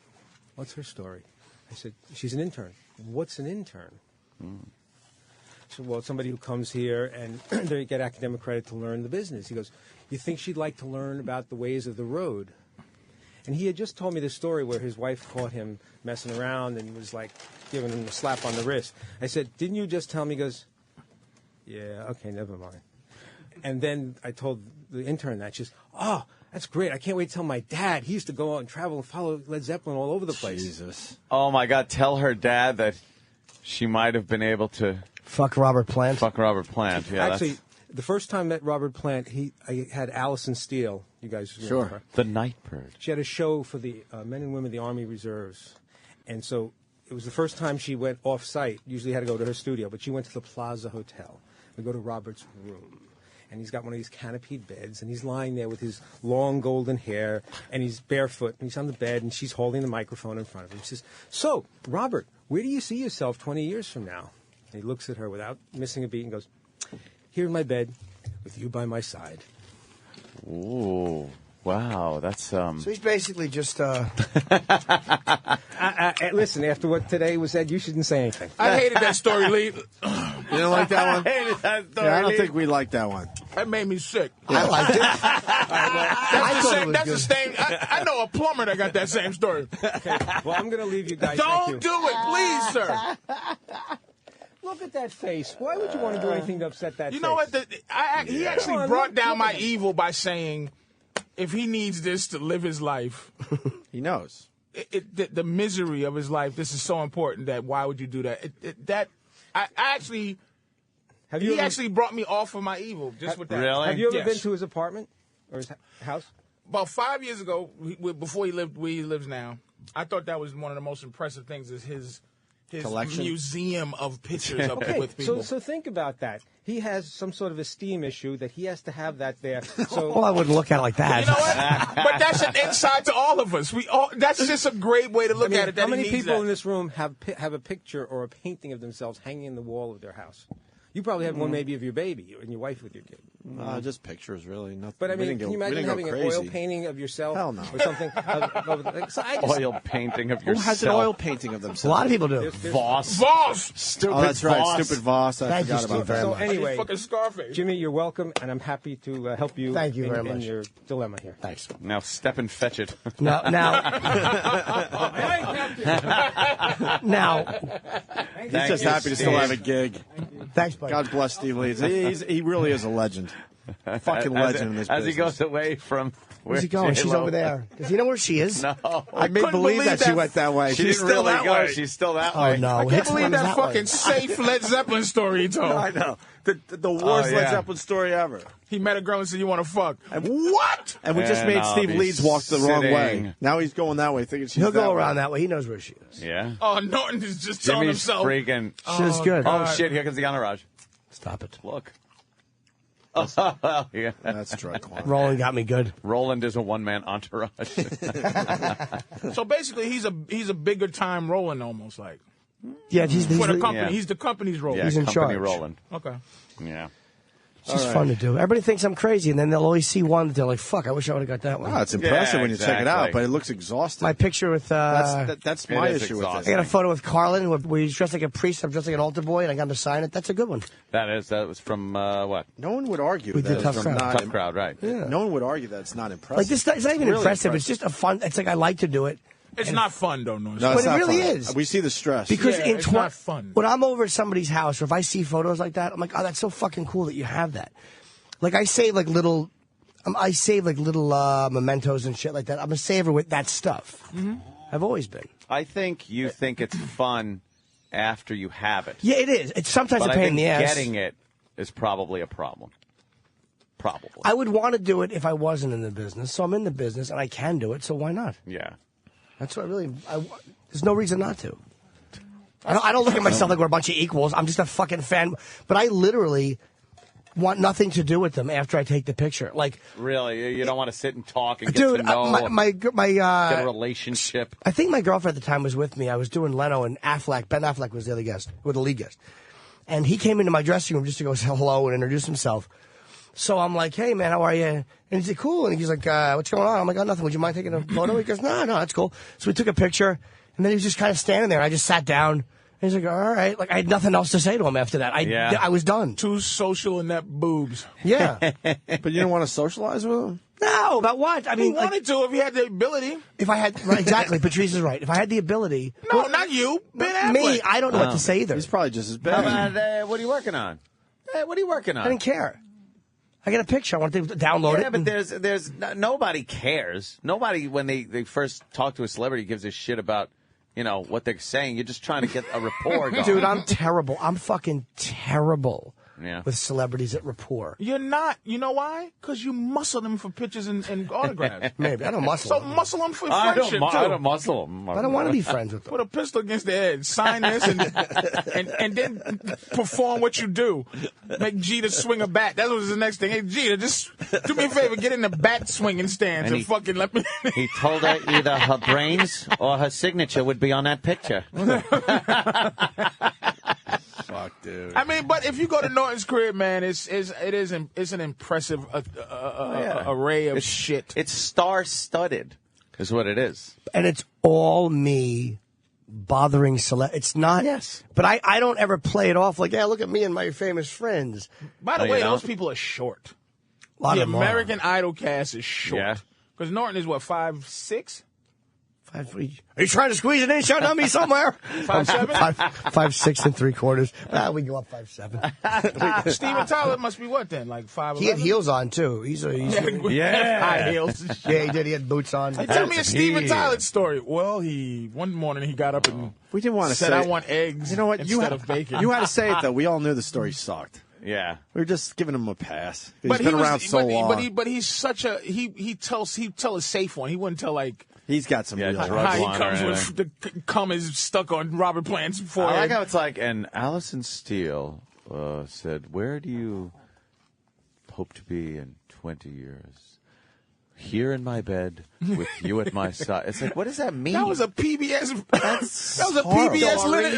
"What's her story?" I said, "She's an intern." "What's an intern?" So, well, somebody who comes here and they get academic credit to learn the business. He goes, "You think she'd like to learn about the ways of the road?" And he had just told me this story where his wife caught him messing around and was like giving him a slap on the wrist. I said, "Didn't you just tell me?" He goes, "Yeah, okay, never mind." And then I told the intern that. She's, oh, that's great. I can't wait to tell my dad. He used to go out and travel and follow Led Zeppelin all over the place.
Jesus.
Oh, my God. Tell her dad that she might have been able to...
Fuck Robert Plant.
Fuck Robert Plant, yeah.
Actually, the first time I met Robert Plant, I had Allison Steele. You guys remember her?
The Nightbird.
She had a show for the men and women of the Army Reserves. And so it was the first time she went off-site. Usually had to go to her studio, but she went to the Plaza Hotel. We go to Robert's room. And he's got one of these canopied beds, and he's lying there with his long golden hair, and he's barefoot, and he's on the bed, and she's holding the microphone in front of him. She says, so, Robert, where do you see yourself 20 years from now? And he looks at her without missing a beat and goes, here in my bed, with you by my side.
Ooh, wow, that's...
So he's basically just...
Listen, after what today was said, you shouldn't say anything.
I hated that story, Lee.
You don't like that one?
I hated that story,
Yeah, I don't
Lee.
think we like that one.
That made me sick.
I liked it.
That's the same. I know a plumber that got that same story.
Okay, well, I'm going to leave you guys.
Don't do it, please, sir.
Look at that face. Why would you want to do anything to upset that face?
You know what? He actually brought down my evil by saying, if he needs this to live his life,
he knows.
The misery of his life, this is so important that why would you do that? He actually brought me off of my evil just with that.
Really?
Have you ever
Yes.
been to his apartment or his house?
About 5 years ago, before he lived where he lives now, I thought that was one of the most impressive things is his
collection?
Museum of pictures of with people.
So think about that. He has some sort of esteem issue that he has to have that there. So
Well, I wouldn't look at it like that.
You know what? But that's an insight to all of us. That's just a great way to look at it. That
how many
he needs
people
that.
in this room have a picture or a painting of themselves hanging in the wall of their house? You probably have one maybe of your baby and your wife with your kid.
Just pictures, really. Nothing.
But I
We
mean,
didn't
can you
go- we
imagine
didn't go
having an
crazy.
oil painting of yourself
Hell no.
or something?
Oil painting of
Who
yourself.
has an oil painting of
A
themselves?
lot of people do.
Voss.
Stupid that's right.
Voss.
Stupid Voss. I
Thank you,
forgot about
Steve, very
that.
So
much.
anyway,
Fucking Scarface.
Jimmy, you're welcome, and I'm happy to help you.
Thank you very
in
much.
your dilemma here.
Thanks.
Now step and fetch it.
Now,
He's just happy to still have a gig.
thanks, buddy.
God bless Steve Lee. He really is a legend. Fucking legend in this
As he
business.
goes away from...
Where's he going? She's over there. Does he know where she is?
No.
I made believe that she went that way.
She
She's
didn't
still
really
that
go.
way.
She's still that
Oh,
way.
no.
I can't
Hits
believe
one
that
that
fucking
way.
safe Led Zeppelin story he told.
I know. The worst
yeah.
Led Zeppelin story ever.
He met a girl and said, "You want to fuck?" What?
And we just
And
made
I'll
Steve
be
Leeds walk the wrong way.
sitting.
Now he's going that way, thinking she's
He'll go
that
around
way.
that way. He knows where she is.
Yeah.
Oh, Norton is just telling
Jimmy's
himself.
freaking...
Shit's good.
Oh, shit. Here comes the entourage.
Stop it.
Look. Oh, yeah.
That's drug quality.
Roland got me good.
Roland is a one-man entourage.
So basically, he's a bigger time Roland, almost like
Yeah, he's
for the company.
Yeah.
He's the company's Roland.
Yeah,
He's in
company
charge.
Roland.
Okay.
Yeah.
It's just fun to do. Everybody thinks I'm crazy, and then they'll always see one that they're like, fuck, I wish I would have got that one.
Oh, it's impressive
Yeah,
when you check it out,
exactly.
but it looks exhausting.
My picture with...
That's my
It is
issue with
I
it.
got a photo with Carlin where he's dressed like a priest. I'm dressed like an altar boy, and I got him to sign it. That's a good one.
That was from, what?
No one would argue
We
that
did Tough
it's
Crowd.
not
Tough Crowd, right.
Yeah.
No one would argue that it's not impressive.
Like this, it's not even
really
impressive. It's just a fun... It's like I like to do it.
It's not fun though, Norton.
No, it's
But it
not
really
fun.
is.
We see the stress.
Because
Yeah,
in
it's not fun.
when I'm over at somebody's house, or if I see photos like that, I'm like, oh, that's so fucking cool that you have that. Like I save like little mementos and shit like that. I'm a saver with that stuff.
Mm-hmm.
I've always been.
I think you think it's fun after you have it.
Yeah, it is. It's sometimes
But
a
I
pain
think
in the ass.
getting it is probably a problem. Probably.
I would want to do it if I wasn't in the business. So I'm in the business and I can do it. So why not?
Yeah.
That's what there's no reason not to. I don't look at myself like we're a bunch of equals. I'm just a fucking fan. But I literally want nothing to do with them after I take the picture. Like,
Really? You don't want to sit and talk and get
dude,
to know,
get
get a relationship?
I think my girlfriend at the time was with me. I was doing Leno and Affleck. Ben Affleck was the other guest, or the lead guest. And he came into my dressing room just to go say hello and introduce himself. So I'm like, hey, man, how are you? And he's like, cool. And he's like, what's going on? I'm like, oh, nothing. Would you mind taking a photo? He goes, no, that's cool. So we took a picture, and then he was just kind of standing there. I just sat down. And he's like, all right. Like, I had nothing else to say to him after that. I was done.
Too social in that boobs.
Yeah.
But you didn't want to socialize with him?
No, about what? I mean,
He wanted to if he had the ability.
if I had, right, exactly, Patrice is right. If I had the ability.
No, not you. Ben Affleck.
Me, I don't know what to say either.
He's probably just as
How
bad.
about, what are you working on? What are you working on?
I didn't care. I get a picture. I want to download it.
Yeah, but there's nobody cares. Nobody, when they first talk to a celebrity, gives a shit about, what they're saying. You're just trying to get a rapport going.
Dude, I'm terrible. I'm fucking terrible.
Yeah.
With celebrities at rapport.
You're not. You know why? Because you muscle them for pictures and autographs.
Maybe. I don't muscle
So
them.
muscle them for friendship, too.
I don't muscle them.
I don't want to be friends with them.
Put a pistol against their head. Sign this and then perform what you do. Make Jeter swing a bat. That was the next thing. Hey, Jeter, just do me a favor. Get in the bat swinging stance and fucking let me...
He told her either her brains or her signature would be on that picture.
Fuck, dude.
I mean, but if you go to Norton's crib, man, it's an impressive array of shit.
It's star-studded, is what it is.
And it's all me bothering It's not.
Yes.
But I don't ever play it off like, yeah, look at me and my famous friends.
By the way, those people are short.
A lot
the
of them
American Idol cast is short.
Yeah.
Because Norton is, what, 5'6"?
Are you trying to squeeze it in? Shut on me somewhere.
5'7"?
5'6" 3/4. We go up 5'7".
Steven Tyler must be what then? Like 5'11"?
He had heels on too. He's
high heels.
Yeah, he did. He had boots on.
Hey, tell me a Steven Tyler story. Well, one morning he got up and
we didn't want to
said,
say,
I want eggs.
You know what?
Instead of bacon.
You had to say it though. We all knew the story sucked.
Yeah,
we were just giving him a pass.
But
He's been around so long.
But he's such a he'd tell a safe one. He wouldn't tell like.
He's got some real
how he comes with the cum is stuck on Robert Plant's forehead.
I like how it's like, and Allison Steele said, "Where do you hope to be in 20 years?" Here in my bed with you at my side. It's like, what does that mean?
That was a PBS. That was a PBS Led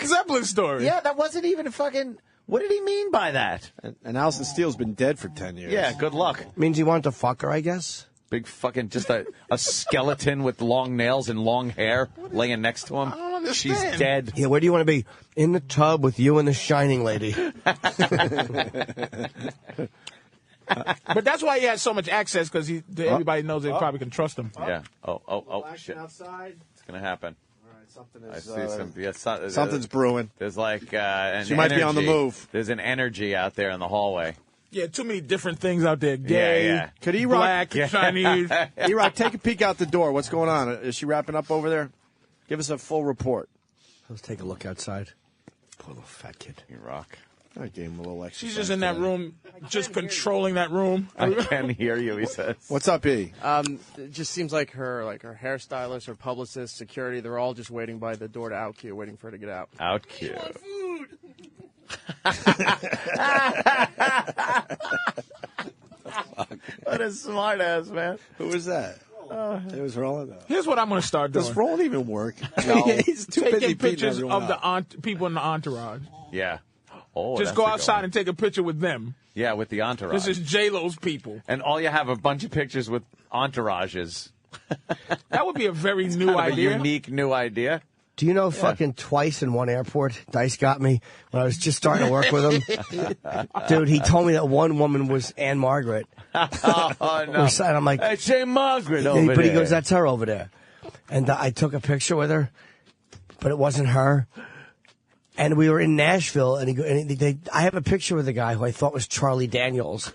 Zeppelin story.
Yeah, that wasn't even a fucking. What did he mean by that?
And Allison Steele's been dead for 10 years.
Yeah, good luck.
Means he wanted to fuck her, I guess.
Big fucking just a skeleton with long nails and long hair laying next to him.
I don't understand.
She's dead.
Yeah, where do you want to be? In the tub with you and the Shining Lady.
But that's why he has so much access, because everybody knows they probably can trust him.
Yeah. Oh, shit.
Outside.
It's going to happen.
Something
I
is,
see some. Yeah,
something's brewing.
There's like an
she might be on the move.
There's an energy out there in the hallway.
Yeah, too many different things out there. Gay,
yeah.
Could
black, Chinese.
E-Rock, take a peek out the door. What's going on? Is she wrapping up over there? Give us a full report.
Let's take a look outside. Poor little fat kid.
E-Rock.
I gave him a little extra.
She's just in that room, just controlling that room.
I can hear you, he says.
What's up, E?
It just seems like her hairstylist, her publicist, security, they're all just waiting by the door to out queue, waiting for her to get out.
Out queue. What a smart ass, man.
Who was that? It was Roland.
Here's what I'm going to start doing.
Does Roland even work?
No.
He's too busy
Taking pictures
everyone
of
out.
the people in the entourage.
Yeah. Oh,
just go outside and take a picture with them.
Yeah, with the entourage.
This is J-Lo's people.
And all you have a bunch of pictures with entourages.
That would be a very new
kind of
idea.
A unique new idea.
Do you know fucking twice in one airport, Dice got me when I was just starting to work with him? Dude, he told me that one woman was Anne Margaret.
Oh, no.
And I'm like,
hey, say Margaret over there.
But he goes, that's her over there. And I took a picture with her, but it wasn't her. And we were in Nashville, and I have a picture with a guy who I thought was Charlie Daniels.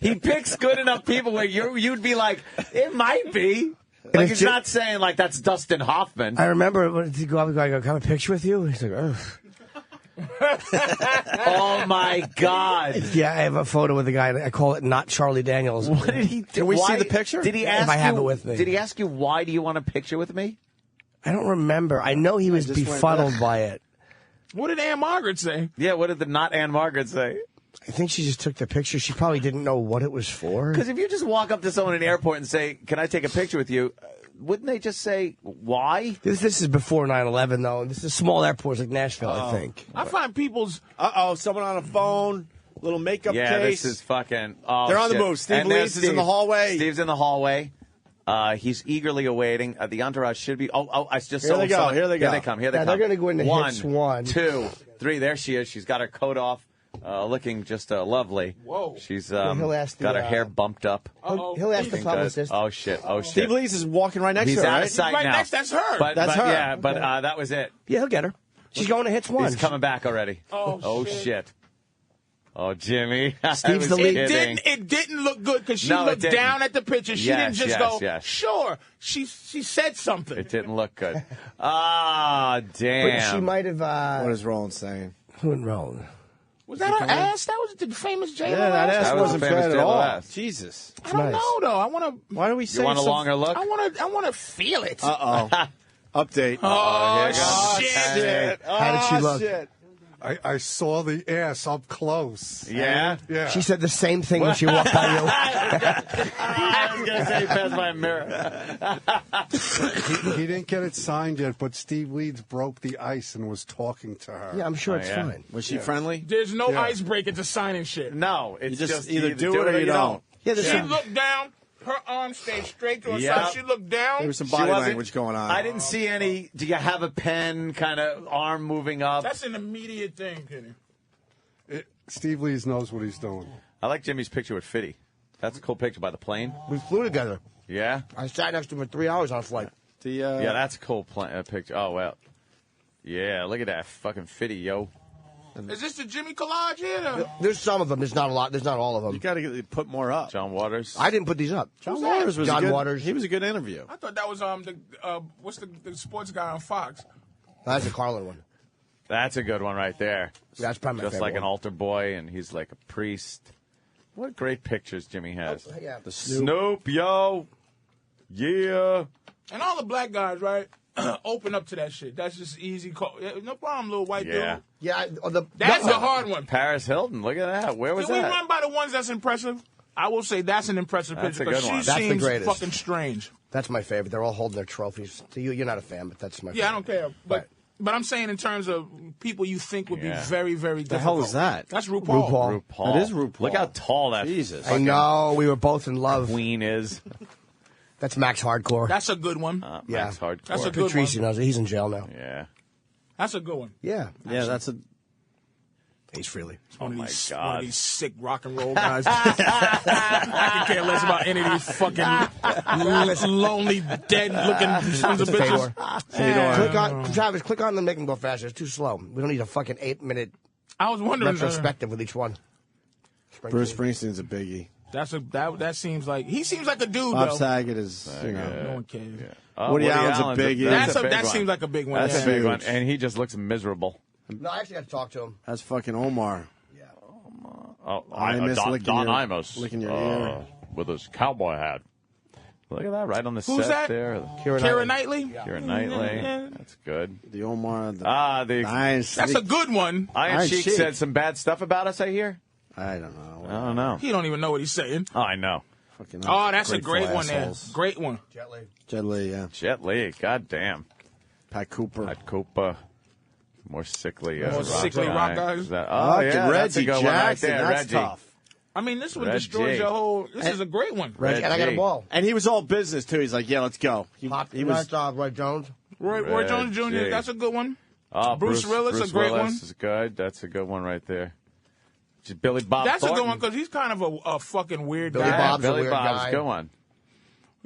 He picks good enough people where you'd be like, it might be. Like, he's not saying, like, that's Dustin Hoffman.
I remember when he go up, I go, can I have a picture with you? He's like, ugh.
Oh, my God.
Yeah, I have a photo with a guy. I call it not Charlie Daniels.
What did he do?
Can we see the picture?
Did he ask
if I have it with me.
Did he ask you, why do you want a picture with me?
I don't remember. I know he was befuddled by it.
What did Anne Margaret say?
Yeah, what did the not Anne Margaret say?
I think she just took the picture. She probably didn't know what it was for.
Because if you just walk up to someone in an airport and say, can I take a picture with you, wouldn't they just say, why?
This is before 9/11, though. This is small airports like Nashville, I think.
I find people's...
someone on a phone, little makeup case.
Yeah, this is fucking... Oh,
they're on
shit.
the move. Steve
And
Lees
there's
is in the hallway.
Steve's in the hallway. He's eagerly awaiting. The entourage should be... I just
Here
saw
they go.
someone.
Here they go.
Here they come. Here they come.
They're going to go into
One,
hits 1,
2, 3. There she is. She's got her coat off, looking just lovely.
Whoa.
She's
he'll ask
got
the,
her hair bumped up.
He'll ask the publicist.
Oh, shit. Oh, shit.
Steve Lees is walking right next
He's
to her,
out
right?
of sight
Right
now.
next, that's her.
That's her.
Yeah, but that was it.
Yeah, he'll get her. She's going to hits 1.
He's coming back already.
Oh,
shit. Oh, Jimmy.
Steve's the lead.
It didn't look good because she
No, it
looked
didn't.
down at the picture. She
Yes,
didn't just
yes,
go,
yes.
sure. She said something.
It didn't look good. Ah, damn.
But she might have.
What is Roland saying?
Who in Roland?
Was that her ass? That was the famous J-Lo
Yeah, that
ass?
ass
was
wasn't
a famous
bad at
J-Lo
all.
ass.
Jesus.
I don't know though. I want to.
Why do we say
You want a
so-
longer look?
I want to feel it.
Uh-oh. Update.
Oh,
here goes.
shit.
How did she look?
Shit.
I saw the ass up close.
Yeah?
Yeah.
She said the same thing when she walked by you.
I was going to say he passed by a mirror.
He didn't get it signed yet, but Steve Leeds broke the ice and was talking to her.
Yeah, I'm sure it's
yeah.
fine.
Was she friendly?
There's no
Yeah.
icebreaker to signing shit.
No, it's
You just
either
either do it or you don't.
Yeah, there's
She
some,
looked down. Her arm stayed straight to her
Yeah.
side. She looked down.
There was some
She
body
wasn't-
language going on.
I didn't see any. Do you have a pen? Kind of arm moving up.
That's an immediate thing, Kenny.
Steve Leeds knows what he's doing.
I like Jimmy's picture with Fitty. That's a cool picture by the plane.
we flew together.
Yeah,
I sat next to him for 3 hours on a flight.
yeah, that's a cool picture. Oh well, yeah. Look at that fucking Fitty, yo.
Is this the Jimmy collage here?
There's some of them. There's not a lot. There's not all of them.
You got to put more up.
John Waters.
I didn't put these up.
John Waters was
John
a good,
Waters.
He was a good interview.
I thought that was what's the sports guy on Fox?
That's a Carlin one.
That's a good one right there.
That's probably my
Just
favorite
like an
one.
altar boy, and he's like a priest. What great pictures Jimmy has.
Oh, yeah.
The
Snoop, yo. Yeah.
And all the black guys, right? Open up to that shit. That's just easy. No problem, little white
Yeah.
dude.
Yeah,
That's the hard one.
Paris Hilton, look at that. Where was
Can we
that?
run by the ones that's impressive? I will say that's an impressive
That's
picture
a good
because
one.
she
That's the
seems
greatest.
fucking strange.
That's my favorite. They're all holding their trophies. To you, you're not a fan, but that's my favorite.
Yeah, I don't care. But I'm saying in terms of people you think would be
Yeah.
very, very difficult.
The hell is that?
That's RuPaul.
RuPaul.
That is RuPaul.
Look how tall that
Jesus.
I know. We were both in love.
queen is.
That's Max Hardcore.
That's a good one.
Yeah.
Max Hardcore.
That's a good
Patrice
one.
knows it. He's in jail now.
Yeah.
That's a good one.
Yeah.
Yeah, that's a.
He's freely.
One of
my
these,
God.
One of these sick rock and roll guys. I can care less about any of these fucking lonely, dead-looking sons of bitches.
Click on Travis. Click on them. Make them go faster. It's too slow. We don't need a fucking 8-minute
I was wondering.
retrospective with each one.
Bruce Springsteen's a biggie.
That seems like he seems like a dude
Bob
though.
Saget is,
No one cares.
Woody Allen's a biggie.
That seems like a big one.
That's
yeah.
a big one, and he just looks miserable.
No, I actually got to talk to him.
That's fucking Omar.
Oh,
I miss
Don
licking your-
Imus,
licking your ear.
with his cowboy hat. Look at that, right on the
Who's
set
that?
there.
Keira Knightley.
Keira Knightley. That's good.
The Omar.
That's a good one.
Iron Sheik said some bad stuff about us, I hear.
I don't know.
I don't know.
He don't even know what he's saying.
Oh, I know.
Oh, that's a great one there. Great one.
Jet Li, yeah.
Jet Li, goddamn.
Pat Cooper.
More sickly.
More sickly rock guys.
Oh, yeah, that's a good one right there,
That's
Reggie.
tough.
I mean, this one
Reggie.
destroys your whole. This is a great one.
Reggie.
And I got a ball.
And he was all business, too. He's like, yeah, let's go. He was.
Roy Jones.
Roy Jones Jr.
Reggie.
That's a good one.
Oh,
Bruce Willis, a great
Willis
one.
is good. That's a good one right there. Just Billy Bob
That's
Thornton.
a good one because he's kind of a fucking weird
Billy
guy.
Bob's a
Billy
weird
Bob's
guy.
a good one.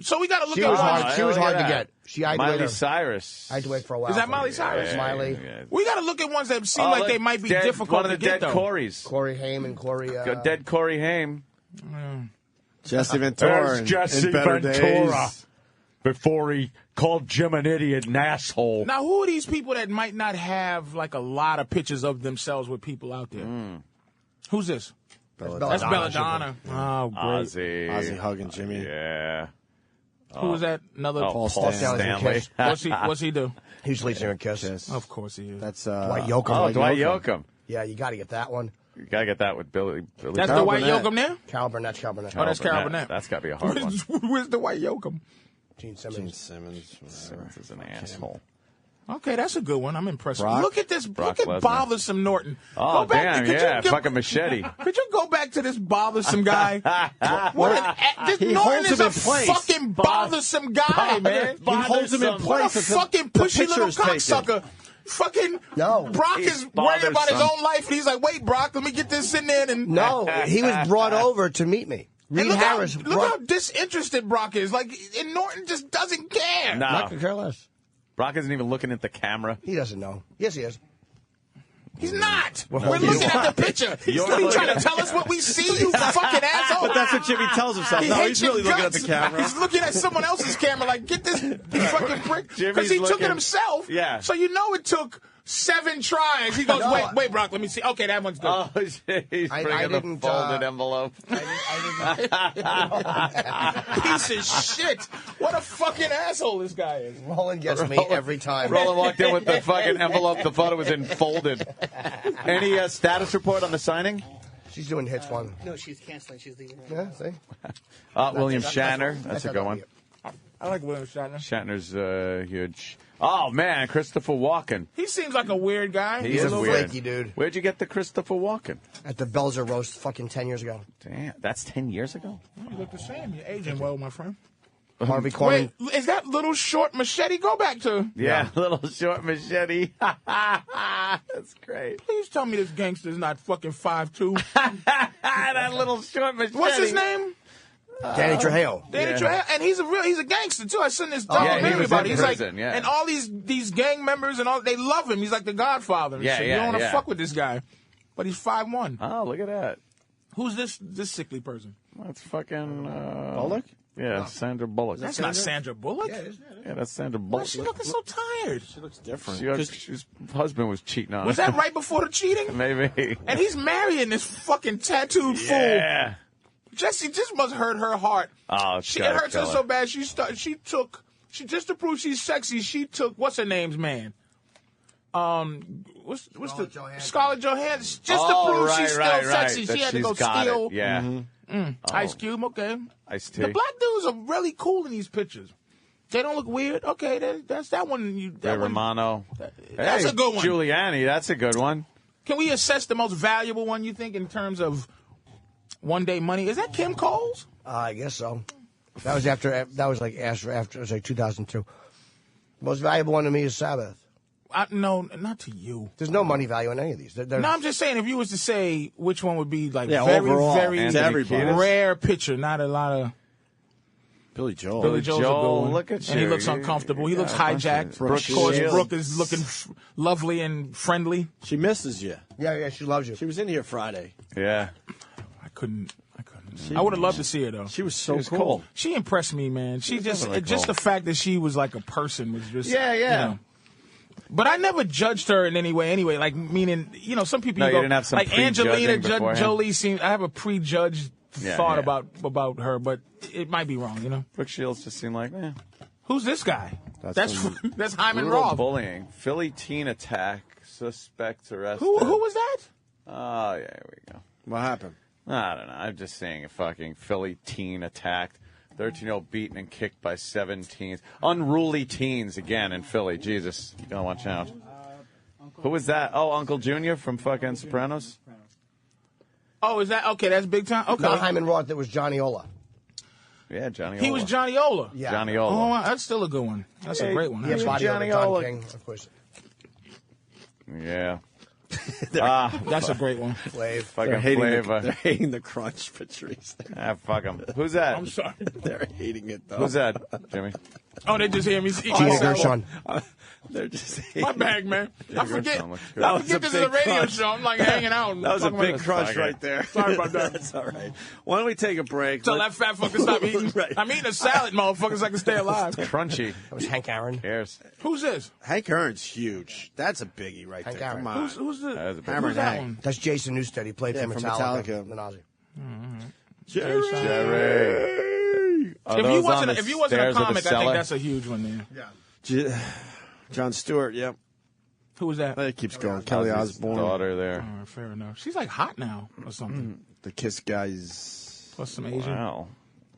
So we got to look
She
at
was
one.
hard. She was
look
hard
at
to
that.
get. She had to
Miley
wait.
Cyrus.
I had to wait for a while.
Is that Miley Cyrus?
Smiley.
Yeah.
We got to look at ones that seem
Oh,
like
look,
they might be
dead-
difficult
One of
to
the
get
dead
though.
Corys.
Corey Haim and Corey.
Dead Corey Haim.
Jesse Ventura. in Better Days.
Before he called Jim an idiot and asshole.
Now, who are these people that might not have like a lot of pictures of themselves with people out there? Who's this? That's Belladonna. Oh, great.
Ozzy hugging Jimmy.
Yeah.
Who was that? Another
Paul
Stanley.
Stanley.
What's he do?
He's lead singer in Kiss.
Of course he is.
That's
Dwight Yoakam.
Oh, Dwight Yoakam.
Yeah, you got to get that one.
You gotta get that with Billy.
That's the White Yoakam there?
Carol Burnett's Carol Burnett.
Oh, that's Carol Burnett.
That's gotta be a hard one.
Where's the White Yoakam?
Gene
Simmons.
Simmons is an asshole.
Okay, that's a good one. I'm impressed.
Brock?
Look at this.
Brock
Look at
Lesnar.
Bothersome Norton.
Oh,
Go back
damn,
could
yeah.
you give-
Fucking machete.
Could you go back to this bothersome guy? This
He
Norton
holds
is
him
a
in place.
fucking bothersome guy, man.
He holds him in
What
place.
a
until
fucking
the
pushy
picture
little
is taken.
cocksucker. Fucking
No.
Brock
He's
is worried about his
bothersome.
own life, and he's like, "Wait, Brock, let me get this in there." And
No, he was brought over to meet me.
And
Reed
look
Harris.
how, look how disinterested Brock is. Like, and Norton just doesn't care.
No.
Not to care less.
Brock isn't even looking at the camera.
He doesn't know. Yes, he is.
He's not.
Well,
We're
you
looking at the picture. What are you trying to tell us what we see, you fucking asshole?
But that's what Jimmy tells himself.
He
No,
hates
he's really
your
looking at
guts.
the camera.
He's looking at someone else's camera like, get this fucking prick. Because he took it himself.
Yeah.
So you know it took 7 tries. He goes, wait, Brock, let me see. Okay, that one's good.
Oh, shit. He's bringing the folded envelope.
Piece of shit. What a fucking asshole this guy is.
Roland gets me every time.
Roland walked in with the fucking envelope. The photo was in folded. Any status report on the signing?
She's doing hits one.
No, she's canceling. She's leaving.
Yeah, see?
William Shatner. That's a good one.
I like William Shatner.
Shatner's huge. Oh, man, Christopher Walken.
He seems like a weird guy.
He is weird.
Flaky dude.
Where'd you get the Christopher Walken?
At the Belzer roast fucking 10 years ago.
Damn, that's 10 years ago?
You look the same. You're aging well, my friend.
Harvey Korman.
Wait, is that little short machete? Go back to...
Yeah, little short machete. That's great.
Please tell me this gangster's not fucking 5'2".
That little short machete.
What's his name?
Danny Trejo.
Danny Trejo, and he's a gangster too. I seen this
he
documentary
was
about
in
it. He's
prison,
like, and all these gang members and all, they love him. He's like the Godfather. And shit. You don't want to fuck with this guy, but he's 5'1".
Oh, look at that.
Who's this sickly person?
That's fucking
Bullock.
Yeah, Sandra Bullock.
That's not Sandra Bullock.
Yeah, that's Sandra
Why
Bullock.
is she looking so tired?
She looks different.
His husband was cheating on her.
Was that right before the cheating?
Maybe.
And he's marrying this fucking tattooed fool.
Yeah.
Jesse just must hurt her heart.
Oh,
it hurts her so bad. She just to prove she's sexy. She took what's her name's man. What's Scarlett Johansson? Just to prove she's still sexy,
that
she had to go
got
steal.
It. Yeah.
Ice Cube, okay.
Ice-T.
The black dudes are really cool in these pictures. They don't look weird. Okay, that's that one.
Ray Romano.
That's a good one.
Giuliani, that's a good one.
Can we assess the most valuable one, you think, in terms of one-day money? Is that Kim Coles?
I guess so. That was after. That was like after. It was like 2002. Most valuable one to me is Sabbath.
No, not to you.
There's no money value in any of these.
No, I'm just saying if you was to say which one would be like
overall,
very rare picture, not a lot of.
Billy Joel.
Billy Joel's a good one.
Look at you.
And he looks uncomfortable. He looks hijacked. Of course, Brooke is looking lovely and friendly.
She misses you.
Yeah, she loves you.
She was in here Friday.
Yeah.
I couldn't. I would have loved to see her though.
She was so cool.
She impressed me, man. She just the fact that she was like a person was just
You know.
But I never judged her in any way. Anyway, like meaning, some people
you didn't have some
like Angelina
beforehand?
Jolie seems. I have a prejudged thought about her, but it might be wrong.
Brooke Shields just seemed like,
Who's this guy? That's Hyman
brutal
Roth.
bullying. Philly teen attack. Suspects arrested.
Who was that?
Oh, yeah, here we go.
What happened?
I don't know. I'm just saying a fucking Philly teen attacked. 13-year-old beaten and kicked by 7 teens. Unruly teens again in Philly. Jesus, you gotta watch out. Who was that? Oh, Uncle Junior from fucking Sopranos?
Oh, is that okay? That's big time. Okay,
Not Hyman Roth. That was Johnny Ola.
Yeah, Johnny Ola.
He was Johnny Ola.
Yeah.
Johnny Ola.
Oh, wow, that's still a good one. That's a great one.
Yeah,
actually.
body
Johnny
of Don
Ola.
King, of course.
Yeah.
That's a great one.
Fucking
They're hating the crunch Patrice.
Fuck them. Who's that?
I'm sorry.
They're hating it though.
Who's that, Jimmy?
Oh, they just hear me.
Gina Gershon.
They're just hating
My bag, man. I forget.
That
I forget this is a radio show. I'm like hanging out.
That was a
Talking
big
about-
crunch right there.
Sorry about that.
That's all right. Why don't we take a break?
Tell that fat fucker stop eating.
Right.
I'm eating a salad, motherfucker, so I can stay alive.
Crunchy.
That was Hank Aaron.
Cares.
Who's this?
Hank Aaron's huge. That's a biggie right
Hank
there.
Aaron.
Come on.
Who's the?
That is a big
Hammer
Who's
and
that
Hank.
one?
That's Jason Newsted. He played
Yeah,
for
from
Metallica.
Metallica.
The Nazi.
Jerry.
If you wasn't a comic, I think that's a huge one there.
John Stewart. Yep.
Who was that?
It keeps going. Kelly Osbourne.
Daughter there.
All right, fair enough. She's like hot now or something.
The Kiss guys.
Plus some Asian.
Wow.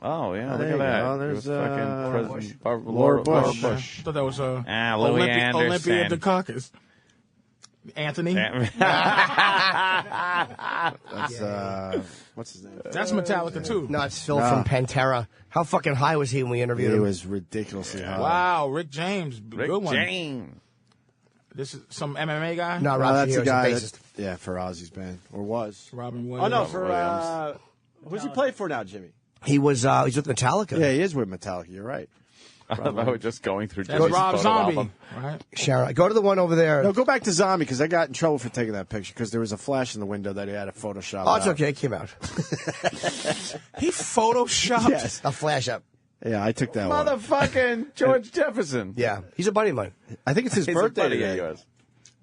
Oh, yeah,
there
look at
you
that.
go.
It
There's,
was fucking President
Laura Bush.
I thought that was
Louis
Olympia
Anderson.
Dukakis. Anthony.
That's what's his name?
That's Metallica too.
No, it's Phil from Pantera. How fucking high was he when we interviewed
He
him?
was ridiculously high.
Wow, Rick James,
Rick
good one.
James.
This is some MMA guy.
No,
No,
Rob
that's the
Trujillo's
guy.
a
That's,
bassist.
yeah, for Ozzy's band, or was.
Robin
Oh
Williams.
no, for who's he play for now, Jimmy?
He's with Metallica.
Yeah, he is with Metallica. You're right.
About just going through
That's
Jimmy's
Rob
photo
Zombie,
album.
right?
Sharon, go to the one over there.
No, go back to Zombie because I got in trouble for taking that picture because there was a flash in the window that he had a Photoshop.
Oh, it's okay. It came out.
He photoshopped
Yes, a flash up.
Yeah, I took that one.
Motherfucking George Jefferson.
Yeah, he's a buddy of mine.
I think it's his
He's
birthday
a buddy
today.
of yours.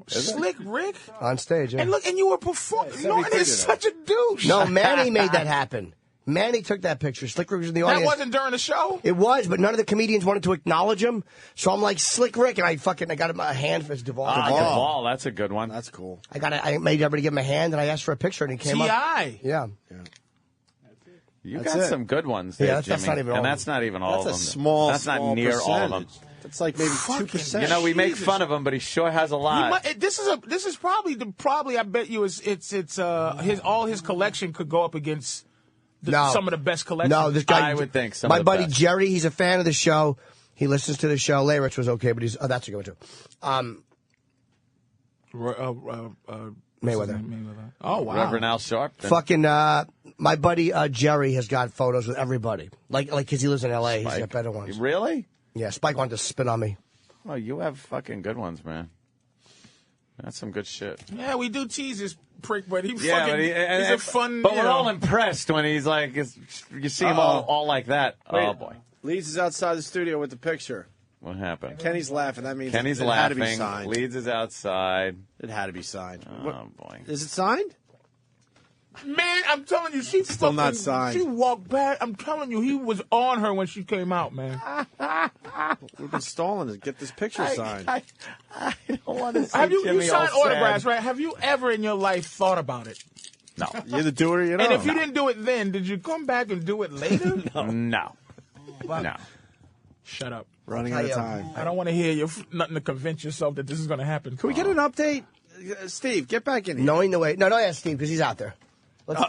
Slick Rick.
On stage, yeah.
And look, and you were performing. Norton is such a douche.
No, Manny made that happen. Manny took that picture. Slick Rick was in the
That
audience.
wasn't during the show?
It was, but none of the comedians wanted to acknowledge him. So I'm like, Slick Rick, and I got him a hand for his Duvall.
Duvall, that's a good one.
That's cool.
I made everybody give him a hand, and I asked for a picture, and he came up.
T.I.
Yeah.
You
That's
got
it.
some good ones
Yeah,
there,
that's
Jimmy.
not even all
and
of
that's
them.
not even all
That's
of
a
them.
small,
That's not
small
near all of them.
percentage. That's like maybe 2%.
You know, we make fun of him, but he sure has a lot.
This is probably I bet you all his collection could go up against some of the best collections.
No, this guy.
I would think some
my
of the
buddy
best.
Jerry, he's a fan of the show. He listens to the show. Layrich was okay, but that's a good one too. Mayweather.
Oh wow.
Reverend Al Sharpton.
Fucking my buddy Jerry has got photos with everybody. Like because he lives in L.A. He's got better ones.
Really?
Yeah, Spike wanted to spit on me.
Oh, you have fucking good ones, man. That's some good shit.
Yeah, we do tease this prick, but he's
He's
a fun.
But we're all impressed when he's like, you see him all like that.
Wait.
Oh boy,
Leeds is outside the studio with the picture.
what happened?
Kenny's laughing. That means
Kenny's
it had to be
laughing.
signed.
Leeds is outside.
It had to be signed.
Oh boy.
Is it signed?
Man, I'm telling you, she
Still not signed.
She walked back. I'm telling you, he was on her when she came out, man.
We've been stalling to get this picture signed.
I don't want to see
Have you
Jimmy
signed
all
autographs,
sad.
right? Have you ever in your life thought about it?
No.
You're the doer, you know.
And if you didn't do it then, did you come back and do it later?
No. No.
Shut up.
Running out of time.
I don't want to hear you nothing to convince yourself that this is going to happen.
Can we get an update? Steve, get back in here.
Knowing the way. No, don't ask Steve because he's out there.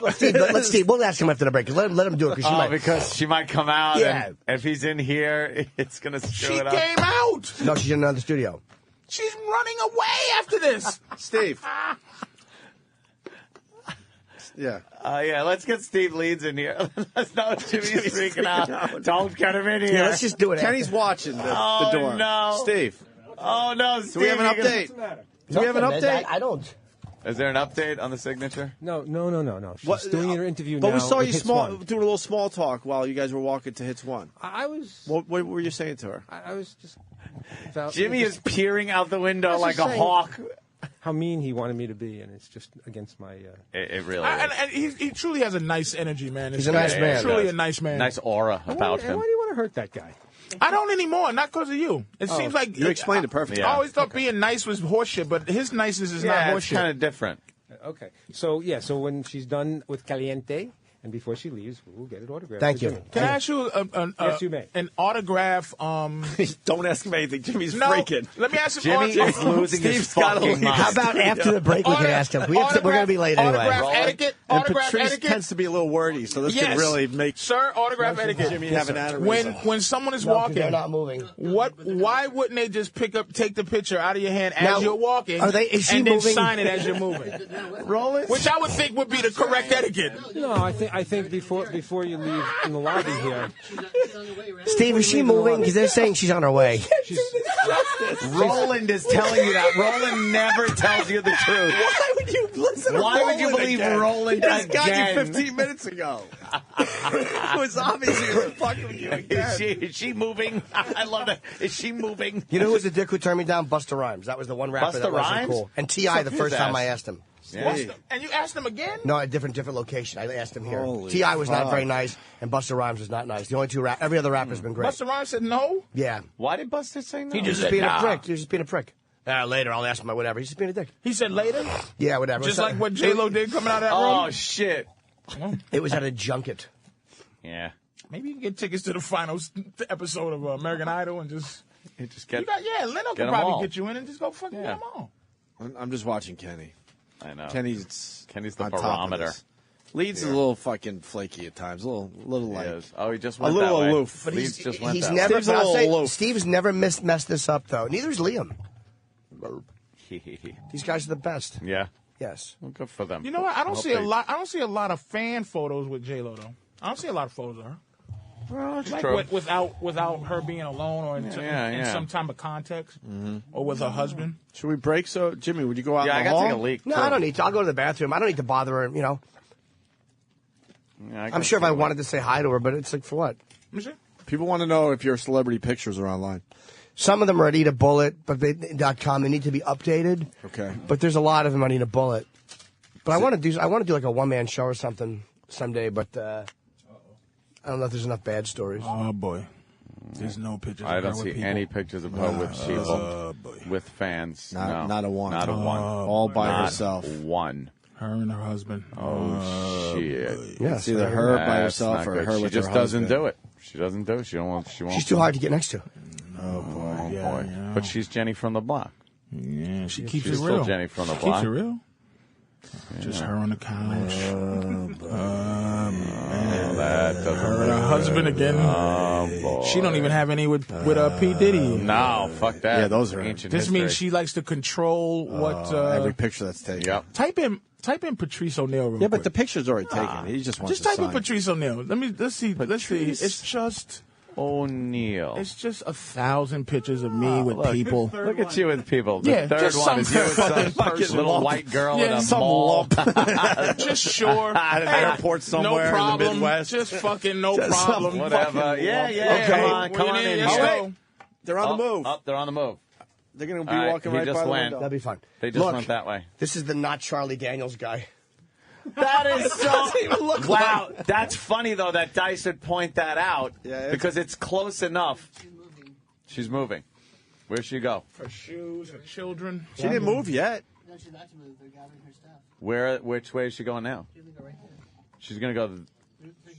Let's Steve. We'll ask him after the break. Let him do it
Because she might come out.
Yeah.
And if he's in here, it's going to screw
She
it up.
came out.
No, she's in another studio.
She's running away after this.
Steve. Yeah.
Yeah, let's get Steve Leeds in here. Let's know Jimmy's freaking out. Don't get him in here.
Yeah, let's just do it.
Kenny's watching the door.
No.
Steve.
Oh, no, Steve.
Do we have an update? Do we have an update?
I don't.
Is there an update on the signature?
No. She's doing her interview
But
now.
we saw
with
you
Hits One.
doing a little small talk while you guys were walking to Hits One.
I was.
What were you saying to her?
I was just.
Jimmy is peering out the window like a
saying
hawk.
How mean he wanted me to be, and it's just against my.
It really
And
is.
he truly has a nice energy, man.
He's a nice man.
Truly a nice man.
Nice aura about him.
Why do you want to hurt that guy?
I don't anymore, not because of you. It seems like
You explained it perfectly.
I always thought being nice was horseshit, but his niceness is not
Yeah, it's
horseshit.
kind of different.
Okay. So when she's done with Caliente, and before she leaves, we'll get it autographed.
Thank
for
you.
Jimmy.
Can I ask you
Yes, you may.
an autograph?
Don't ask him anything. Jimmy's
No,
freaking.
let me ask you.
Jimmy is losing his
Steve's gotta
fucking
leave.
mind.
How about after the break we can ask him? We're going to be late anyway.
Autograph etiquette.
And
Autograph
Patrice
etiquette.
tends to be a little wordy, so this
Yes.
could really make
Sir, autograph etiquette.
Jimmy have an aneurysm.
When someone is
No, 'cause
walking,
they're not moving.
why wouldn't they just take the picture out of your hand as
Now,
you're walking,
is she
and then
moving?
sign it as you're moving?
Roll it.
Which I would think would be the correct etiquette.
No, I think before you leave in the lobby here.
Steve, is she moving? Because they're saying she's on her way.
Roland is telling you that. Roland never tells you the truth.
Why would you listen to
Why would you
Roland
believe
again?
Roland
He just got you
again?
15 minutes ago. It was obvious he was fucking with you again.
Is she moving? I love that. Is she moving?
You know who was the dick who turned me down? Busta Rhymes. That was the one rapper
Busta
that wasn't
Rhymes?
cool. And T.I. the
Suck
first
his
time
ass.
I asked him.
Yeah.
And you asked them again?
No, a different location. I asked him here.
Holy
T.I. was not
fuck.
very nice, and Busta Rhymes was not nice. The only two every other rapper's been great.
Busta Rhymes said no.
Yeah.
Why did Buster say no?
He just
He's
said
being
nah.
a prick. He's just being a prick. Later, I'll ask him whatever. He's just being a dick.
He said later.
Yeah, whatever.
Just like what J Lo did coming out of that
Oh
room.
shit!
It was at a junket.
Yeah,
Maybe you can get tickets to the final episode of American Idol and just.
get.
Leno
get
can
'em
probably
all.
get you in and just go fucking get them all.
I'm just watching Kenny.
I know.
Kenny's
the
on top of
barometer.
this. Leeds is a little fucking flaky at times. A little
He
like.
is. Oh, he just
A
went
little
that way.
aloof.
But
Leeds just went
he's
that
never.
Steve's a
but I'll
little
say,
aloof.
Steve's never messed this up though. Neither's Liam. These guys are the best.
Yeah.
Yes.
Well, good for them.
You know what? I don't
Hope
see a
they-
lot. I don't see a lot of fan photos with J Lo though. I don't see a lot of photos of her. Like
true.
without her being alone or in some type of context, or with her husband.
Should we break? So, Jimmy, would you go out
Yeah,
in
I
the
got to
hall?
take a leak.
No,
too.
I don't need to. I'll go to the bathroom. I don't need to bother her. You know,
Yeah,
I'm sure if I wanted to say hi to her, but it's like for what?
People want to know if your celebrity pictures are online.
Some of them are at eatabullet, but .com. They need to be updated.
Okay.
But there's a lot of them on Eat a Bullet. But I want to do like a one-man show or something someday. But I don't know if there's enough bad stories.
Oh boy, there's no pictures.
I
of her
don't
with
see
people.
any pictures of her with people, with fans.
Not a one.
Not a one.
All by
Not
herself.
One.
Her and her husband.
Oh shit!
Yeah, it's either her by herself or her with her husband.
She just doesn't do it. She doesn't do it. She won't.
She's too hard to get next to.
Oh boy.
Oh boy. But she's Jenny from the block.
Yeah, she keeps
she's
it real.
Still Jenny from the
She
block.
keeps it real. Just her on the couch.
That doesn't.
Her and her husband again.
Oh boy.
She don't even have any with P. Diddy.
No, fuck that.
Yeah, those are
ancient.
This
history.
means she likes to control what
every picture that's taken.
Yep.
Type in Patrice O'Neal. Real
Yeah, but
quick.
the picture's already taken. He just wants
Just
to
type in
sign.
Patrice O'Neal. Let's see. It's just
O'Neal.
It's just 1,000 pictures of me with
look,
people.
Look at you with people. The
Yeah,
third
just
one is
some
you with some
fucking
little
lump.
white girl
Yeah,
in a
some
mall.
Just sure.
At an airport somewhere
no problem.
in the Midwest.
Just fucking no
Just some
problem.
Whatever.
Fucking
Yeah,
lump.
yeah.
Okay.
Come on in
Let's
here.
go.
They're on the move.
They're on the move.
They're going to be
All right,
walking
he
right
just
by the
went.
window.
That'd be fun.
They just
Look,
went that way.
This is the not Charlie Daniels guy.
That is so.
Doesn't even look
wow,
like-
that's funny though that Dice would point that out because it's close enough. She's moving. Where'd she go?
Her shoes, her children.
She didn't move yet.
No, she's not to move. They're gathering her stuff.
Which way is she going now?
She's gonna go right there.
She's gonna go.
Through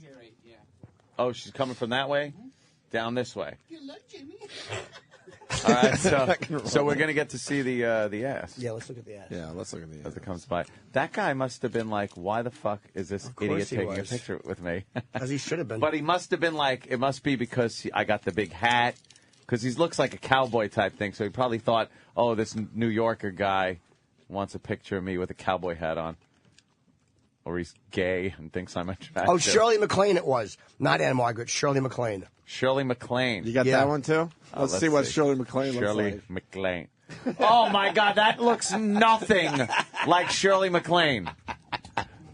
here, right? Yeah.
Oh, she's coming from that way, down this way.
Good luck, Jimmy.
All right, so we're gonna get to see the ass.
Yeah, let's look at the ass.
Yeah, let's look at the ass.
As it comes by. That guy must have been like, why the fuck is this idiot
he
taking a
was.
picture with me?
As he should have been.
But he must have been like, it must be because I got the big hat, because he looks like a cowboy type thing. So he probably thought, oh, this New Yorker guy wants a picture of me with a cowboy hat on. Or he's gay and thinks I'm attractive.
Oh, Shirley MacLaine it was. Not Anne Margaret. Shirley MacLaine.
Shirley MacLaine.
You got
Yeah.
that one too? Let's see what Shirley MacLaine looks
Shirley
like.
MacLaine. Oh my God, that looks nothing like Shirley MacLaine.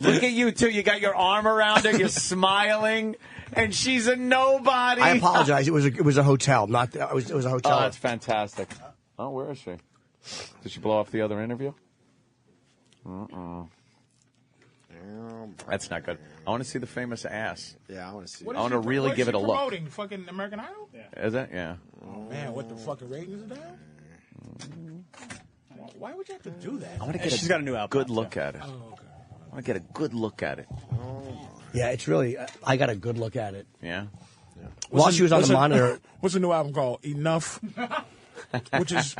Look at you two. You got your arm around her. You're smiling, and she's a nobody.
I apologize. It was a hotel. Not it was a hotel.
Oh, that's fantastic. Oh, where is she? Did she blow off the other interview? That's not good. I want to see the famous ass.
Yeah, I want to see.
What
I
is
want to
she-
really
what is
give
she
it a look.
promoting? Fucking American Idol?
Is it? Yeah.
Man, what the fucking ratings are down? Why would you have to do that?
I want to get
She's got a new album.
good look at it.
Oh, okay.
I want to get a good look at it.
Yeah, it's really. I got a good look at it.
Yeah.
While she was on the
What's
monitor.
What's the new album called? Enough. Which is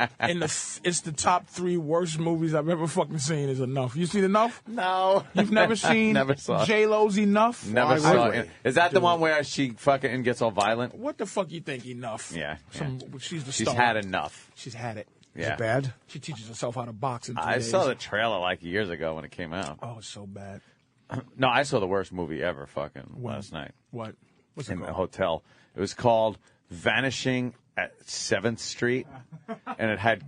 it's the top 3 worst movies I've ever fucking seen. Is Enough. You seen Enough?
No.
You've never seen
Never saw it.
J-Lo's Enough?
Never
Why
saw
would
it.
we?
Is that the
Dude.
one where she fucking gets all violent?
What the fuck you think Enough?
Yeah.
She's the
She's
star.
had enough.
She's had it.
Is
Yeah.
it bad?
She teaches herself how to box in 3
I
days.
saw the trailer like years ago when it came out.
Oh, it's so bad.
No, I saw the worst movie ever fucking last night
What? What's it
in the
called?
hotel. It was called Vanishing at 7th Street, and it had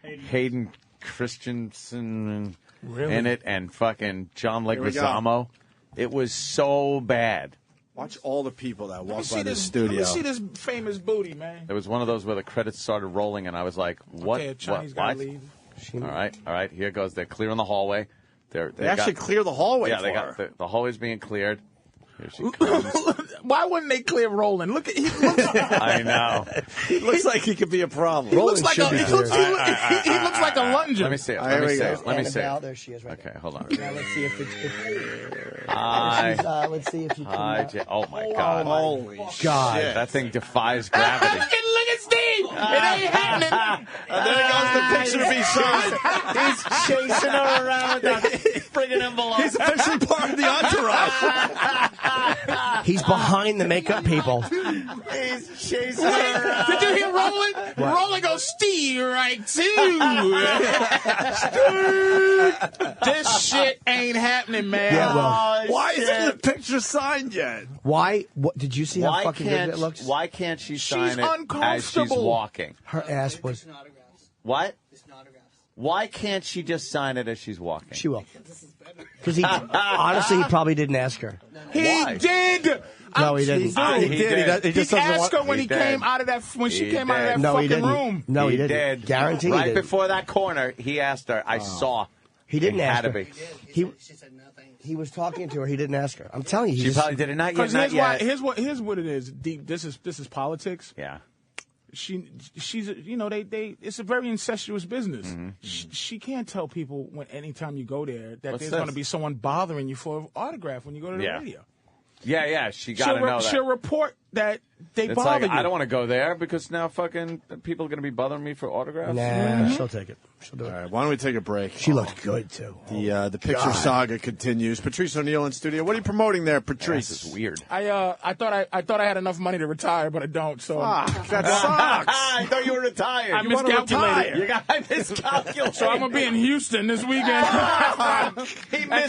Hayden Christensen
Really?
in it and fucking John
Here we go.
Leguizamo. It was so bad.
Watch all the people that
Let me
walk
see
by the
this.
studio.
Let me see this famous booty, man.
It was one of those where the credits started rolling, and I was like, "What?
Okay, a Chinese
what?
guy leave.
All right. Here goes. They're clearing the hallway.
They actually clear the hallway
Yeah,
for
they got
her.
the hallway's being cleared. Here she comes.
Why wouldn't they clear Roland? Look at he looks,
I know.
He looks like he could be a problem.
he looks like
should
a
be
he looks,
clear.
he looks like a lunger.
Let me see it.
Here
Let me
we
see
go.
it. Let me see
Annabelle,
it.
there she is right
Okay, hold on.
there. Now let's see if it's.
Hi.
Let's see if you can.
Hi, oh my God.
Holy
God.
shit.
That thing defies gravity.
Look at Steve. It ain't happening.
There goes the picture to be signed.
He's chasing her around with that friggin' envelope.
He's officially part of the entourage.
He's behind the makeup people.
He's chasing her around.
Did you hear Roland? Roland goes, Steve, right too. Steve. This shit ain't happening, man.
Yeah, well,
Why
shit.
isn't the picture signed yet?
Why? What did you see how fucking good it looks?
Why can't she sign it as she's
uncomfortable.
walking?
Her ass was.
What? Why can't she just sign it as she's walking?
She will. Because he honestly, he probably didn't ask her.
He did.
No, he didn't.
He did.
He just
He
doesn't
asked
want-
her when
He
he
did.
came out of that when she
He
came out of that
did.
No, he
fucking
didn't.
room.
No, he
He
didn't.
did.
Guarantee he
Right
didn't.
before that corner, he asked her. I saw.
He didn't
It
ask
had
her.
to be.
He was talking to her. He didn't ask her. I'm telling you. he
She
just-
probably did it. Not yet.
Because
Not yet.
here's what it is. Deep. This is politics.
Yeah.
She's you know they it's a very incestuous business.
Mm-hmm.
She can't tell people when anytime you go there that
What's
there's
this?
going to be someone bothering you for an autograph when you go to the
Yeah.
radio.
Yeah. She got to know that.
She'll report that they
It's
bother
like,
you.
I don't want to go there because now fucking people are going to be bothering me for autographs.
Nah, she'll take it. She'll do it.
All right, why don't we take a break?
She looked good too.
The picture saga continues. Patrice O'Neill in studio. What are you promoting there, Patrice?
This is weird.
I thought I had enough money to retire, but I don't. So
Fuck, that sucks.
I thought you were retired.
I
You wanna
miscalculated.
retire. I miscalculated.
So I'm gonna be in Houston this weekend.
He
At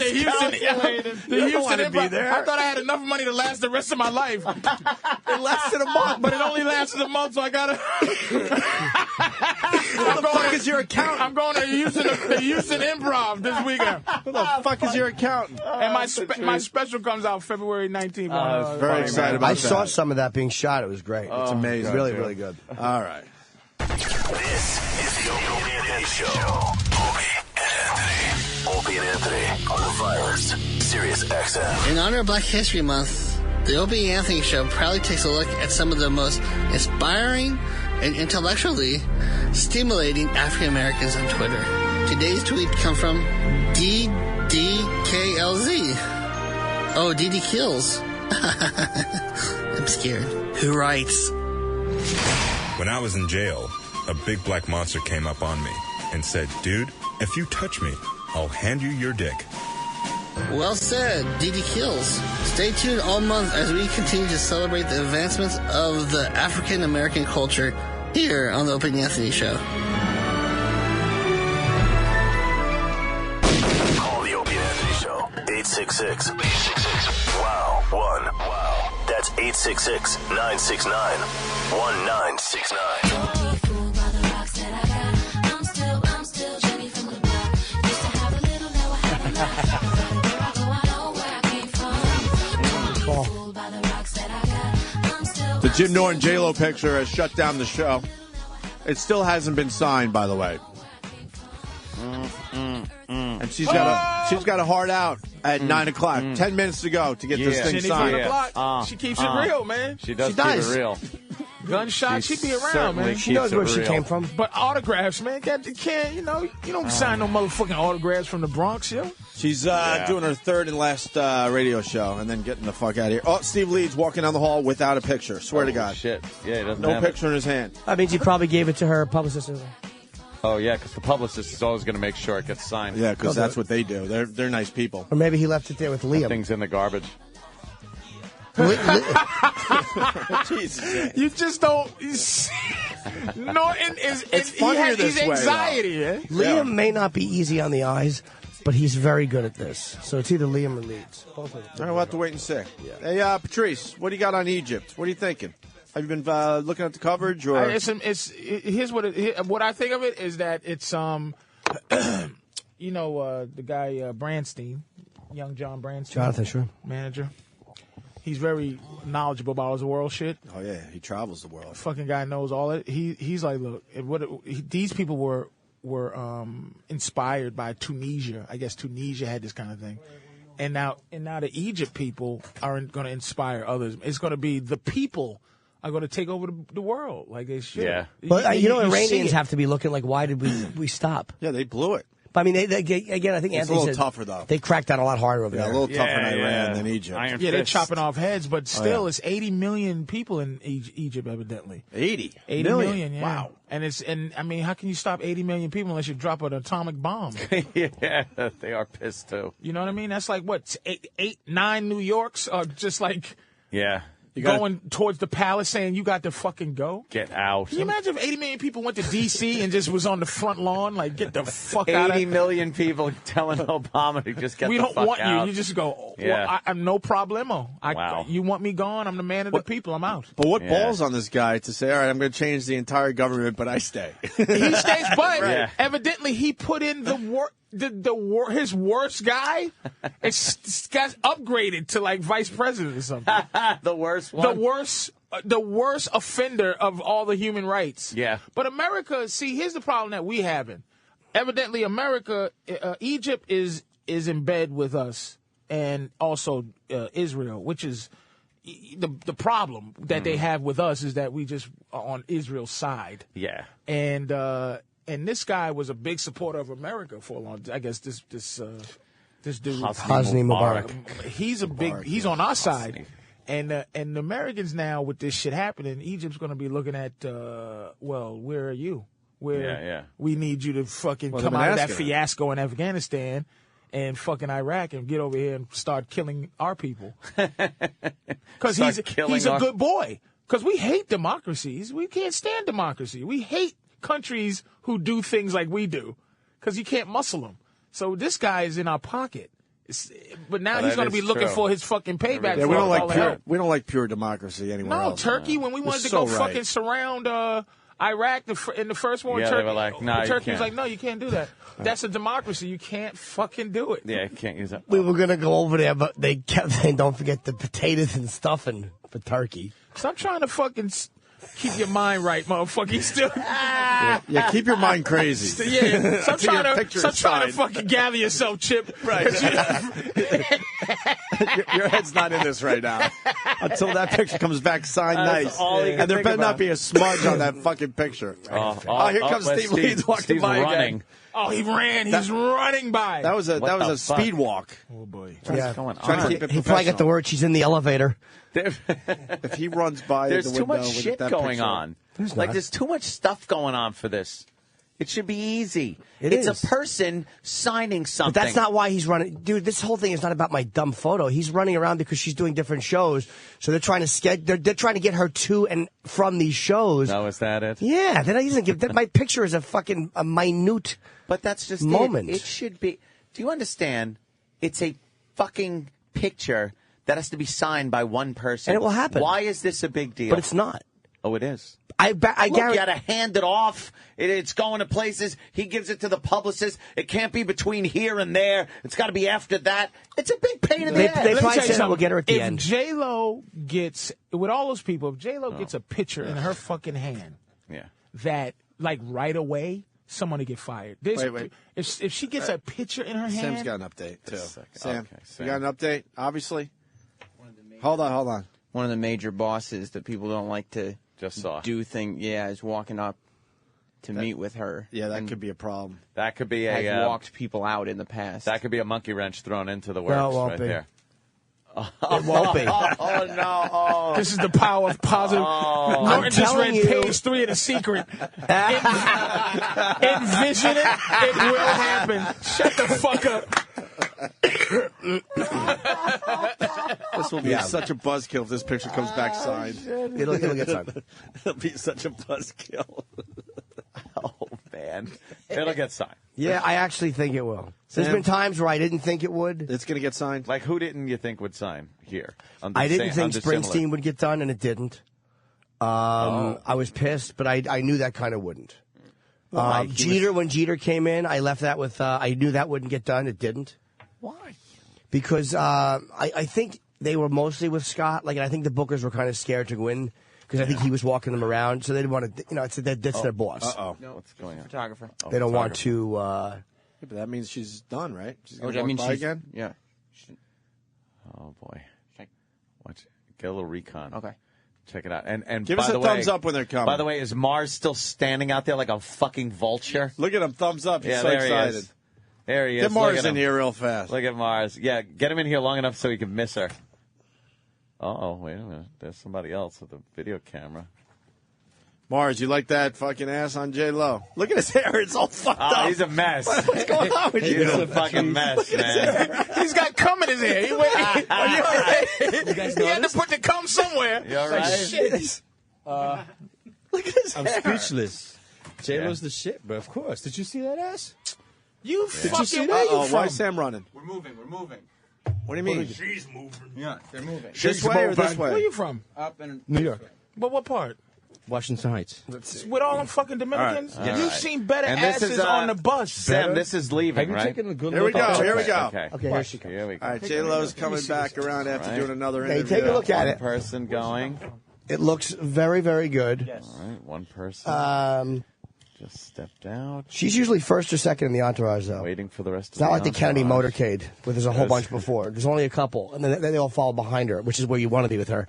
the Houston,
miscalculated.
the
You don't
Houston
wanna be
Improv.
there.
I thought I had enough money to last the rest of my life.
It lasted a month.
But it only lasted a month, so I gotta.
Who the fuck is your accountant?
I'm going to the Houston Improv this weekend.
Who the fuck is your accountant?
And my special comes out February 19th.
Very excited about
I
that.
saw some of that being shot. It was great.
It's amazing.
Really, really good.
All right.
This is the Opie and Anthony Show. Opie and Anthony on the virus. Sirius XM.
In honor of Black History Month, the Opie and Anthony Show proudly takes a look at some of the most inspiring and intellectually stimulating African Americans on Twitter. Today's tweet comes from DDKLZ. Oh, DD Kills. I'm scared. Who writes?
When I was in jail, a big black monster came up on me and said, dude, if you touch me, I'll hand you your dick.
Well said, DD Kills. Stay tuned all month as we continue to celebrate the advancements of the African American culture here on the Opie and Anthony Show.
Call the Opie and Anthony Show. 866-866-WOW-1. Wow. That's 866-969-1969.
The Jim Norton J-Lo picture has shut down the show. It still hasn't been signed, by the way. And she's got a hard out at 9 o'clock. 10 minutes to go to get this thing
Jenny's on the
signed.
block. She keeps it real, man.
She does
She
keep
does.
it real.
Gunshot, she'd be around,
certainly
man.
keeps
She knows
it
where she
real.
came from.
But autographs, man, you can't, you don't sign no motherfucking autographs from the Bronx, yo.
She's doing her third and last radio show and then getting the fuck out of here. Oh, Steve Leeds walking down the hall without a picture. Swear to God.
Shit. Yeah, he doesn't
No
have it.
picture in his hand.
That means he probably gave it to her publicist.
Oh, yeah, because the publicist is always going to make sure it gets signed.
Yeah, because that's what they do. They're nice people.
Or maybe he left it there with Liam.
Things in the garbage.
Jesus.
You just don't. Norton is.
It's funnier this
he's
way,
anxiety, eh?
Liam may not be easy on the eyes, but he's very good at this. So it's either Liam or Leeds. Both of them.
All right, we'll have to wait and see. Hey, Patrice, what do you got on Egypt? What are you thinking? Have you been looking at the coverage? Or
Here's what I think of it is that it's the guy Branstein, young John Branstein,
Jonathan, sure.
manager. He's very knowledgeable about his world shit.
Oh yeah, he travels the world.
Fucking guy knows all it. He's like, look, these people were inspired by Tunisia. I guess Tunisia had this kind of thing, and now the Egypt people are going to inspire others. It's going to be the people are going to take over the world like they should.
Yeah.
But Iranians
see it.
have to be looking like, why did we stop?
Yeah, they blew it.
But I mean, again, I think
It's
Anthony
a little
said
tougher, though.
They cracked down a lot harder over
Yeah, a
there.
little tougher in Iran than Egypt.
Yeah, they're chopping off heads, but still, it's 80 million people in Egypt, evidently.
80
million, yeah.
Wow.
And I mean, how can you stop 80 million people unless you drop an atomic bomb?
Yeah, they are pissed too.
You know what I mean? That's like what 9 New Yorks are just like.
Yeah.
going towards the palace saying you got to fucking go.
Get out.
Can you imagine if 80 million people went to D.C. and just was on the front lawn? Like, get the fuck out of
80 million people telling Obama to just get the fuck out.
We don't want you. You just go, well, I'm no problemo.
Wow.
You want me gone? I'm the man of the people. I'm out.
But what balls on this guy to say, all right, I'm going to change the entire government, but I stay.
He stays, but evidently he put in the work. His worst guy, it's got upgraded to like vice president or something.
The worst one?
The worst offender of all the human rights.
Yeah.
But America, see, here's the problem that we having. Evidently, America, Egypt is in bed with us, and also Israel, which is the problem that they have with us is that we just are on Israel's side.
Yeah.
And this guy was a big supporter of America for a long time. I guess this dude,
Hosni Mubarak.
He's on our side. And the Americans now, with this shit happening, Egypt's going to be looking at, where are you? We need you to fucking come out of that fiasco in Afghanistan and fucking Iraq and get over here and start killing our people. Because he's a good boy. Because we hate democracies. We can't stand democracy. We hate countries who do things like we do because you can't muscle them. So this guy is in our pocket. But now he's going to be looking for his fucking payback.
Yeah, we don't like pure democracy anywhere else.
Turkey, when we wanted to go fucking surround Iraq in the first war,
Turkey, they were like, nah,
Turkey was like, no, you can't do that. That's a democracy. You can't fucking do it.
Yeah, you can't use that.
We were going to go over there, but they kept saying, don't forget the potatoes and stuffing for turkey.
Stop trying to fucking keep your mind right, motherfucker. He's still...
Yeah, keep your mind crazy.
Yeah, stop trying to fucking gather yourself, Chip.
Right. Your head's not in this right now. Until that picture comes back signed nice. And there better not be a smudge on that fucking picture. Here comes Steve Leeds walking by
running.
again.
Oh, he ran. He's running by.
That was a speed walk.
Oh, boy.
Yeah.
Trying to keep it
he probably got the word. She's in the elevator.
If he runs by
there's
the
too
window
much shit
that
going
picture.
on.
There's
there's too much stuff going on for this. It should be easy.
It's
a person signing something.
But that's not why he's running. Dude, this whole thing is not about my dumb photo. He's running around because she's doing different shows. So they're trying to they're trying to get her to and from these shows.
No, is that it?
Yeah, then he doesn't give that. My picture is a minute.
But that's just
moment.
It should be. Do you understand? It's a fucking picture that has to be signed by one person.
And it will happen.
Why is this a big deal?
But it's not.
Oh, it is.
I
Look,
guarantee.
you got to hand it off. It's going to places. He gives it to the publicist. It can't be between here and there. It's got to be after that. It's a big pain in the ass.
They probably said we'll get her at the end.
If J-Lo gets, with all those people, if J-Lo gets a picture in her fucking hand, that, like, right away, someone to get fired.
Wait.
If she gets a picture in her hand.
Sam's got an update, too. Sam, you got an update, obviously? Hold on.
One of the major bosses that people don't like to do thing. Yeah, is walking up to meet with her.
Yeah, that could be a problem.
That could be
has walked people out in the past.
That could be a monkey wrench thrown into the works right there.
It won't be.
Oh, no. Oh.
This is the power of positive. Norton just read page 3 of The Secret. Envision it. It will happen. Shut the fuck up.
This will be such a buzzkill if this picture comes back signed.
It'll get signed.
It'll be such a buzzkill.
Oh, man. It'll get signed.
Yeah, I actually think it will. There's been times where I didn't think it would.
It's going to get signed?
Like, who didn't you think would sign here?
I didn't think Springsteen would get done, and it didn't. I was pissed, but I knew that kind of wouldn't. Jeter, when Jeter came in, I left that with, I knew that wouldn't get done. It didn't.
Why?
Because I think they were mostly with Scott. Like, and I think the bookers were kind of scared to win because I think he was walking them around. So they didn't want to, that's their boss.
Uh-oh.
No,
what's going on?
Photographer.
They don't want to.
Yeah, but that means she's done, right? She's going to
I mean,
walk by again?
Yeah.
Oh, boy. Watch. Get a little recon.
Okay.
Check it out. And
give us a thumbs up when they're coming.
By the way, is Mars still standing out there like a fucking vulture?
Look at him. Thumbs up. He's so
there
excited.
He is. There he is.
Get Mars in here real fast.
Look at Mars. Yeah, get him in here long enough so he can miss her. Uh-oh, wait a minute. There's somebody else with a video camera.
Mars, you like that fucking ass on J-Lo? Look at his hair. It's all fucked up.
He's a mess.
What's going on with you?
He's a fucking mess, man.
He's got cum in his hair. He had to put the cum somewhere.
You all
Like,
right?
shit.
Look at his
I'm
hair.
speechless. J-Lo's the shit, but of course. Did you see that ass?
You
Did you see
fucking
that?
where you
Oh,
from?
why is Sam running?
We're moving.
What do you mean?
She's moving. Yeah, they're moving.
This way or this
Where
way?
you from?
Up and
New York.
But what part?
Washington Heights.
With all them fucking Dominicans?
All right.
You've
All right.
seen better
And this
asses
is,
on the bus.
Sam, this is leaving,
Have you
right?
taken a good
Here we
look
go.
at
Here we
it?
go.
Okay.
Okay, here she comes.
Here we go.
All right, J-Lo's coming back around after
Right.
doing another
Okay,
interview.
take a look at
One
it.
person going.
It looks very, very good.
All right, one person. Just stepped out.
She's usually first or second in the entourage, though.
Waiting for the rest
It's
of the
not like the Kennedy
entourage.
motorcade, where there's a whole bunch before. There's only a couple, and then they all follow behind her, which is where you want to be with her.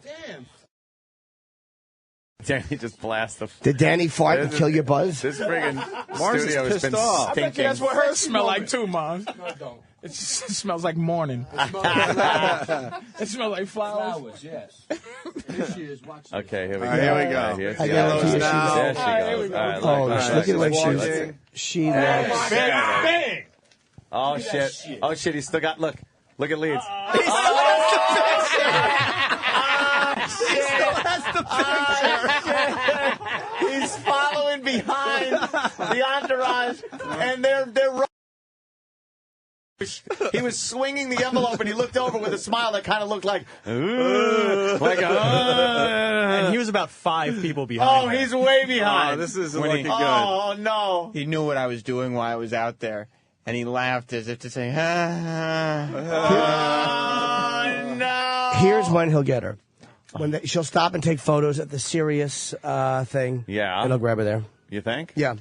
Danny just blast the.
Did Danny fart and kill your buzz?
This friggin'
Mars is
studio has
pissed
been
off.
I bet you
stinking.
that's what hers smell like too, Mom. No, it don't. It smells like morning. It smells like flowers.
yes. Here she is. Watch this.
Okay, here we go.
All right, here we go.
All right, here
I
she
guarantee
goes.
you
now.
There she
All right, here
goes.
we go.
All right,
Oh,
look,
look at the way
watching.
she looks.
Bang!
Oh shit! Oh shit! He's still got. Look at Leeds. He's following behind the entourage, and they're. He was swinging the envelope, and he looked over with a smile that kind of looked like,
And he was about 5 people behind.
oh, he's way behind.
Oh, this isn't
When he-
looking good.
Oh no!
He knew what I was doing while I was out there, and he laughed as if to say,
Oh no!
Here's when he'll get her. She'll stop and take photos at the Sirius thing.
Yeah.
And he'll grab her there.
You think?
Yeah.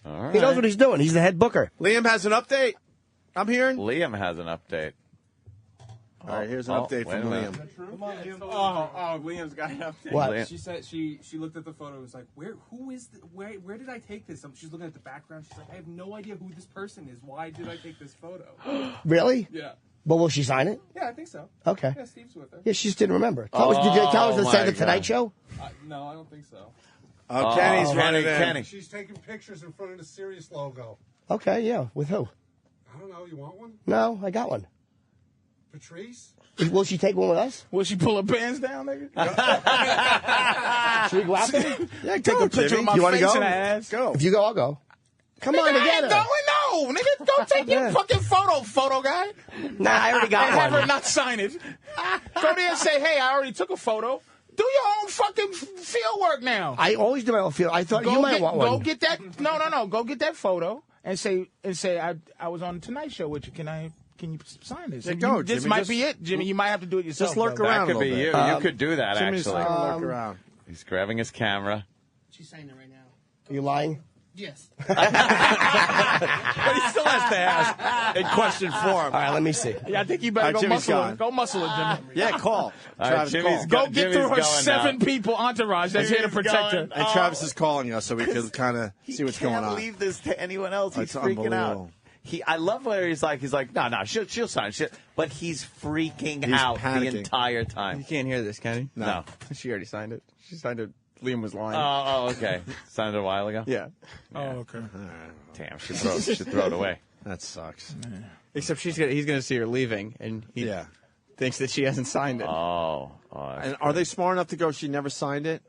All right.
He knows what he's doing. He's the head booker.
Liam has an update. I'm hearing.
Liam has an update.
All right, here's an update
wait
from
a minute.
Liam.
Come on, Liam. Oh, Liam's got an update.
What?
She said she looked at the photo and was like, where did I take this? She's looking at the background. She's like, I have no idea who this person is. Why did I take this photo?
Really?
Yeah.
But will she sign it?
Yeah, I think so.
Okay.
Yeah, Steve's with her.
Yeah, she just didn't remember. Did you tell us to
my
say the
God.
Tonight Show?
No, I don't think so.
Oh, Kenny's running in.
Kenny.
She's taking pictures in front of the Sirius logo.
Okay, yeah. With who?
I don't know. You want one?
No, I got one.
Patrice?
Will she take one with us?
Will she pull her pants down, nigga?
Should we go out there?
Yeah,
Take a picture of my
You wanna
face
go?
and ass.
Go.
If you go, I'll go. Come on
Nigga, I ain't
together.
going, no, nigga. Don't take your fucking photo guy.
Nah, I already got
And have
one.
her not sign it. Go there and say, hey, I already took a photo. Do your own fucking field work now.
I always do my own field. I thought you might want one.
Go get that. No. Go get that photo and say I was on the Tonight Show with you. Can you sign this?
Yeah, go,
this
Jimmy,
might
just-
be it, Jimmy. You might have to do it yourself.
Just lurk
brother.
around.
That could
a
be
little
you.
bit.
You could do that,
Jimmy's
actually.
taking a look around.
He's grabbing his camera.
She's saying it right now.
Are you lying?
Yes.
But he still has to ask in question form.
All right, let me see.
Yeah, I think you better
All right,
go
Jimmy's
muscle
gone.
it. Go muscle it, Jimmy.
Yeah, call.
All right,
Travis,
Jimmy's
call.
Go get through her
Jimmy's going
7
now.
people entourage that's here to
Jimmy's
protect
going.
her.
And Travis is calling you so we can kind of see what's going on.
Can't leave this to anyone else. He's
It's
freaking out.
unbelievable.
I love where he's like, no, she'll sign shit, but he's freaking
He's
out
panicking.
the entire time.
You can't hear this, can you?
No.
She already signed it. She signed it. Liam was lying.
Oh, okay. Signed it a while ago.
Yeah.
Oh, okay.
Damn, should throw it away.
That sucks.
Except he's going to see her leaving, and he thinks that she hasn't signed it.
And are they smart enough to go, she never signed it?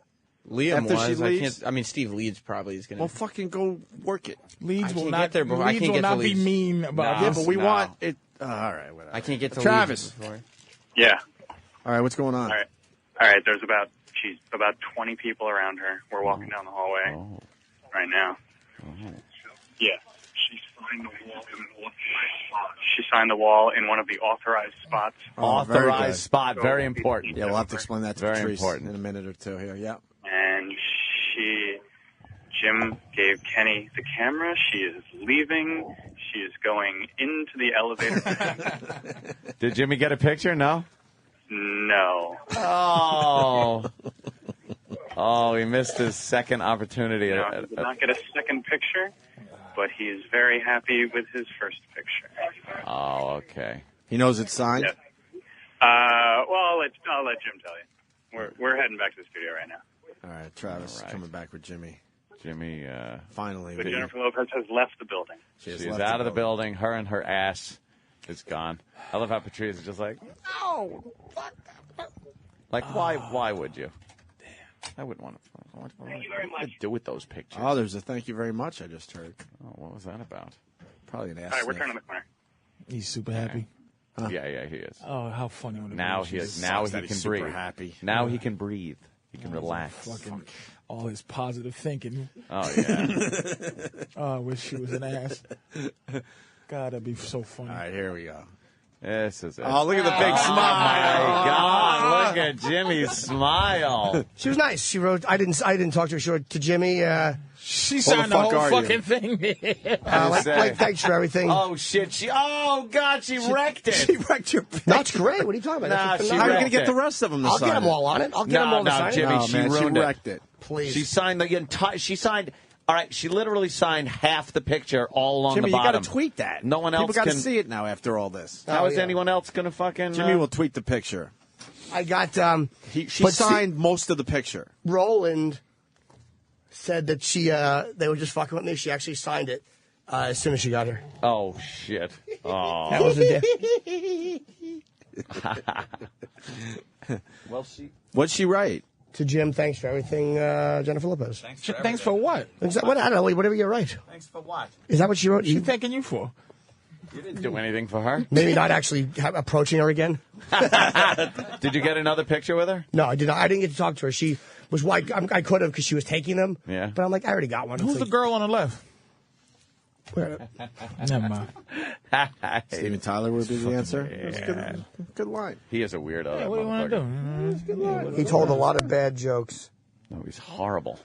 Liam
After she
was.
leaves?
I mean, Steve Leeds probably is going to.
Well, fucking go work it.
Leeds will
can't
not.
get there before- I
Leeds
can't
will
get to
not be
Leeds.
mean about
Yeah,
this.
but we
No.
want it. All right, whatever.
I can't get to
Travis.
Leeds before.
Yeah.
All right, what's going on?
All right. There's about 20 people around her. We're walking down the hallway right now. Yeah. She signed the wall in an authorized spot. She signed the wall in one of the authorized spots.
Oh, very good.
Authorized spot, very important.
Yeah, we'll have to explain that to
Very
Patrice
important.
in a minute or two here. Yeah.
And Jim gave Kenny the camera. She is leaving. She is going into the elevator.
Did Jimmy get a picture? No.
No.
Oh, he missed his second opportunity.
No, he did not get a second picture, but he is very happy with his first picture.
Oh, okay.
He knows it's signed?
Yeah. Well, I'll let Jim tell you. We're heading back to the studio right now.
All right, Travis coming back with Jimmy.
Jimmy,
finally.
But Jennifer Lopez has left the building.
She's out of the building. Her and her ass is gone. I love how Patrice is just like, no, fuck that. Like, why would you? I wouldn't want to. Thank you very much. What do you do with those pictures?
Oh, there's a thank you very much I just heard.
Oh, what was that about?
Probably an ass.
All right, we're turning the corner.
He's super happy.
Yeah, he is.
Oh, how funny when
Now he is. Now he can breathe.
Happy.
Now he can breathe. He can relax.
Fucking all his positive thinking.
Oh yeah.
Oh, I wish she was an ass. God, that'd be so funny.
All right, here we go.
This is it.
Oh, look at the big smile.
My God, look at Jimmy's smile.
She was nice. She wrote. I didn't talk to her. She wrote to Jimmy.
She signed the whole fucking thing.
Like, thanks for everything.
Oh shit! Oh God! She wrecked it.
She wrecked your picture.
That's great. What are you talking about?
Nah,
How are you going to get the rest of them to
I'll
sign
get them all on it. I'll get them all to sign
Jimmy,
it.
she
man,
ruined
she wrecked it.
Please.
She signed the entire. She signed. All right, she literally signed half the picture all along
Jimmy,
the bottom.
you got to tweet that.
No one else
People got to
can
see it now after all this.
How is anyone else going to fucking?
Jimmy will tweet the picture.
I got.
She
but
signed most of the picture.
Roland said that they were just fucking with me. She actually signed it as soon as she got her.
Oh shit! Oh.
That was a dick.
Well, she.
What'd she write?
To Jim, thanks for everything, Jennifer Lopez.
Thanks for what?
What? I don't know. Whatever you write.
Thanks for what?
Is that what she wrote?
She thanking you for?
You didn't do anything for her.
Maybe not actually approaching her again.
Did you get another picture with her?
No, I did not. I didn't get to talk to her. She was white. I could have because she was taking them.
Yeah.
But I'm like, I already got one.
Who's the girl on the left?
Where?
Never mind.
Steven Tyler would be the answer.
Yeah.
That's a good line.
He is a weirdo.
Yeah, what do you want to do?
He told a lot of bad jokes.
No, he's horrible.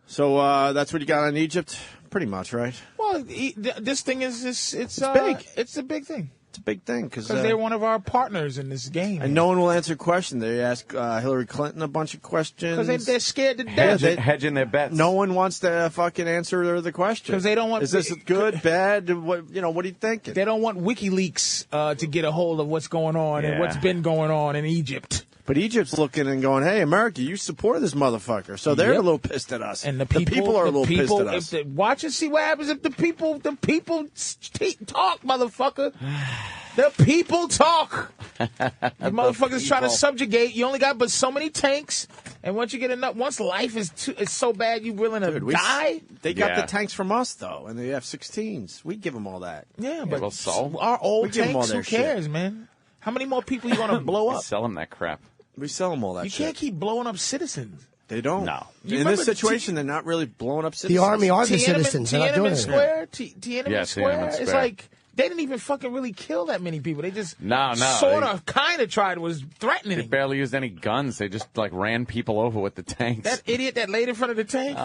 So that's what you got on Egypt? Pretty much, right?
Well, this thing is it's
big.
It's a big thing.
It's a big thing because
they're one of our partners in this game.
And no one will answer questions. They ask Hillary Clinton a bunch of questions.
Because they're scared to death.
Hedging their bets.
No one wants to fucking answer the question.
Because they don't want.
Is this good, bad? What are you thinking?
They don't want WikiLeaks to get a hold of what's going on and what's been going on in Egypt.
But Egypt's looking and going, hey, America, you support this motherfucker. So they're a little pissed at us.
And the people
are a little pissed at us.
Watch and see what happens if the people talk, motherfucker. The people talk. The motherfuckers try to subjugate. You only got but so many tanks. And once you get enough, once life is so bad, you willing to die?
They got the tanks from us, though, and the F-16s. We give them all that.
Yeah, but
well, so?
our old
We give 'em all
tanks, who
their
cares,
shit.
man? How many more people you want to blow up?
Sell them that crap.
We sell them all that
You
shit.
can't keep blowing up citizens.
They don't.
No.
You
In this
remember
situation, they're not really blowing up citizens.
The army are the
Tiananmen-
citizens. They're not doing
Tiananmen
it.
Square, Tiananmen
Yeah,
Square.
Tiananmen
It's
Square.
like they didn't even fucking really kill that many people. They just
No.
sort of, kind of tried was threatening
They
him.
barely used any guns. They just like ran people over with the tanks.
That idiot that laid in front of the tank.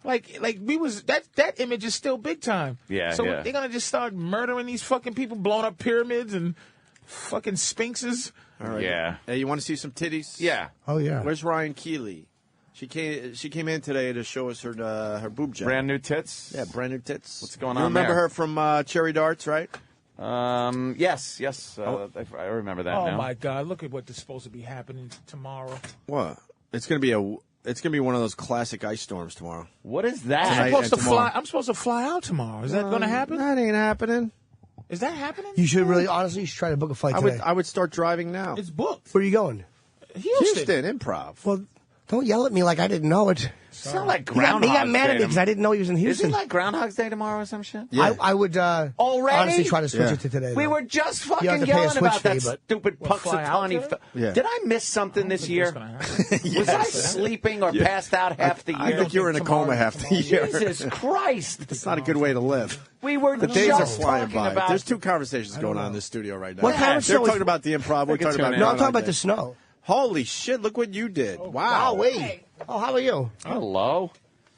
Like we was that image is still big time.
Yeah,
So
yeah.
they're gonna just start murdering these fucking people, blowing up pyramids and fucking sphinxes.
All right.
Yeah.
Hey, you want to see some titties?
Yeah.
Oh, yeah.
Where's Ryan Keeley? She came in today to show us her boob job.
Brand new tits.
Yeah, brand new tits.
What's going
You
on
remember
there?
her from Cherry Darts, right?
Yes. I remember that
Oh
now.
my God! Look at what's supposed to be happening tomorrow.
What? It's gonna be one of those classic ice storms tomorrow.
What is that?
I'm supposed to fly out tomorrow. Is that going to happen?
That ain't happening.
Is that happening?
You should really, honestly, you should try to book a flight today.
I would start driving now.
It's booked.
Where are you going?
Houston.
Improv.
Well, don't yell at me like I didn't know it.
It's not like
He got
Groundhog
mad at me
Day
because I didn't know he was in
Is
Houston.
it like Groundhog's Day tomorrow or some shit?
Yeah.
I would
Already?
honestly try to switch it to today.
We
though.
were just
You have
fucking
to pay a
yelling
switch
about that
fee, but-
stupid
fly out
Puxatawny.
today?
Yeah.
Did I miss something this year? Was I sleeping or passed out half the year?
I think you were in a coma half the year.
Jesus Christ!
It's not a good way to live.
We were
The days are
just
flying
talking
by.
about.
There's two conversations going on in this studio right now.
What kind of
They're
show is-
talking about the improv. We're talking about
tune in.
No, I'm talking
Groundhog
about
Day.
the snow.
Holy shit! Look what you did. Wow.
Wow, wait. Oh, how are you?
Hello.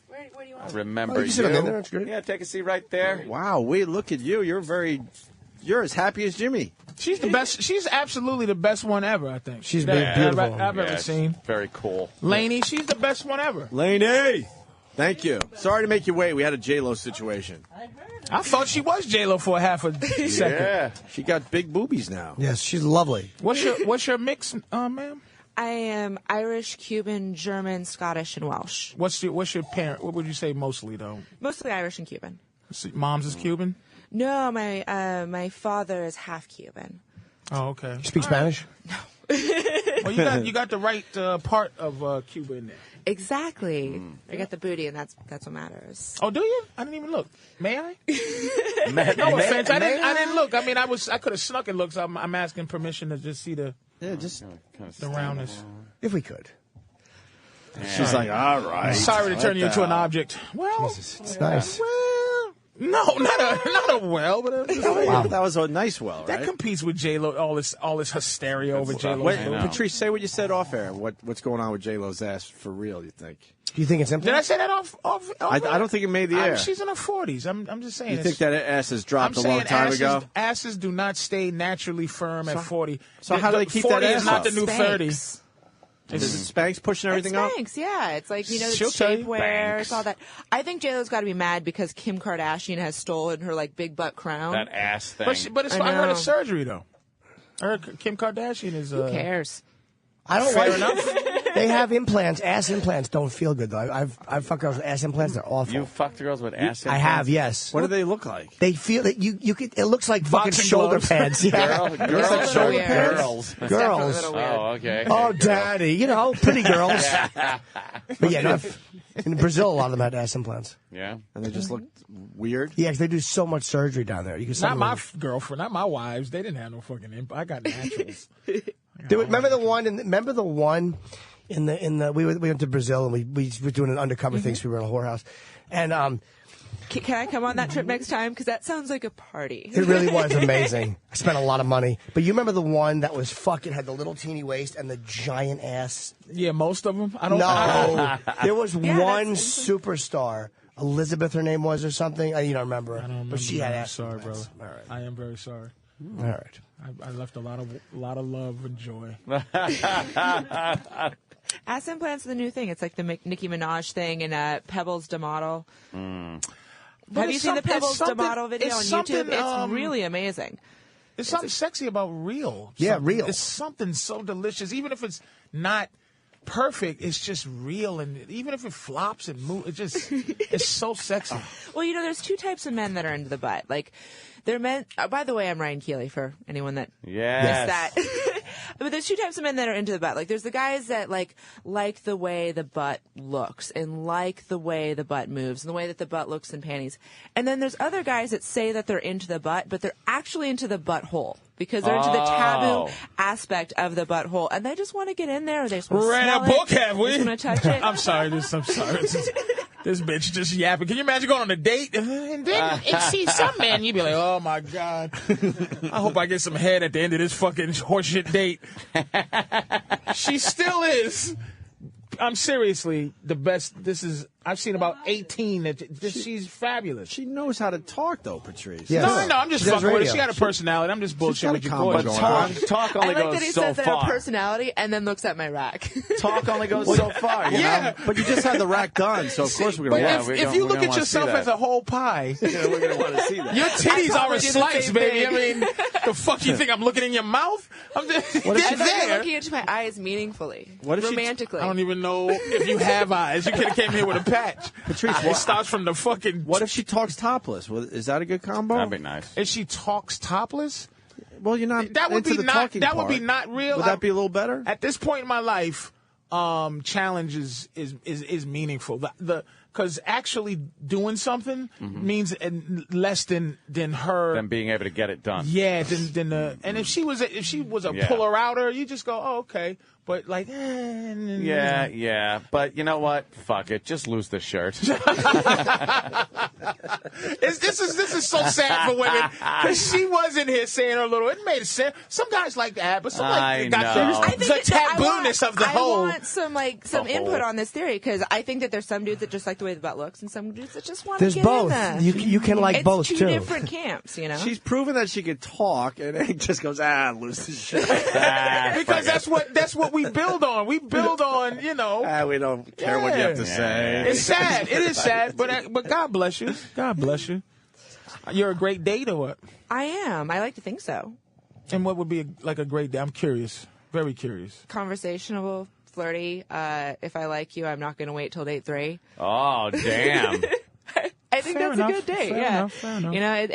Where do you want
I remember
Oh, you can sit on there. That's great.
Yeah, take a seat right there.
Wow. Wait, look at you. You're as happy as Jimmy.
She's the best. She's absolutely the best one ever. I think
She's
that
beautiful.
I've ever
Yeah,
seen.
Very cool.
Lainey, she's the best one ever.
Lainey. Thank you. Sorry to make you wait. We had a J-Lo situation.
I thought she was J-Lo for half a second.
Yeah. She got big boobies now.
Yes, she's lovely.
What's your mix, ma'am?
I am Irish, Cuban, German, Scottish, and Welsh.
What's your parent? What would you say mostly though?
Mostly Irish and Cuban.
Mom's is Cuban?
No, my father is half Cuban.
Oh, okay.
You speak Spanish?
Well, you got the right part of Cuba in there.
Exactly. I got the booty, and that's what matters.
Oh, do you? I didn't even look. May I? No offense. I didn't look. I mean, I could have snuck and looked. So I'm asking permission to just see the roundness.
If we could.
She's like, all right.
Sorry to turn you into an object. Well,
it's nice.
Well, no, not a well, but
Wow, that was a nice well, right?
That competes with J-Lo. All this hysteria over J-Lo.
Patrice, say what you said off air. What's going on with J-Lo's ass for real? You think?
Do you think it's implants?
Did I say that off
I don't think it made the air.
She's in her 40s. I'm just saying.
You think that ass has dropped
I'm
a long
saying
time ago?
Asses do not stay naturally firm at 40.
So how do they keep
40
that
is
ass
not
up?
the new 30.
Is it Spanx pushing everything up?
Spanx, yeah. It's like, the
She'll tell you.
shapewear, it's all that. I think J-Lo's got to be mad because Kim Kardashian has stolen her, big butt crown.
That ass thing.
But it's I heard a surgery, though. I heard Kim Kardashian is...
Who cares?
I don't
Fair
like
enough.
They have implants. Ass implants don't feel good, though. I've fucked girls with ass implants. They're awful.
You fucked girls with ass implants?
I have, yes.
What do they look like?
They feel that you could. It looks like fucking
Boxing
shoulder
gloves.
pads. Yeah.
Girls?
It looks like shoulder
weird.
pads.
Girls.
Girls.
Oh, okay.
Oh, daddy. Pretty girls. But yeah, in Brazil, a lot of them had ass implants.
Yeah.
And they just look weird?
Yeah, 'cause they do so much surgery down there. You can
Not my girlfriend, not my wives. They didn't have no fucking I got naturals.
Remember the one in the we went to Brazil and we were doing an undercover thing, so we were in a whorehouse. And
Can I come on that trip next time? Because that sounds like a party.
it really was amazing. I spent a lot of money. But you remember the one that was fucking had the little teeny waist and the giant ass?
Yeah, most of them.
No. There was one superstar. Elizabeth, her name was, or something. You don't remember.
I don't remember.
But she had ass.
Sorry,
implants.
brother. I am very sorry.
All right.
I left a lot of love and joy.
Ass implants are the new thing. It's like the Nicki Minaj thing and Pebbles de Model. Have you seen the Pebbles de Model video on YouTube? It's really amazing.
There's something sexy about real.
Yeah,
something.
real.
It's something so delicious. Even if it's not perfect, it's just real. And even if it flops and moves, it's so sexy.
Well, there's two types of men that are into the butt. They're men. By the way, I'm Ryan Keeley for anyone that missed that. But there's two types of men that are into the butt. There's the guys that like the way the butt looks and like the way the butt moves and the way that the butt looks in panties. And then there's other guys that say that they're into the butt, but they're actually into the butthole because they're into the taboo aspect of the butthole, and they just want to get in there. Or they just want to smell
a book,
it.
have we?
They just want to touch it.
I'm sorry. This bitch just yapping. Can you imagine going on a date and then see some man? You'd be like, oh my God. I hope I get some head at the end of this fucking horseshit date. She still is. I'm seriously the best. I've seen about 18. She's fabulous.
She knows how to talk, though, Patrice.
Yes.
No, I'm just fucking with her. She got a personality. I'm just bullshitting with you boys.
Talk only
I like
goes
that he
so
says that her
far.
personality and then looks at my rack.
Talk only goes so far.
Yeah.
But you just had the rack done, so of course we're going to
But if you look at yourself as a whole pie,
we're going to want to see that.
your titties are a
do the
slice,
same
baby.
thing.
I mean, the fuck you think I'm looking in your mouth? I'm just
I thought you were
there.
looking into my eyes meaningfully,
What if she-
romantically.
I don't even know if you have eyes. You could have came here with a patch.
Patrice,
It starts from the fucking.
What if she talks topless? Is that a good combo?
That'd be nice.
If she talks topless,
Well, you're not.
that would
into
be
the
not.
talking
That would be
part.
not real.
Would that be a little better?
At this point in my life, challenge is meaningful. Because actually doing something means less than her.
Than being able to get it done.
Yeah, and if she was a puller outer, you just go, oh, okay. But
Yeah. But you know what? Fuck it. Just lose the shirt.
This is so sad for women because she was in here saying her little. It made sense. Some guys like that, but some
I
got
know.
the tabooness of the whole.
I want some input on this theory because I think that there's some dudes that just like the way the butt looks and some dudes that just want to
There's
get
both.
in there.
You can like
it's
both
two
too.
different camps,
She's proven that she could talk, and then just goes, lose the shit.
Because that's what we build on. We build on,
we don't care what you have to say.
It's sad. It is sad, but God bless you. God bless you. You're a great date or what?
I am. I like to think so.
And what would be a great date? I'm curious. Very curious.
Conversational, flirty. If I like you, I'm not going to wait till date 3.
Oh, damn.
I think
Fair
that's
enough.
a good date.
Fair
Yeah.
enough. Fair enough.
You know,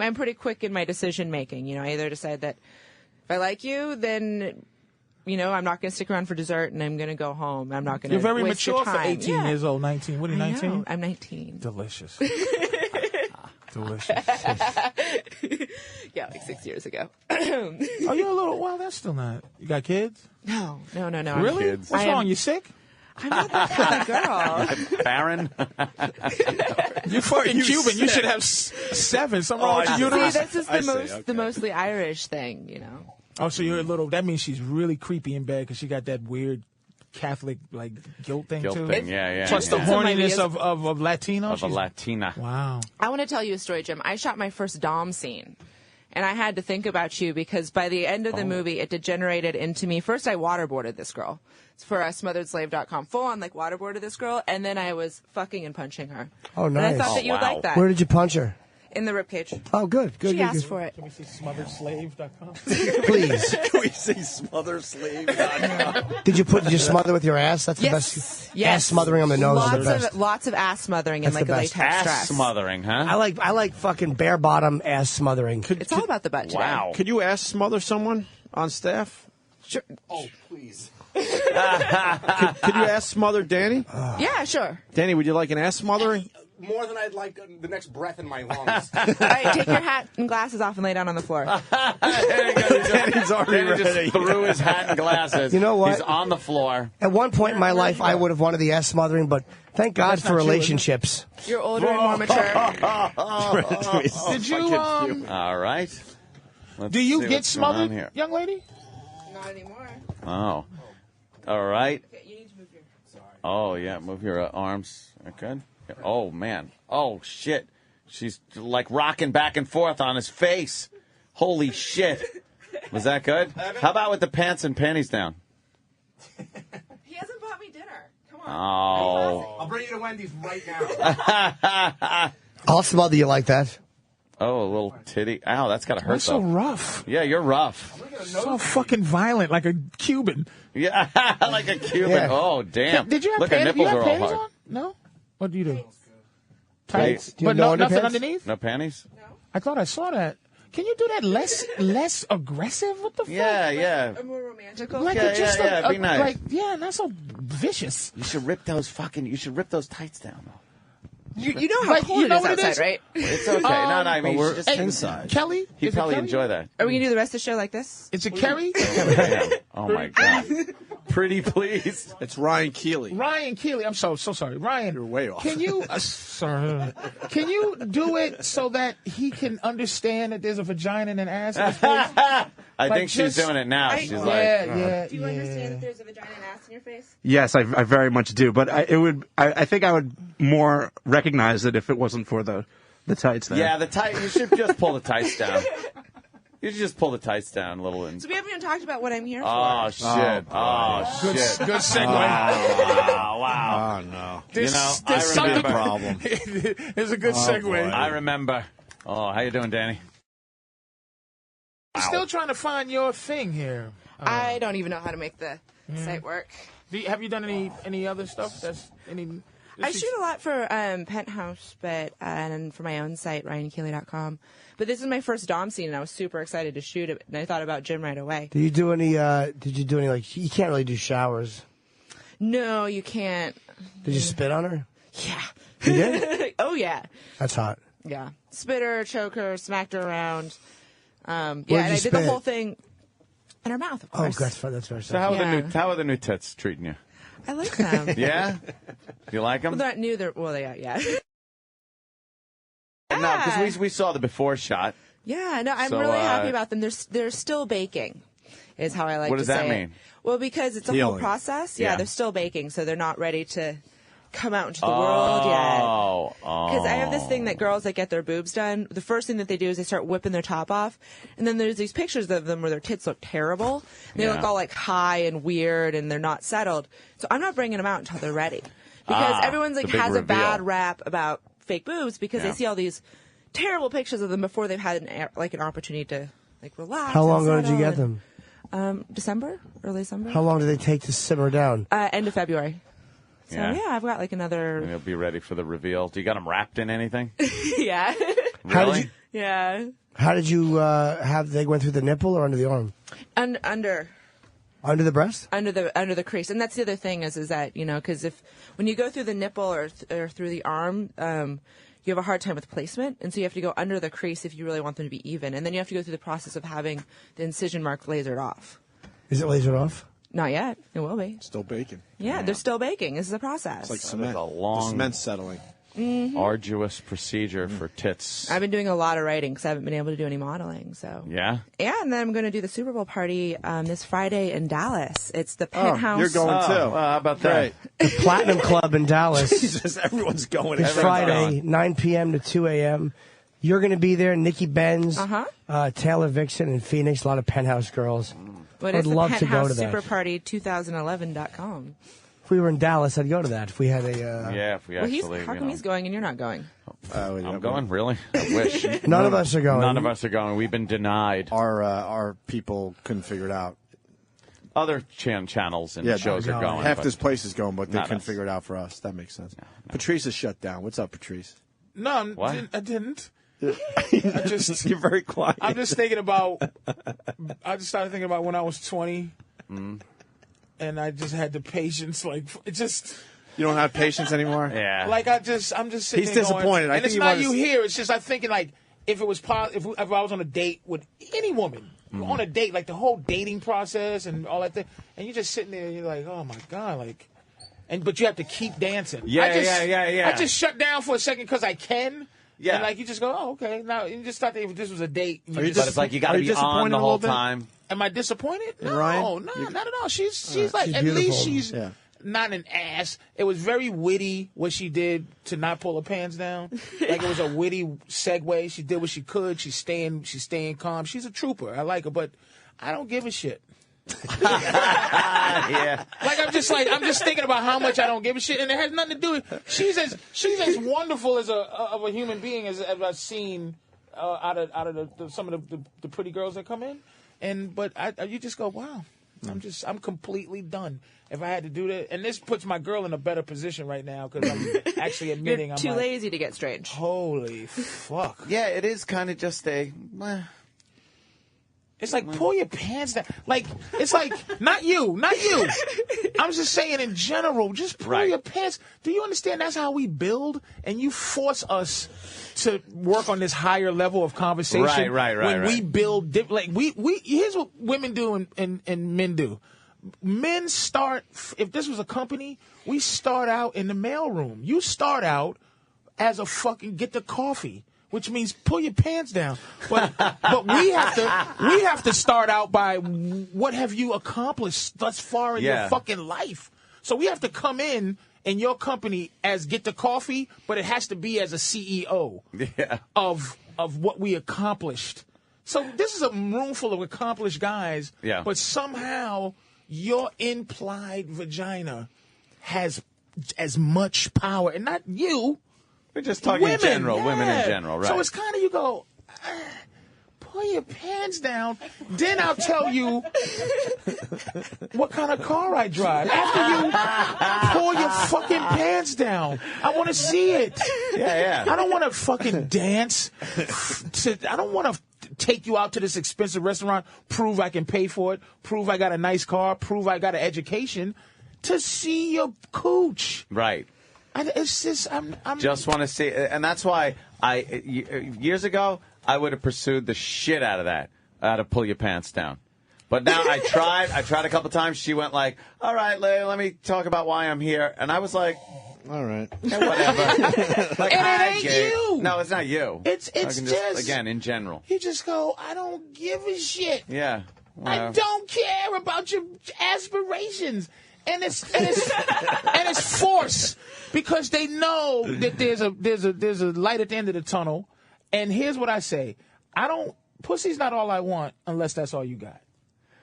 I'm pretty quick in my decision making. You know, I either decide that if I like you, then, you know, I'm not going to stick around for dessert and I'm going to go home. I'm not going to
You're very
waste
mature
your
for
time.
18
Yeah.
years old. 19. What are you,
I
19?
know. I'm 19.
Delicious. Delicious.
Yeah, like 6 years ago.
Oh, you're a little. Well, that's still not. You got kids?
No.
Really? What's wrong? You sick?
I'm not that kind of girl.
Barren?
You're fucking Cuban. You should have 7. Something wrong with your uterus.
See, this is the mostly Irish thing, you know.
Oh, so you're a little. That means she's really creepy in bed because she got that weird Catholic like guilt thing too.
Yeah.
Plus the horniness of Latino.
Of a Latina.
Wow.
I want to tell you a story, Jim. I shot my first Dom scene. And I had to think about you because by the end of the movie, it degenerated into me. First, I waterboarded this girl. It's for smotheredslave.com. Full on, like, waterboarded this girl. And then I was fucking and punching her.
Oh, nice.
And I thought that you would like that.
Where did you punch her?
In the ribcage.
Oh, good.
She asked for it.
Can we see smotheredslave.com?
Please.
Can we see smotheredslave.com?
Did you smother with your ass? That's the
Yes.
best.
Yes.
Ass smothering on the nose is the best.
Lots of ass smothering and
That's
like
the
a
best.
latex
Ass
dress.
smothering, huh?
I like fucking bare bottom ass smothering.
It's all about the butt today.
Wow.
Could you ass smother someone on staff?
Sure.
Oh, please. could you ass smother Danny?
Yeah, sure.
Danny, would you like an ass smothering?
More than I'd like the next breath in my lungs.
All right, take your hat and glasses off and lay down on the floor.
Danny's already
Danny
ready.
just threw his hat and glasses.
You know what?
He's on the floor.
At one point in my life, I would have wanted the ass smothering, but thank God for relationships.
You're older and more mature.
Did you
All right. Let's
do you
see
get
what's going on
smothered,
here.
young lady?
Not anymore.
Oh. All right.
Okay, you need to move your... Sorry.
Oh, yeah. Move your arms. Okay. Oh, man. Oh, shit. She's like rocking back and forth on his face. Holy shit. Was that good? How about with the pants and panties down?
He hasn't bought me dinner. Come on.
Oh.
I'll bring you to Wendy's right now.
I'll smother you like that.
Oh, a little titty. Ow, that's got to hurt,
That's so
though.
rough.
Yeah, you're rough.
So fucking violent, like a Cuban.
Yeah, like a Cuban.
Yeah.
Oh, damn.
Did you have
Look, her
panties? You
nipples
have
are all
panties
hard.
on? No. What do you do?
Tights.
Do you
But
have
no,
no
nothing
underpants?
underneath.
No panties?
I thought I saw that. Can you do that less aggressive? What the fuck?
Yeah.
More romantical.
Like
Yeah,
just
yeah, be nice.
Like not so vicious.
You should rip those tights down, though.
You know how
Like,
cold
you know
it is
what it
outside,
is?
right?
It's okay. No, I mean,
we're
just
inside.
Kelly?
He'd
Is it
probably
Kelly?
enjoy that.
Are we going to do the rest of the show like this?
Is it Kerry?
Oh, my God. Pretty please.
It's Ryan Keeley.
Ryan Keeley. I'm so sorry. Ryan.
You're way off.
Can you, sorry. Can you do it so that he can understand that there's a vagina and an ass in his face?
I think she's doing it now. She's like,
yeah.
Do you understand that there's a vagina and ass in your face?
Yes, I very much do. But I think I would more recognize it if it wasn't for the tights there.
Yeah, the tight. You should just pull the tights down. You should just pull the tights down a little.
So we haven't even talked about what I'm here for.
Oh shit! Oh shit!
Good segue.
Wow!
Oh no!
I remember.
Problem.
It's a good segue.
boy.
I remember. Oh, how you doing, Danny?
I'm still trying to find your thing here.
I don't even know how to make the site work.
Have you done any other stuff?
I shoot a lot for Penthouse, and for my own site, RyanKeeley.com. But this is my first Dom scene, and I was super excited to shoot it. And I thought about Jim right away.
Did you do any? Did you do any you can't really do showers?
No, you can't.
Did you spit on her?
Yeah.
You did?
Oh yeah.
That's hot.
Yeah. Spit her, choke her, smacked her around. Yeah, and
you
I did the
spit?
whole thing in her mouth, of
Oh,
course.
that's very
So how are the new tits treating you?
I like them.
Yeah, you like them?
Well, they're not new. Yeah.
No, because we saw the before shot.
Yeah, no, I'm
So,
really happy about them. They're still baking, is how I like
What
to
does
say
that
it.
mean?
Well, because it's a whole
Healing.
process.
Yeah.
Yeah, they're still baking, so they're not ready to come out into the world yet.
Oh,
Because I have this thing that girls that get their boobs done, the first thing that they do is they start whipping their top off, and then there's these pictures of them where their tits look terrible. And they
Yeah.
look all like high and weird, and they're not settled. So I'm not bringing them out until they're ready. Because everyone's like
the big
has a
reveal.
bad rap about fake boobs because
Yeah.
they see all these terrible pictures of them before they've had an opportunity to like relax.
How long
and
ago did you
settle
get
and-
them?
December, early December.
How long do they take to simmer down?
End of February. So
Yeah.
yeah, I've got like another.
You'll be ready for the reveal. Do you got them wrapped in anything?
Yeah.
How did you?
Yeah.
How did you have? They went through the nipple or under the arm?
Under
Under the breast?
under the crease, and that's the other thing is that because when you go through the nipple or through the arm, you have a hard time with placement, and so you have to go under the crease if you really want them to be even, and then you have to go through the process of having the incision mark lasered off.
Is it lasered off?
Not yet. It will be.
Still baking.
Yeah, they're still baking. This is a process.
It's like
That
cement.
is a long,
The cement's settling.
Mhm.
arduous procedure for tits.
I've been doing a lot of writing because I haven't been able to do any modeling. So
Yeah?
yeah, and then I'm going to do the Super Bowl party this Friday in Dallas. It's the Penthouse.
You're going too.
Well, how about that?
The Platinum Club in Dallas.
Jesus, everyone's going.
It's Friday, 9 p.m. to 2 a.m. You're going to be there. Nikki Benz, Taylor Vixen, and Phoenix. A lot of Penthouse girls.
What
I'd
is the
love to go to
Penthouse
that.
Superparty2011.com.
If we were in Dallas, I'd go to that. If we had a.
Yeah, if we
Well,
actually.
how come he's going and you're not going?
I'm going, really? I wish.
None of us are going.
None of us are going. We've been denied.
Our people couldn't figure it out.
Other channels and shows are going.
Half
but
this place is going, but they
not
couldn't
us.
figure it out for us. That makes sense. Patrice is shut down. What's up, Patrice?
No,
What?
I didn't. I just
You're very quiet.
I'm just thinking about. I just started thinking about when I was 20, and I just had the patience. Like it just.
You don't have patience anymore?
Yeah.
Like I'm just sitting.
He's
there
disappointed.
Going,
I
and
think
it's
he
not
wanted
you
to-
here. It's just I'm thinking like if it was if I was on a date with any woman on a date, like the whole dating process and all that thing, and you're just sitting there, and you're like, oh my god, like, but you have to keep dancing.
Yeah,
I just shut down for a second because I can.
Yeah.
And like you just go, oh okay. Now you just thought that if this was a date,
But it's like you got to be on the whole time.
Am I disappointed?
In
No,
Ryan?
no, not at all. She's like
she's
at least
beautiful.
she's
Yeah.
not an ass. It was very witty what she did to not pull her pants down. Like it was a witty segue. She did what she could. She's staying calm. She's a trooper. I like her, but I don't give a shit.
Yeah.
Like I'm just thinking about how much I don't give a shit, and it has nothing to do with. She's as wonderful as a human being as I've seen out of some of the pretty girls that come in, but you just go, wow. I'm completely done. If I had to do that, and this puts my girl in a better position right now because I'm actually admitting
You're
I'm
too
like,
lazy to get strange.
Holy fuck!
Yeah, it is kind of just a.
It's like pull your pants down. Like it's like not you. I'm just saying in general, just pull your pants. Do you understand? That's how we build, and you force us to work on this higher level of conversation.
Right.
When we build, like we here's what women do and men do. Men start. If this was a company, we start out in the mailroom. You start out as a fucking get the coffee, which means pull your pants down. But we have to start out by what have you accomplished thus far in your fucking life. So we have to come in your company as get the coffee, but it has to be as a CEO of what we accomplished. So this is a room full of accomplished guys, but somehow your implied vagina has as much power, and not you.
We're just talking in general, women in general, right?
So it's kind of you go, pull your pants down, then I'll tell you what kind of car I drive. After you pull your fucking pants down, I want to see it.
Yeah.
I don't want to fucking dance. I don't want to take you out to this expensive restaurant, prove I can pay for it, prove I got a nice car, prove I got an education, to see your cooch.
Right.
It's just I'm
Just want to see, and that's why years ago I would have pursued the shit out of that, how to pull your pants down. But now I tried a couple times. She went like, "All right, let me talk about why I'm here," and I was like,
"All right,
whatever." Like,
and it ain't you.
No, it's not you.
It's
I can
just
again in general.
You just go, I don't give a shit.
Yeah.
I don't care about your aspirations. And it's force because they know that there's a light at the end of the tunnel. And here's what I say: pussy's not all I want unless that's all you got.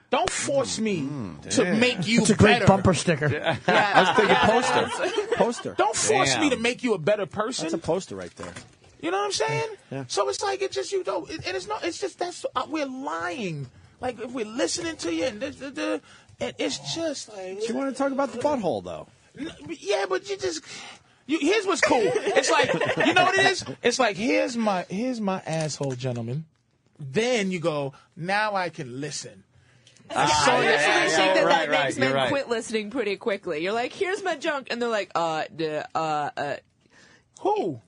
Don't force me to make you
It's a
better.
great bumper sticker.
I was thinking poster.
Don't force me to make you a better person.
That's a poster right there.
You know what I'm saying?
Yeah.
So it's like it's just you don't. And it's not. It's just we're lying. like if we're listening to you and and it's just like
You want to talk about the butthole though?
Yeah, but here's what's cool. It's like, you know what it is? It's like here's my asshole, gentlemen. Then you go, now I can listen.
I think that makes men quit listening pretty quickly. You're like, here's my junk, and they're like,
who?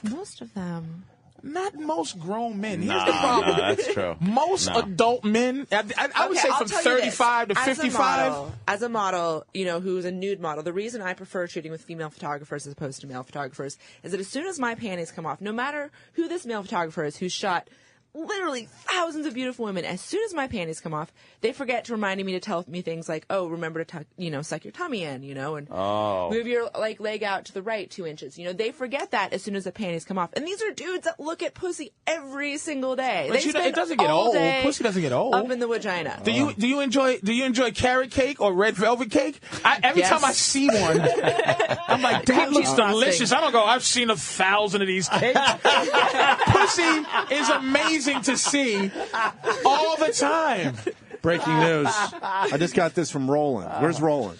Most of them.
Not most grown men. Here's the problem.
No, that's true.
Most adult men, I would say from 35 to 55.
As a model, who's a nude model, the reason I prefer shooting with female photographers as opposed to male photographers is that as soon as my panties come off, no matter who this male photographer is who's shot literally thousands of beautiful women, as soon as my panties come off, they forget to remind me to tell me things like, oh, remember to suck your tummy in, and move your leg out to the right 2 inches. They forget that as soon as the panties come off. And these are dudes that look at pussy every single day.
But it doesn't get old. Pussy doesn't get old.
Up in the vagina.
Do you enjoy carrot cake or red velvet cake? Every time I see one, I'm like, that looks delicious. I don't go, I've seen 1,000 of these cakes. Pussy is amazing to see all the time.
Breaking news. I just got this from Roland. Where's Roland?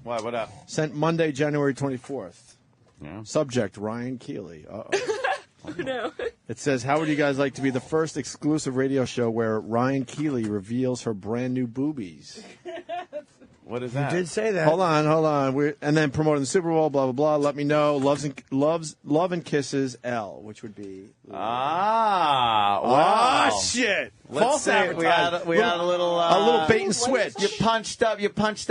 What up?
Sent Monday, January 24th.
Yeah.
Subject, Ryan Keeley. Uh-oh.
No.
It says, how would you guys like to be the first exclusive radio show where Ryan Keeley reveals her brand new boobies?
What is that?
You did say that.
Hold on. And then promoting the Super Bowl, blah, blah, blah. Let me know. Love and kisses, L, which would be...
Wow.
Oh, shit.
Let's say we had a little
bait and switch.
You punched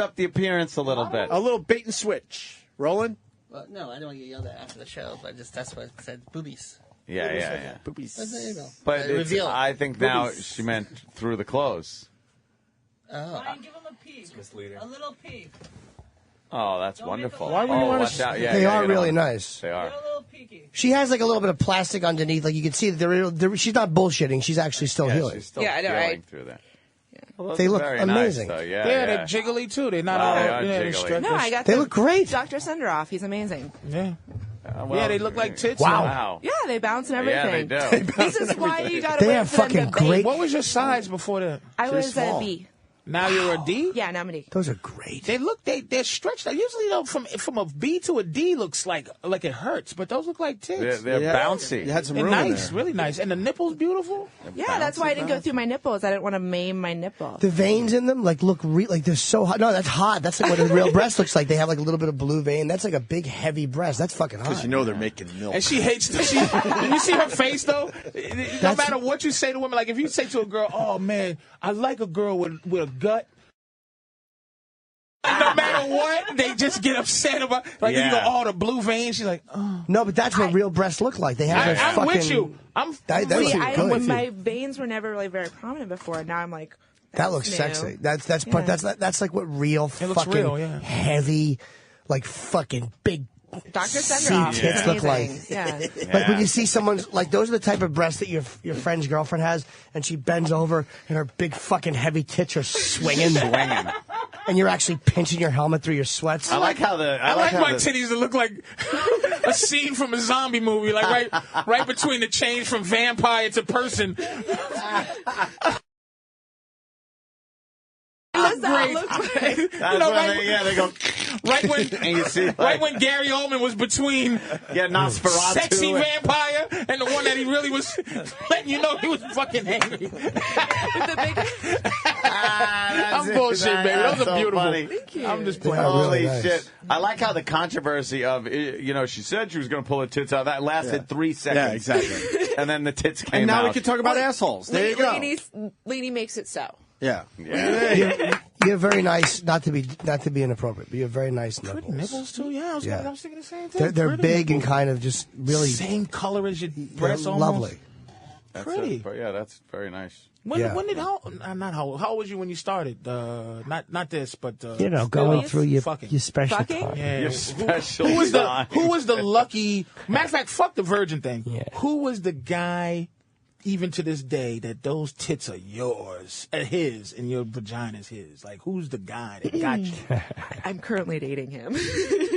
up the appearance a little bit.
A little bait and switch. Roland?
Well, no, I don't want to get yelled at after the show, but that's what I said. Boobies.
Yeah.
Boobies.
There you go.
But I think now
Boobies.
she meant through the clothes.
Oh.
Give him a peek. A little peek.
Oh, that's wonderful.
Why would you want
watch
to?
out. Yeah,
they are
you
really
know.
nice.
They are.
She has like a little bit of plastic underneath. Like you can see that she's not bullshitting. She's actually still healing.
She's still
I know,
feeling
right?
through that.
They look
very
amazing.
Nice, though.
They're jiggly too. They're not all
jiggly.
No, I got
They look great.
Dr. Senderoff, he's amazing.
Yeah.
Well,
they look like tits.
Wow.
Yeah, they bounce and
Yeah,
everything.
they do.
This is why you got to
They
wait
are
for them
fucking
to bake.
great.
What was your size before that?
I was a
small.
B.
Now you're a D?
Yeah, now I'm a D.
Those are great.
They're stretched out. Usually, though, from a B to a D looks like it hurts, but those look like tits.
They're bouncy.
You had some
They're
room in
nice,
there.
really nice. And the nipples beautiful.
Yeah, that's why I didn't go through my nipples. I didn't want to maim my nipple.
The veins in them look like they're so hot. No, that's hot. That's like what a real breast looks like. They have like a little bit of blue vein. That's like a big heavy breast. That's fucking hot.
Because you know they're making milk.
And she hates you see her face, though? No matter what you say to women, like if you say to a girl, oh, man, I like a girl with a gut. No matter what, they just get upset about. Like you go, oh, the blue veins. She's like, oh.
No, but that's what real breasts look like. They have those
I'm
fucking.
with you.
My veins were never really very prominent before. Now I'm like,
that looks
new.
sexy. That's like what real
It looks
fucking
real, yeah.
heavy, like fucking big.
Dr.
C
Senderoff.
tits look like.
Yeah.
Like when you see someone's like those are the type of breasts that your friend's girlfriend has, and she bends over and her big fucking heavy tits are swinging. And you're actually pinching your helmet through your sweats.
I like how
I like my titties to look like a scene from a zombie movie, like right between the change from vampire to person.
That's how it looks like.
They go
right when
and you see, like,
right when Gary Oldman was between
Nosferatu
sexy vampire and the one that he really was letting you know he was fucking angry. I'm bullshit, baby. Those are beautiful.
Funny.
Thank you.
I'm just playing.
Holy
really nice.
shit. I like how the controversy of, she said she was going to pull her tits out. That lasted 3 seconds.
Yeah, exactly.
And then the tits came out.
And now we can talk about assholes. There you go.
Leanie makes it so.
Yeah.
You're very nice. Not to be inappropriate, but you're very nice nipples.
Pretty nipples too. Yeah, I was thinking the same thing.
They're
Pretty
big
nipples.
and kind of just really
same color as your breasts.
they're
Almost.
lovely.
Pretty.
That's very nice.
When did how old was you when you started? Not this, but
going through your special
Fucking?
time.
Yeah.
Your special
Who was the lucky? Matter of fact, fuck the virgin thing.
Yeah.
Who was the guy? Even to this day, that those tits are yours, his, and your vagina is his. Like, who's the guy that got you?
I'm currently dating him.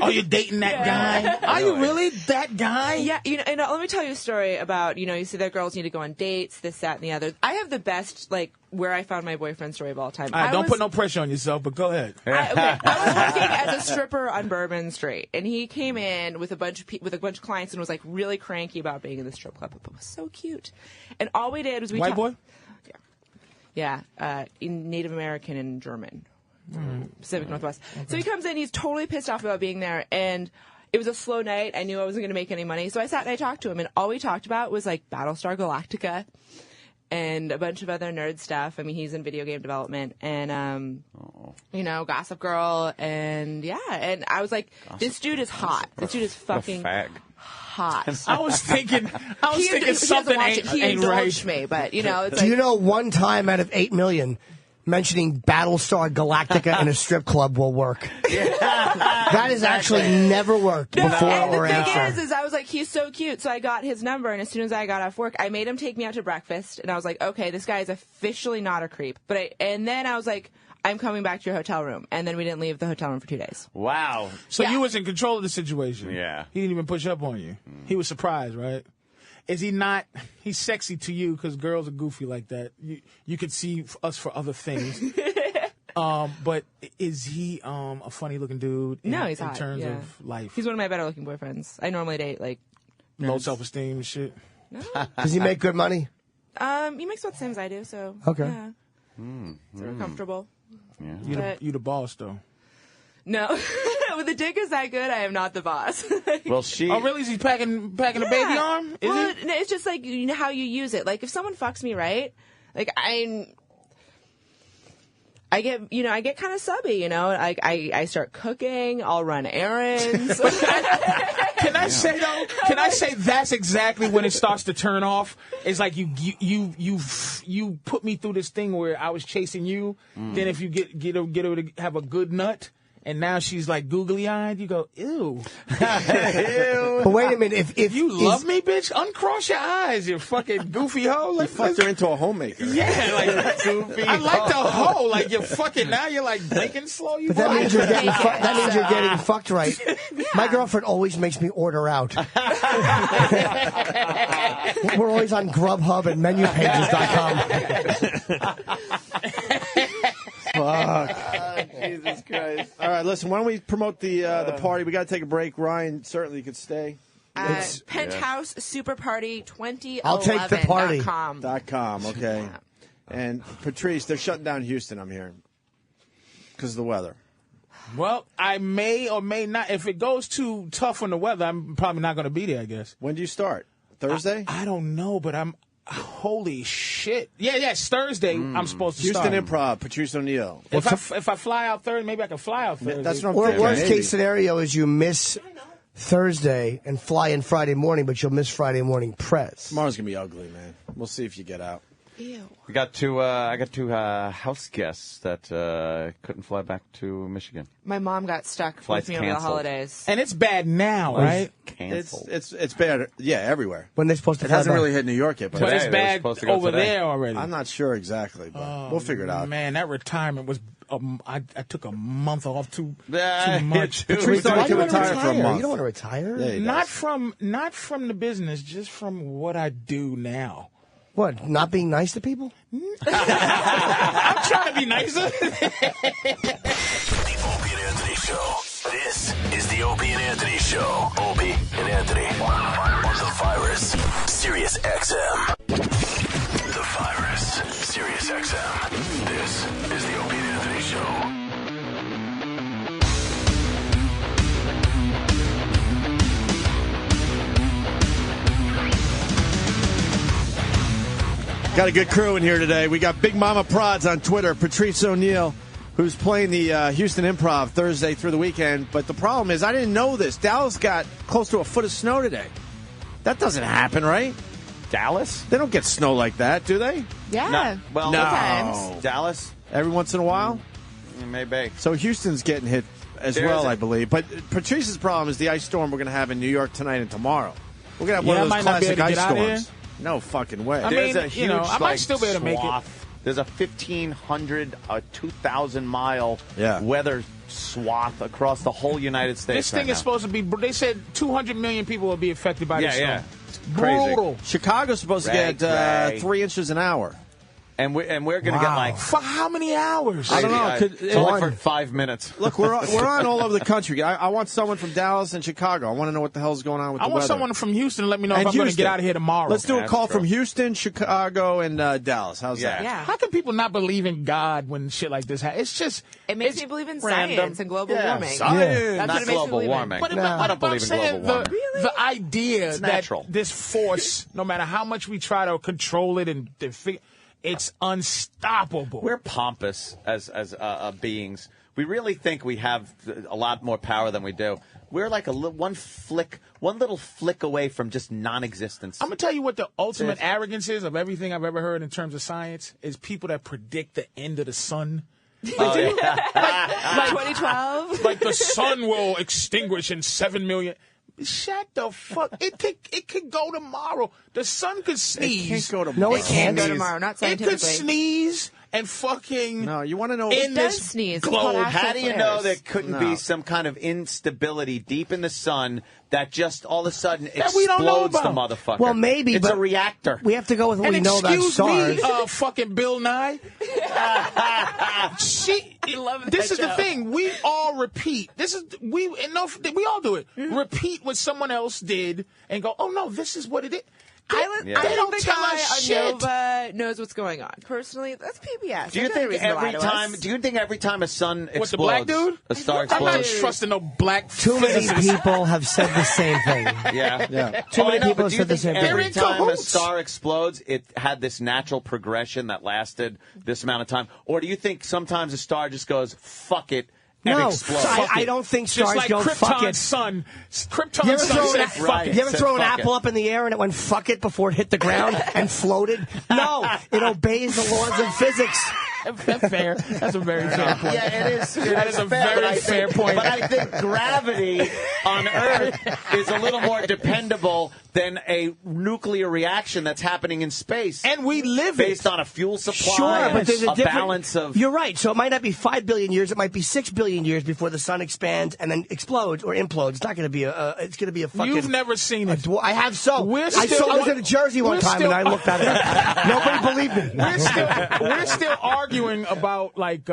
Oh, you're dating that guy? Are you really that guy?
Yeah, let me tell you a story about, you see that girls need to go on dates, this, that, and the other. I have the best, where I found my boyfriend story of all time.
All right, don't put no pressure on yourself, but go ahead.
I was working as a stripper on Bourbon Street, and he came in with a bunch of clients and was like really cranky about being in the strip club. But was so cute, and all we did was
White boy.
Yeah, Native American and German, Pacific Northwest. So he comes in, he's totally pissed off about being there, and it was a slow night. I knew I wasn't going to make any money, so I sat and I talked to him, and all we talked about was like Battlestar Galactica and a bunch of other nerd stuff. I mean, he's in video game development, and Gossip Girl, and and I was like, this dude is hot. This dude is fucking hot.
I was thinking something ain't right.
Me, but it's
Do you know one time out of 8 million mentioning Battlestar Galactica in a strip club will work? That has actually never worked before or after.
The thing is I was like, he's so cute. So I got his number, and as soon as I got off work, I made him take me out to breakfast, and I was like, okay, this guy is officially not a creep. And then I was like, I'm coming back to your hotel room. And then we didn't leave the hotel room for 2 days.
Wow.
So you was in control of the situation.
Yeah.
He didn't even push up on you. He was surprised, right? Is he not? He's sexy to you because girls are goofy like that. You could see us for other things. But is he a funny looking dude?
No, he's hot.
In terms of life.
He's one of my better looking boyfriends. I normally date like
low self esteem and shit.
No.
Does he make good money?
He makes about the same as I do, so
okay.
Yeah. So we're comfortable.
Yeah. You the boss though.
No. When the dick is that good, I am not the boss.
Well, she.
Oh, really? Is he packing a baby arm? Is
well,
it?
No, it's just like how you use it. Like if someone fucks me right, like I get kind of subby. Like I start cooking. I'll run errands.
Can I say though? Can I say that's exactly when it starts to turn off? It's like you put me through this thing where I was chasing you. Then if you get her to have a good nut. And now she's like googly eyed. You go, ew.
But wait a minute, if
you love me, bitch, uncross your eyes, you fucking goofy hoe.
Like, you fucked her into a homemaker.
Yeah, like goofy. I like the hoe. Like you're fucking now. You're like blinking slow.
But that means you're getting fucked right. Yeah. My girlfriend always makes me order out. We're always on Grubhub and MenuPages.com.
Fuck. Jesus Christ. All right, listen, why don't we promote the party? We got to take a break. Ryan, certainly you could stay.
Penthouse Super Party 2011.
I'll take the party.
.com,
okay. Yeah. And Patrice, they're shutting down Houston, I'm hearing, because of the weather.
Well, I may or may not. If it goes too tough on the weather, I'm probably not going to be there, I guess.
When do you start? Thursday?
I don't know, but I'm... Holy shit! Yeah, it's Thursday. I'm supposed to
Houston
start.
Improv, Patrice O'Neill.
If I fly out Thursday, maybe I can fly out Thursday.
That's what I'm
Or
thinking.
worst case scenario is you miss Thursday and fly in Friday morning, but you'll miss Friday morning press.
Tomorrow's gonna be ugly, man. We'll see if you get out.
Ew.
We got two. I got two house guests that couldn't fly back to Michigan.
My mom got stuck
Flights
with me over the
canceled.
holidays.
And it's bad now, right?
Canceled.
It's bad. Yeah, everywhere.
When they're supposed to
It
fly
hasn't
back.
really hit New York yet, but
But it's
Today, they were
bad
supposed to go
over
today.
there already.
I'm not sure exactly, but we'll figure it out.
Man, that retirement was. I took a month off too
Yeah,
much.
Patrice thought he could retire for a month.
You don't want to retire?
Yeah, he
Not
does.
from the business, just from what I do now.
What, not being nice to people?
I'm trying to be nicer.
The Opie and Anthony Show. This is the Opie and Anthony Show. Opie and Anthony on the virus. Sirius XM. The virus. Sirius XM. This is the Opie and Anthony Show.
Got a good crew in here today. We got Big Mama Prods on Twitter, Patrice O'Neill, who's playing the Houston Improv Thursday through the weekend. But the problem is, I didn't know this. Dallas got close to a foot of snow today. That doesn't happen, right?
Dallas?
They don't get snow like that, do they?
Yeah.
Well,
No.
sometimes.
Dallas?
Every once in a while?
Maybe.
So Houston's getting hit as
There's
well,
a-
I believe. But Patrice's problem is the ice storm we're going to have in New York tonight and tomorrow. We're going to have one
Yeah, I
of those
might not be
classic
able to
ice
get out of
storms. No fucking way.
I
There's
mean,
a huge,
you know, I might still be able to make it.
swath. There's a 1,500, 2,000-mile
Yeah.
weather swath across the whole United States.
This thing
right
is supposed to be. They said 200 million people will be affected by
now.
this
Yeah,
storm.
yeah. Crazy.
Brutal.
Chicago's supposed to
Ray,
get
Ray.
3 inches an hour.
And we're going to get like
for how many hours?
I don't know.
Only for 5 minutes.
Look, we're on all over the country. I want someone from Dallas and Chicago. I want to know what the hell's going on with the weather.
I want someone from Houston to let me know if I'm going to get out of here tomorrow.
Let's do a call from Houston, Chicago, and Dallas. How's that?
Yeah. How can people not believe in God when shit like this happens? It's just
it makes me believe in
random.
science and global warming.
Science.
That's
Not
what it makes
global
me believe
warming.
in.
But
I don't believe in global warming.
The idea
It's
that
natural.
this force, no matter how much we try to control it and it's unstoppable.
We're pompous as beings. We really think we have a lot more power than we do. We're like one little flick away from just non-existence.
I'm gonna tell you what the ultimate arrogance is of everything I've ever heard in terms of science is people that predict the end of the sun.
Like 2012,
like the sun will extinguish in 7 million. Shut the fuck! It could go tomorrow. The sun could sneeze.
It can't go tomorrow.
No, it can't go tomorrow. Not scientifically.
It could sneeze and fucking.
No, you want to know?
In
It does
this
sneeze.
globe.
How do you know there couldn't be some kind of instability deep in the sun that just all of a sudden
That we don't know
explodes the
about?
motherfucker?
Well, maybe,
it's
but
a reactor.
We have to go with what
And
we know about
excuse
stars.
me, fucking Bill Nye. This is the thing. We all repeat. We all do it. Repeat what someone else did and go, oh no, this is what it is.
I
They
think
don't
the
tell
guy
us
on
shit.
Nova knows what's going on. Personally, that's PBS.
Do you think every time a sun explodes,
What, the black dude?
a star
I'm not
explodes?
trusting no black
Too many
physicist.
people have said the same thing.
Yeah.
Too many
I know,
people
but
have
do you
said the
think
same thing.
every
They're in
time a
cahoots.
star explodes, it had this natural progression that lasted this amount of time? Or do you think sometimes a star just goes, fuck it, and
No,
explodes?
I don't think
Just
stars
like
go fuck
Krypton's
it.
sun.
You
Krypton's
ever
sun
throw,
said fuck it.
you ever throw an
Fuck
apple
it.
up in the air and it went fuck it before it hit the ground and floated? No, it obeys the laws of physics.
That's fair. That's a very fair point.
Yeah, it is.
That is a very fair point.
But I think gravity on Earth is a little more dependable than a nuclear reaction that's happening in space.
And we live
based on a fuel supply
Sure,
and
but there's a different
balance of...
You're right. So it might not be 5 billion years. It might be 6 billion years before the sun expands and then explodes or implodes. It's not going to be it's going to be a fucking.
You've never seen it.
I have so. I was in Jersey one time and I looked at it. Nobody believed me.
We're still arguing about like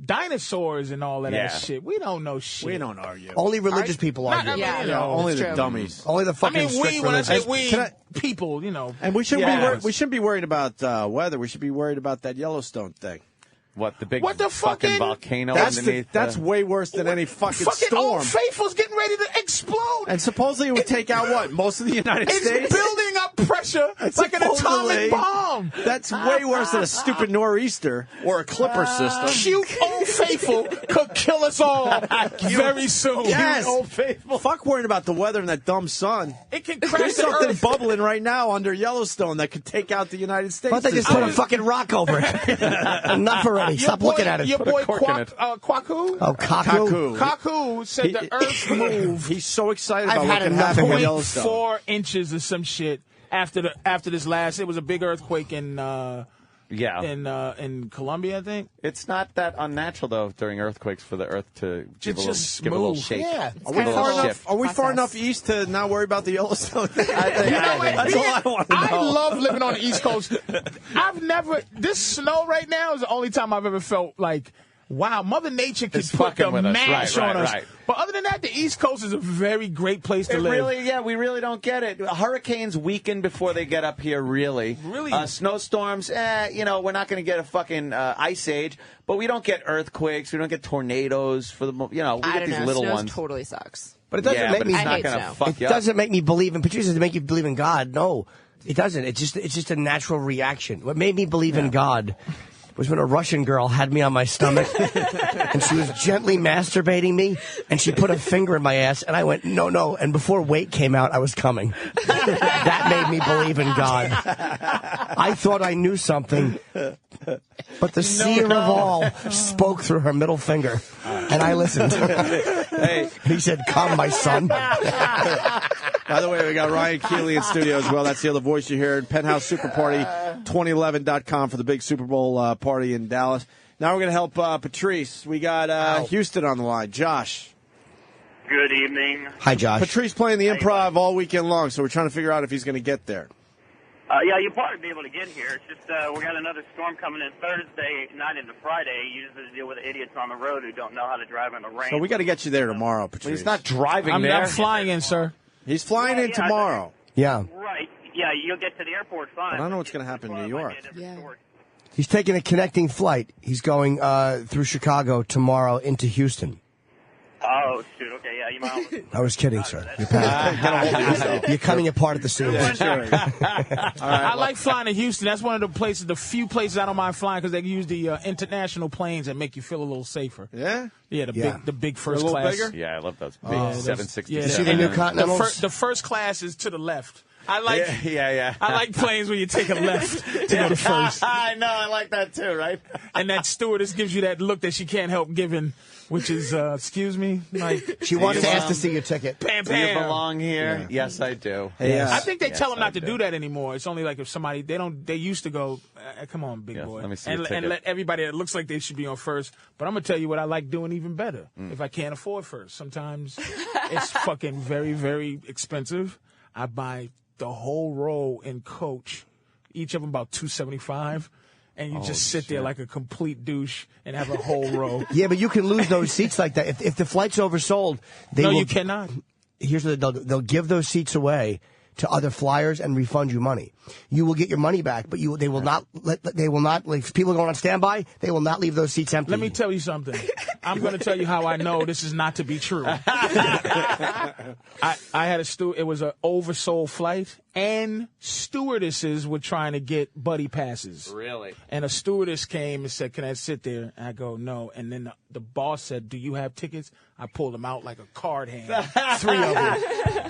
dinosaurs and all of that shit. We don't know shit.
We don't argue.
Only religious people argue.
Only the dummies.
Only the fucking.
I mean,
strict
when I say
religious.
people, you know.
And we shouldn't be worried about weather. We should be worried about that Yellowstone thing.
What, the big
What the
fucking
fucking-
volcano
That's
underneath?
that's way worse than any fucking storm.
Old Faithful's getting ready to explode.
And supposedly it would take out what? Most of the United
It's
States?
building up pressure like an
Supposedly.
atomic bomb.
That's way worse than a stupid nor'easter or a clipper system.
Cute Old Faithful could kill us all very soon.
Yes.
Old Faithful.
Fuck worrying about the weather and that dumb sun.
It can crash
There's
the
something
earth.
bubbling right now under Yellowstone that could take out the United States.
Why don't they just put a fucking rock over it? Enough already. Stop looking at it.
Your
Put a
boy
cork in it.
Kwaku?
Oh, Kaku.
Kaku said the earth moved.
He's so excited
I've
about
had
what can
enough
happen
of
with
it.
Yellowstone.
4 inches or some shit after this last. It was a big earthquake in Colombia, I think.
It's not that unnatural, though, during earthquakes for the Earth to give
just
a little
move.
shake.
Yeah.
Are we far enough east to not worry about the Yellowstone thing? That's all I want to know.
I love living on the East Coast. This snow right now is the only time I've ever felt like, wow, Mother Nature could
It's
put the
fucking with us.
mash
Right,
on us.
right.
But other than that, the East Coast is a very great place to live.
We really don't get it. Hurricanes weaken before they get up here, really.
Really?
Snowstorms, we're not going to get a fucking ice age, but we don't get earthquakes. We don't get tornadoes for the, we
I
get
don't
these
know.
little
Snow
ones.
totally sucks.
But it doesn't make me.
It's not gonna fuck you up.
doesn't make me believe in Patricia. Doesn't make you believe in God. No, it doesn't. It's just a natural reaction. What made me believe in God was when a Russian girl had me on my stomach and she was gently masturbating me and she put a finger in my ass and I went, no. And before weight came out, I was coming. That made me believe in God. I thought I knew something, but the seer of all spoke through her middle finger and I listened.
Hey.
He said, come, my son.
By the way, we got Ryan Keeley in studio as well. That's the other voice you heard. Penthouse Super Party, 2011.com for the big Super Bowl party in Dallas. Now we're going to help Patrice. We got Houston on the line. Josh.
Good evening.
Hi, Josh.
Patrice playing the Improv all weekend long, so we're trying to figure out if he's going to get there.
Yeah, you'll probably be able to get here. It's just we got another storm coming in Thursday night into Friday. You usually deal with idiots on the road who don't know how to drive in the rain.
So we got to get you there tomorrow, Patrice.
He's not driving
I'm
there.
flying in, sir.
He's flying in tomorrow.
Yeah.
Right. Yeah, you'll get to the airport fine.
I don't know what's going to happen in New York.
He's taking a connecting flight. He's going through Chicago tomorrow into Houston.
Oh, shoot. Okay, yeah, you might.
I was kidding, sir. You're coming apart at the seams.
I like flying to Houston. That's one of the places, the few places I don't mind flying because they use the international planes that make you feel a little safer.
Yeah?
Yeah, the big first
A little
class.
bigger? Yeah, I love those big
Yeah,
760.
yeah,
You see the new Continentals?
The first class is to the left. I like
yeah.
I like planes where you take a left to go to first.
I know, I like that too, right?
And that stewardess gives you that look that she can't help giving, which is, excuse me, like
she wants to ask to see your ticket.
Bam,
Do you
bam.
belong here?
Yeah.
Yes, I do.
I think they tell them not
I
to do that anymore. It's only like if somebody they used to go, come on, big boy,
let me see
and
your ticket.
let everybody that looks like they should be on first. But I'm gonna tell you what I like doing even better. If I can't afford first, sometimes it's fucking very, very expensive. I buy the whole row in coach, each of them about $275. And you just sit there like a complete douche and have a whole row.
Yeah, but you can lose those seats like that. If the flight's oversold,
you cannot.
Here's what they'll give those seats away to other flyers and refund you money. You will get your money back, but they will not if people are going on standby, they will not leave those seats empty.
Let me tell you something. I'm going to tell you how I know this is not to be true. I had it was an oversold flight, and stewardesses were trying to get buddy passes.
Really?
And a stewardess came and said, "Can I sit there?" And I go, "No." And then the boss said, "Do you have tickets?" I pulled them out like a card hand, 3 of them,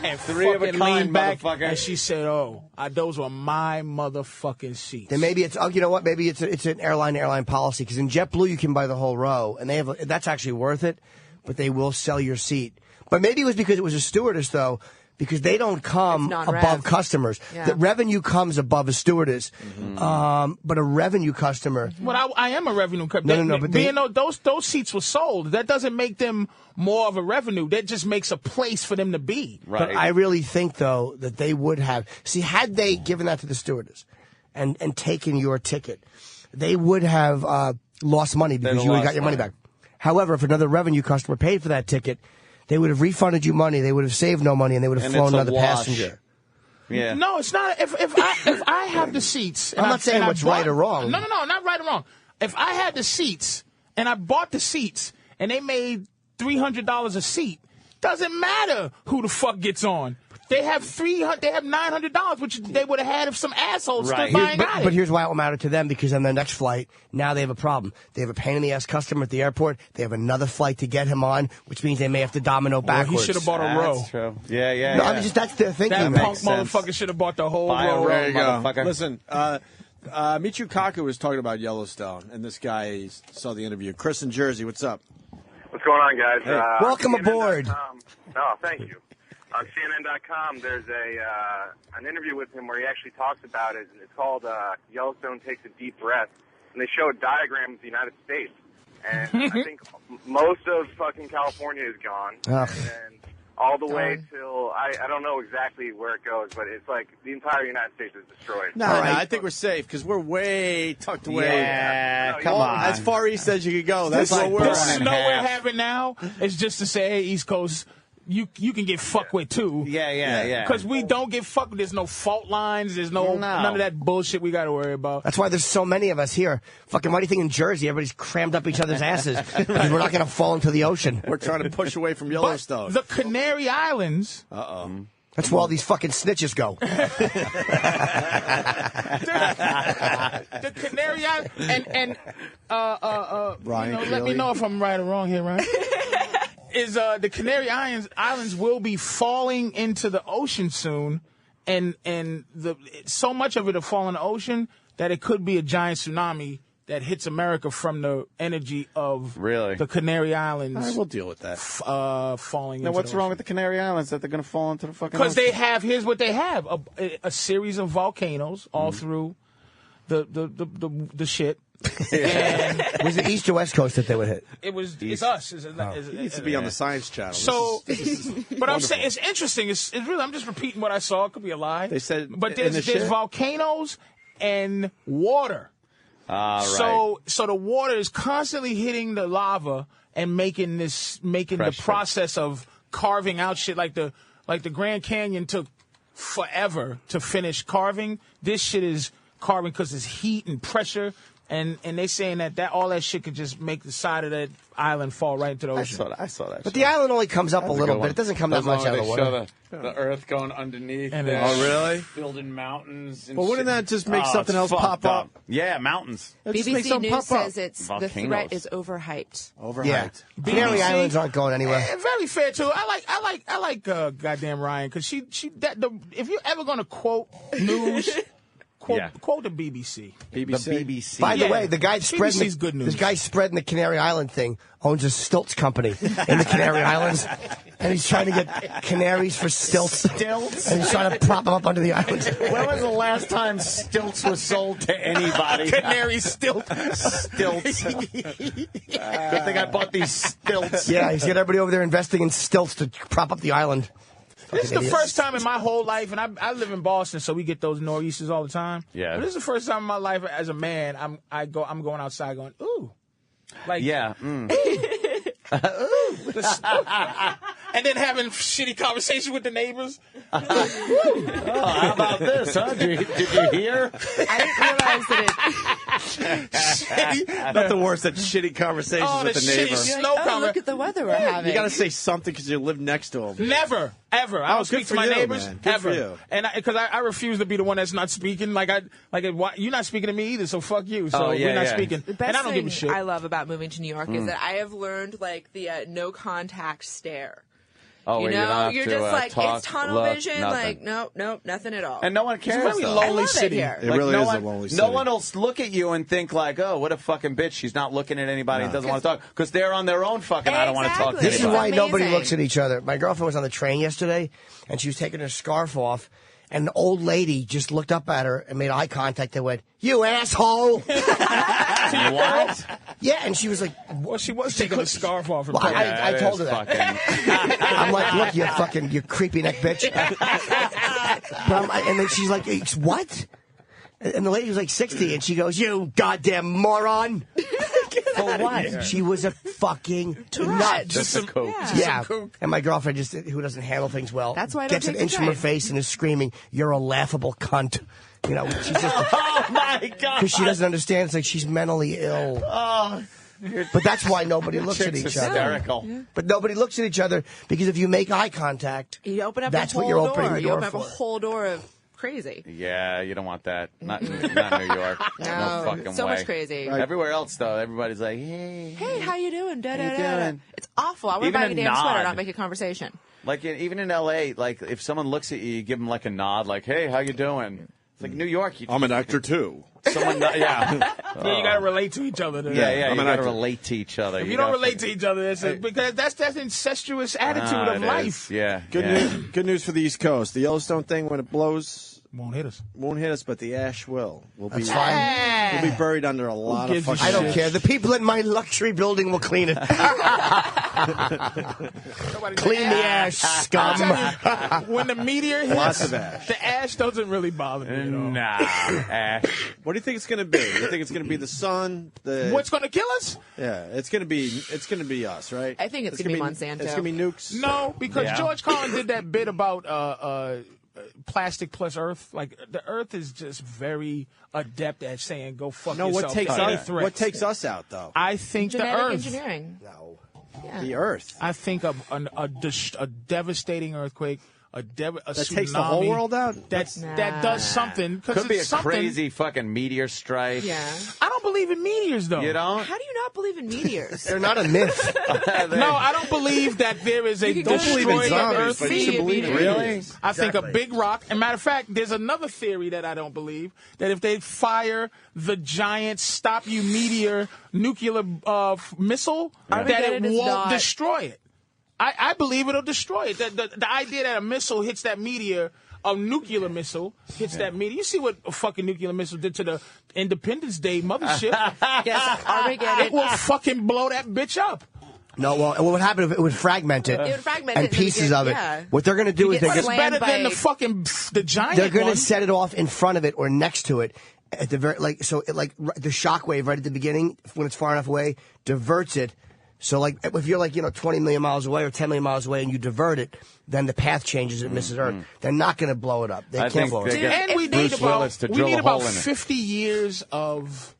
and
Three of a
fucking
kind,
leaned back.
motherfucker.
And she said, "Oh, those were my motherfucking seats."
Then maybe it's you know what? Maybe it's an airline policy because in JetBlue you can buy the whole row, and that's actually worth it, but they will sell your seat. But maybe it was because it was a stewardess though, because they don't come above customers.
Yeah.
The revenue comes above a stewardess, but a revenue customer.
Well, I am a revenue customer.
No, but
those seats were sold. That doesn't make them more of a revenue. That just makes a place for them to be.
But I really think though that they would have had they given that to the stewardess and taken your ticket, they would have lost money because you would have got your money back. However, if another revenue customer paid for that ticket, they would have refunded you money. They would have saved no money, and they would have flown another passenger.
Yeah.
No, it's not. If I have the seats,
I'm not saying what's right or wrong.
No, not right or wrong. If I had the seats and I bought the seats and they made $300 a seat, doesn't matter who the fuck gets on. They have $900, which they would have had if some assholes stood by and got it.
But here's why it will matter to them, because on their next flight, now they have a problem. They have a pain-in-the-ass customer at the airport. They have another flight to get him on, which means they may have to domino backwards.
He should have bought a row.
That's true. Yeah.
No, I mean, that's their thinking.
That punk motherfucker should have bought the whole row.
There you go.
Motherfucker.
Listen, Michio Kaku was talking about Yellowstone, and this guy saw the interview. Chris in Jersey, what's up?
What's going on, guys?
Hey.
Welcome aboard.
No, thank you. On CNN.com, there's an interview with him where he actually talks about it, and it's called Yellowstone Takes a Deep Breath, and they show a diagram of the United States, and I think most of fucking California is gone, and all the way till, I don't know exactly where it goes, but it's like the entire United States is destroyed.
No, I think we're safe because we're way tucked away.
Yeah, come on.
As far east as you could go. That's where we're
The snow we're having now is just to say, hey, East Coast, you can get fucked with too.
Yeah.
Because we don't get fucked with. There's no fault lines. There's none of that bullshit we got to worry about.
That's why there's so many of us here. Fucking, why do you think in Jersey everybody's crammed up each other's asses? Because we're not going to fall into the ocean.
We're trying to push away from Yellowstone.
But the Canary Islands.
That's where all these fucking snitches go.
The Canary Islands and
Brian,
let me know if I'm right or wrong here, right? Is the Canary Islands will be falling into the ocean soon, and so much of it will fall in the ocean that it could be a giant tsunami that hits America from the energy of the Canary Islands.
All right, we'll deal with that.
Falling.
Now,
into
what's
the
wrong
ocean.
with the Canary Islands that they're going to fall into the fucking?
Because they have. Here's what they have: a series of volcanoes all through the shit. And
Was it East or West Coast that they would hit?
It's us.
He needs to be on the Science Channel.
So,
This is
but I'm
wonderful.
saying it's interesting. It's really, I'm just repeating what I saw. It could be a lie.
They said,
but
in the
there's
shit?
volcanoes and water.
Right.
So the water is constantly hitting the lava and making the process of carving out shit like the Grand Canyon took forever to finish carving. This shit is carving because it's heat and pressure. And they saying that all that shit could just make the side of that island fall right into the ocean.
I saw that.
But the island only comes up a little bit. It doesn't come that much out of the water.
The earth going underneath.
And
there,
oh, really?
Building mountains. And
But wouldn't
shit.
that just make
Oh,
something
it's
else pop
fucked
up?
Yeah, mountains.
It just makes
BBC
something
News
pop up.
says the
Volcanoes.
threat is overhyped.
Yeah.
BBC?
Canary Islands aren't going anywhere.
Very fair too. I like goddamn Ryan because if you're ever gonna quote news, quote the BBC.
The BBC.
By the way, the guy spreading
BBC's good news.
this guy spreading the Canary Island thing owns a stilts company in the Canary Islands, and he's trying to get canaries for stilts. And he's trying to prop them up under the island.
When was the last time stilts was sold to anybody?
Canary stilt.
Stilts. Good thing I bought these stilts.
Yeah, he's got everybody over there investing in stilts to prop up the island.
This is the
Idiots.
first time in my whole life, and I live in Boston, so we get those nor'easters all the time.
Yeah.
But this is the first time in my life as a man I'm going outside going, ooh. Like,
Yeah.
and then having shitty conversations with the neighbors.
Oh, how about this, huh? Did you hear?
I didn't realize that
Nothing worse than shitty conversations with the neighbor.
Snow
oh, look at the weather we're having.
You got to say something because you live next to him.
Never, ever. I don't
good
speak to
for
my
you,
neighbors
man. Good
ever.
for you.
And because I refuse to be the one that's not speaking. You're not speaking to me either, so fuck you. So we're not speaking.
The best
And I don't
thing
give a shit.
I love about moving to New York is that I have learned like the no contact stare.
Oh,
You
where you don't
know,
have
you're
to,
just like
talk,
it's tunnel
look,
vision.
nothing.
Like nope, nothing at all.
And no one cares.
It's a very
though.
lonely
I love
city.
it here.
It really
no
is
one,
a lonely
No
city.
one will look at you and think like, oh, what a fucking bitch. She's not looking at anybody and doesn't want to talk. Because they're on their own fucking, I don't want to talk to
This is
anybody.
why nobody
amazing.
looks at each other. My girlfriend was on the train yesterday, and she was taking her scarf off, and the old lady just looked up at her and made eye contact and went, "You asshole!"
What?
Yeah, and she was like,
Well, she was taking the scarf off.
Well, I told her that. I'm like, look, you creepy neck bitch. And then she's like, what? And the lady was like 60, and she goes, "You goddamn moron."
For what?
She was a fucking nut.
Just a kook.
Yeah. And my girlfriend who doesn't handle things well,
That's why I don't
gets an
take
inch
the
from her
train.
face and is screaming, "You're a laughable cunt." You know, she's just
Oh, my God.
because she doesn't understand. It's like she's mentally ill.
Oh.
But that's why nobody looks at
Chick's
each other.
hysterical.
Yeah.
But nobody looks at each other because if you make eye contact,
You open up
that's
a
what
whole
you're
door.
opening the
You
door
open up a
for.
whole door of crazy.
Yeah, you don't want that. Not New York. No fucking
so
way.
much crazy.
Everywhere else, though, everybody's like, hey.
Hey, how you doing? Da,
How
da,
you
da, da.
doing?
It's awful. I want to
Even
buy
a
a damn sweater,
nod.
not make a conversation.
Like, even in L.A., like, if someone looks at you, you give them, like, a nod, like, hey, how you doing? It's like New York.
I'm an actor, too.
Someone, yeah.
Yeah, you got to relate to each other.
Yeah,
I'm
you
an
got to
actor.
relate to each other.
If you don't relate to each other, because that's incestuous attitude of life.
Yeah.
Good news for the East Coast. The Yellowstone thing, when it blows,
Won't hit us.
won't hit us, but the ash will.
That's fine.
We'll be buried under a lot of
gives a
fucking
I don't
shit.
care. The people in my luxury building will clean it. Clean the ash, scum.
When the meteor hits,
Lots of ash.
the ash doesn't really bother me at all.
Nah, ash.
What do you think it's going to be? You think it's going to be the sun?
What's going to kill us?
Yeah, it's going to be us, right?
I think it's gonna be Monsanto.
It's going to be nukes.
No, because
Yeah.
George Carlin did that bit about plastic plus Earth. Like the Earth is just very adept at saying "go fuck
No,
yourself."
what takes
to any
us?
threats.
What takes us out though?
I think
Genetic
the Earth.
engineering.
No.
Yeah.
The Earth.
I think a devastating earthquake. A
That
tsunami,
takes the whole world out?
That does something. 'Cause
Could be a
it's something.
crazy fucking meteor strike.
Yeah.
I don't believe in meteors, though.
You don't?
How do you not believe in meteors?
They're not a myth.
No, I don't believe that there is a
You can go
destroyer
believe in zombies,
Earth.
but you should believe in
Really?
meteors.
I think a
Exactly.
big rock. And matter of fact, there's another theory that I don't believe, that if they fire the giant stop you meteor nuclear missile, that
Armageddon
it
is
won't
not-
destroy it. I believe it'll destroy it. The idea that a missile hits that meteor a nuclear missile hits that media. You see what a fucking nuclear missile did to the Independence Day mothership?
Yes, Armageddon.
It will fucking blow that bitch up.
No, well, what would happen if it would fragment it?
It would fragment
and
it and
pieces
get-
of it.
yeah.
What they're going to do is
It's better than the giant
They're going
one.
to set it off in front of it or next to it at the very the shock wave right at the beginning when it's far enough away diverts it. So like if you're 20 million miles away or 10 million miles away and you divert it, then the path changes and it misses Earth. They're not going to blow it up. They can't blow it up.
And we
Bruce
need
Willis to
about,
drill
we need
a hole
about
in it.
50 years of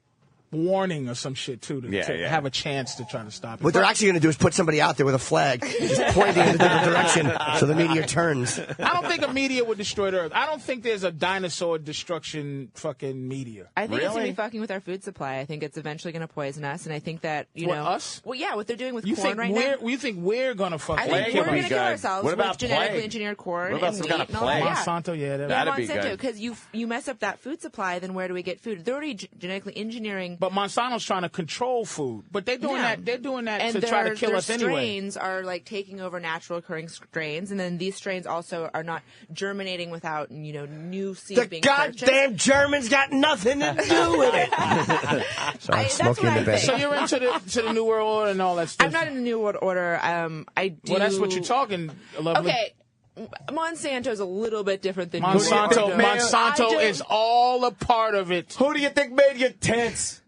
warning or some shit, too, to have a chance to try to stop it.
What they're actually going to do is put somebody out there with a flag, just pointing in a different direction, so the meteor turns.
I don't think a meteor would destroy the Earth. I don't think there's a dinosaur destruction fucking meteor.
I think it's going to be fucking with our food supply. I think it's eventually going to poison us, and I think that,
us?
Well, yeah, what they're doing with
You
corn
think
right now.
you think we're gonna
I
fucking
think we're going to kill
us?
ourselves
What
with
about
genetically
plague?
engineered corn
What about
and
some
wheat
kind of
and all
plague?
that.
Monsanto, yeah,
Monsanto,
be good.
because you mess up that food supply, then where do we get food? They're already genetically engineering.
But Monsanto's trying to control food, but they're doing that. They're doing that
and
to try to kill
their
us anyway.
strains are like taking over natural occurring strains, and then these strains also are not germinating without new seeds
The
being
goddamn
purchased.
Germans got nothing to do with it. So I'm smoking in the bed.
So you're into the New World Order and all that stuff.
I'm not in the New World Order. I do.
Well, that's what you're talking, lovely.
Okay. Monsanto's a little bit different than
Monsanto.
New World Order.
Monsanto is all a part of it.
Who do you think made your tits?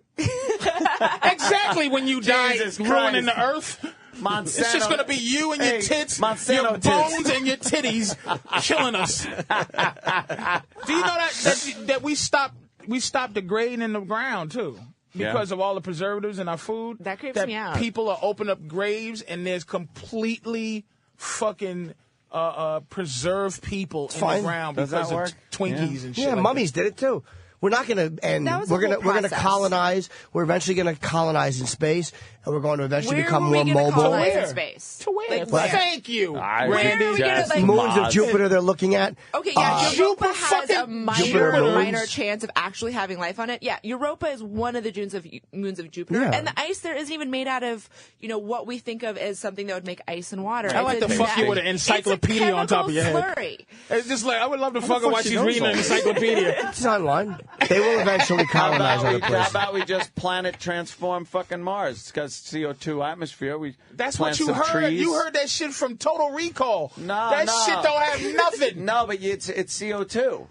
Exactly when you die,
Jesus
ruining
Christ.
the earth.
Monsanto.
It's just going to be you and your tits,
Monsanto
your
tits.
bones and your titties killing us. Do you know that we stopped degrading in the ground too? Because of all the preservatives in our food.
That creeps me out.
People are opening up graves and there's completely fucking preserved people in the ground
Does that
because of
work?
Twinkies and shit.
Yeah,
like
mummies did it too. We're not going to end.
That was
We're
a
going
whole
to
process.
colonize. We're eventually going to colonize in space, and we're going to eventually
Where
become
were we
more
gonna
mobile.
colonize in space?
To where?
Like, where?
Thank you,
I
Randy.
would just
Moons of
Mars.
Jupiter they're looking at.
Okay, yeah, Europa has a
Jupiter moons.
minor chance of actually having life on it. Yeah, Europa is one of the moons of Jupiter,
Yeah.
and the ice there isn't even made out of what we think of as something that would make ice and water.
I like to
It's
fuck you with an encyclopedia on top of your head.
slurry.
It's just like I would love to
How
fuck
the
her while
fuck she
she's
knows
reading
all
an
this?
encyclopedia.
It's online. They will eventually colonize other
How
places.
about we just planet transform fucking Mars? It's got CO2 atmosphere. We
That's
plant
what you
some
heard.
Trees.
You heard that shit from Total Recall.
No,
that
no.
shit don't have nothing.
No, but it's CO2.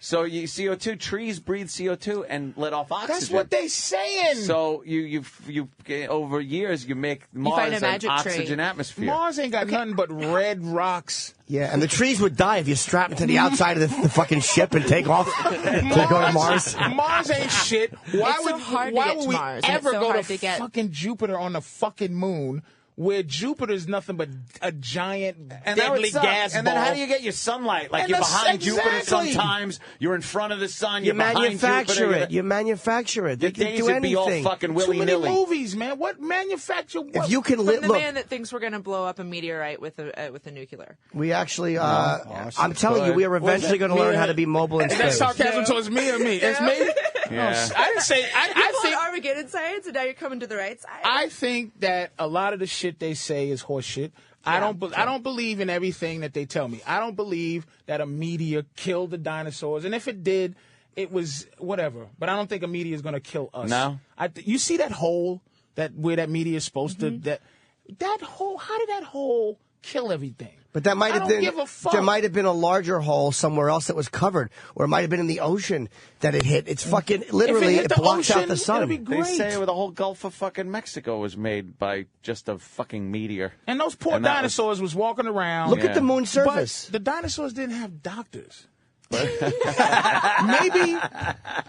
So CO2 trees breathe CO2 and let off oxygen.
That's what they saying.
So you over years you make
find
Mars
a
an
magic
oxygen
tree.
atmosphere.
Mars ain't got nothing but red rocks.
Yeah, and the trees would die if you strap them to the outside of the fucking ship and take off to go to Mars.
Mars ain't shit. Why
It's so hard to
why
get
would
to
we
Mars, and
ever
it's so
go
hard
to
to get-
fucking Jupiter on the fucking moon? Where Jupiter's nothing but a giant
And that would
deadly
suck.
gas
And
ball.
then how do you get your sunlight? Like
And
you're
that's
behind Jupiter
exactly.
sometimes. You're in front of the sun.
You
You're behind
manufacture
Jupiter.
it. You manufacture it. They
Your
can
days
do
would be all
anything.
fucking
Too many
willy-nilly.
movies, man. What manufacture? What?
If you can
From
live,
the
look,
man that thinks we're going to blow up a meteorite with a nuclear.
we actually, I'm telling you, we are eventually going to
Me
learn
and-
how to be mobile in
Is that
space.
sarcasm towards me or me? It's me.
Yeah.
No, I didn't say.
You
I
called
think.
Armageddon science, and now you're coming to the right side.
I think that a lot of the shit they say is horse shit. I don't believe in everything that they tell me. I don't believe that a meteor killed the dinosaurs, and if it did, it was whatever. But I don't think a meteor is going to kill us.
No.
You see that hole where that meteor is supposed to that hole? How did that hole kill everything?
But that might
I
have
don't
been
give a fuck.
there might have been a larger hole somewhere else that was covered, or it might have been in the ocean that it hit. It's fucking literally
hit
it
the
blocks out
ocean,
the sun.
it'll be
They
great.
say the whole Gulf of fucking Mexico was made by just a fucking meteor.
And those poor
And that
dinosaurs was walking around.
Look at the moon surface.
But the dinosaurs didn't have doctors.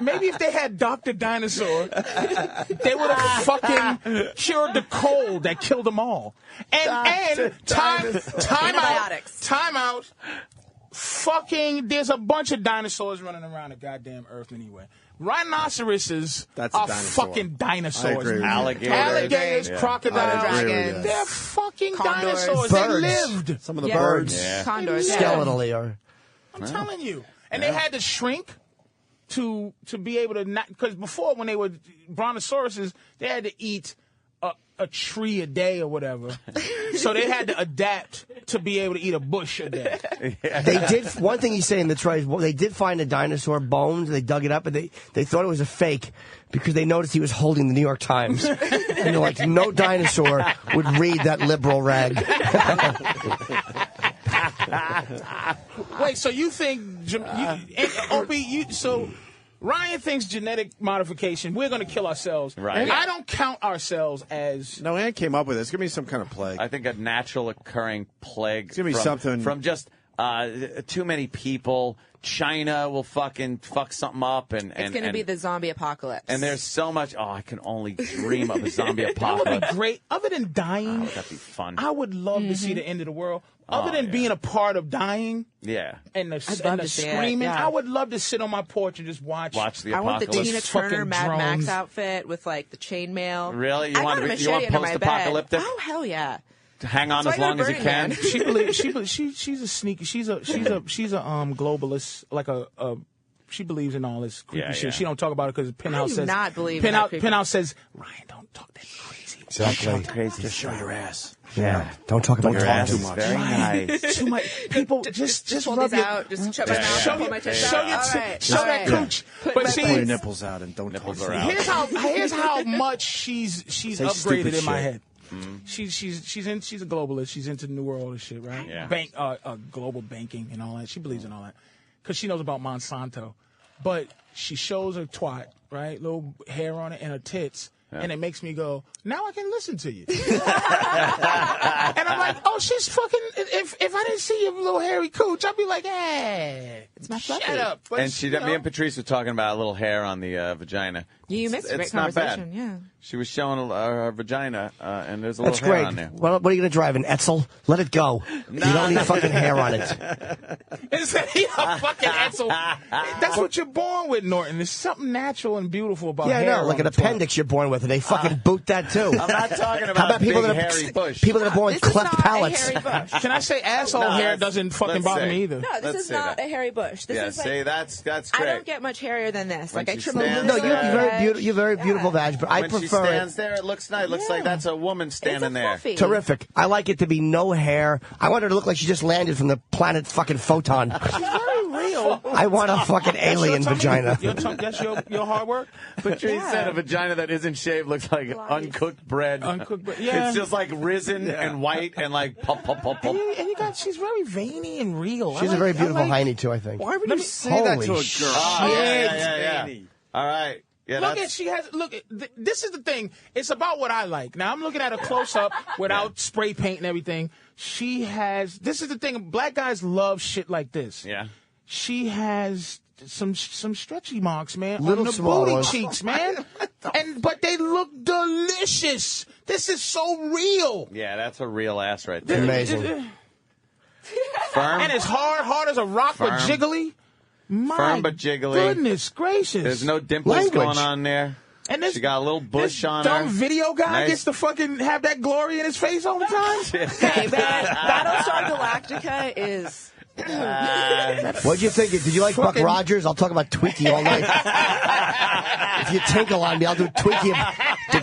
maybe if they had Dr. Dinosaur, they would have fucking cured the cold that killed them all. And time out. Fucking, there's a bunch of dinosaurs running around the goddamn earth anyway. Rhinoceroses
That's a
are
dinosaur.
fucking dinosaurs.
I agree with you.
Alligators,
Yeah.
crocodiles,
I agree with
dragons.
they're fucking
Condors.
dinosaurs.
Birds.
They lived.
Some of the
Yeah.
birds,
Yeah.
Condors.
Yeah.
skeletally, are.
I'm telling you. And they had to shrink to be able to not, because before when they were brontosauruses, they had to eat a tree a day or whatever. So they had to adapt to be able to eat a bush a day.
They did, one thing he's saying that's right, they did find a dinosaur bones, they dug it up, and they thought it was a fake because they noticed he was holding the New York Times. And they're like, no dinosaur would read that liberal rag.
Wait, so you think, Opie, so Ryan thinks genetic modification, we're going to kill ourselves.
Right.
I don't count ourselves as...
No, Ann came up with this. It's going to be some kind of plague.
I think a natural occurring plague.
It's going to be something...
From just too many people. China will fucking fuck something up. And
it's going to be the zombie apocalypse.
And there's so much... Oh, I can only dream of a zombie apocalypse.
That would be great. Other than dying...
Oh, that'd be fun.
I would love to see the end of the world. Other than being a part of dying...
Yeah.
And the screaming, I would love to sit on my porch and just watch
the apocalypse.
I want the Tina Turner Mad Max outfit with like the chainmail.
Really? You want post-apocalyptic?
Oh hell yeah!
Hang on as long as you can.
She's a sneaky. She's a globalist. Like she believes in all this creepy shit. She don't talk about it because Penthouse says.
Not believe
Penthouse says, Ryan, don't talk that crazy.
Exactly.
Crazy.
Just show your ass.
Yeah. Don't talk about
your ass too much. Very nice.
Too much. People just
hold
rub
these
your
out. Just shut my mouth. Pull my chest out.
Show that cooch. But see,
pull your nipples out and don't talk.
Here's how much she's upgraded in my head. She's a globalist. She's into New World and shit, right?
Yeah.
Global banking and all that. She believes in all that because she knows about Monsanto. But she shows her twat, right? Little hair on it and her tits. Yeah. And it makes me go, now I can listen to you. And I'm like, oh, she's fucking, if I didn't see your little hairy cooch, I'd be like, hey,
it's my
shut up. But
me and Patrice were talking about a little hair on the vagina.
You missed a great
conversation,
not bad. Yeah.
She was showing her vagina, and there's a little
hair
on there.
Well, what are you going to drive, an Etzel? Let it go. You don't need fucking hair on it.
It's a fucking Etzel. That's what you're born with, Norton. There's something natural and beautiful about hair.
Yeah, no, like an appendix you're born with, and they fucking boot that too.
I'm not talking about
How about people
big
that
hairy bush.
People that are born with cleft palates.
Can I say asshole hair doesn't fucking bother me either?
No, this is not a hairy bush. This is like,
that's great.
I don't get much hairier than this. Like I trim a little.
No, you're very beautiful vag, but I prefer
she stands there, it looks nice. It looks like that's a woman standing there.
Terrific. I like it to be no hair. I want her to look like she just landed from the planet fucking Photon.
She's very real.
I want a fucking alien vagina.
That's your hard work?
Patrice said a vagina that isn't shaved looks like uncooked bread.
Uncooked bread. Yeah.
It's just like risen and white and like pop, pop, pop, pop.
And you got, she's very veiny and real.
She's a very beautiful hiney too, I think.
Why would you say that to a girl?
Yeah. All right. Yeah,
this is the thing. It's about what I like. Now, I'm looking at a close-up without spray paint and everything. This is the thing. Black guys love shit like this.
Yeah.
She has some stretchy marks, man,
Little
on the
small
booty
ones.
cheeks, man. But they look delicious. This is so real.
Yeah, that's a real ass right there.
Amazing.
Firm.
And it's hard as a rock, but jiggly.
Firm but jiggly.
Goodness gracious.
There's no dimples going on there.
And
she got a little bush on
dumb
her.
video guy gets to fucking have that glory in his face all the time.
Hey, man, Battlestar Galactica is...
What'd you think? Did you like Buck Rogers? I'll talk about Twinkie all night. If you tinkle on me, I'll do Twinkie.
I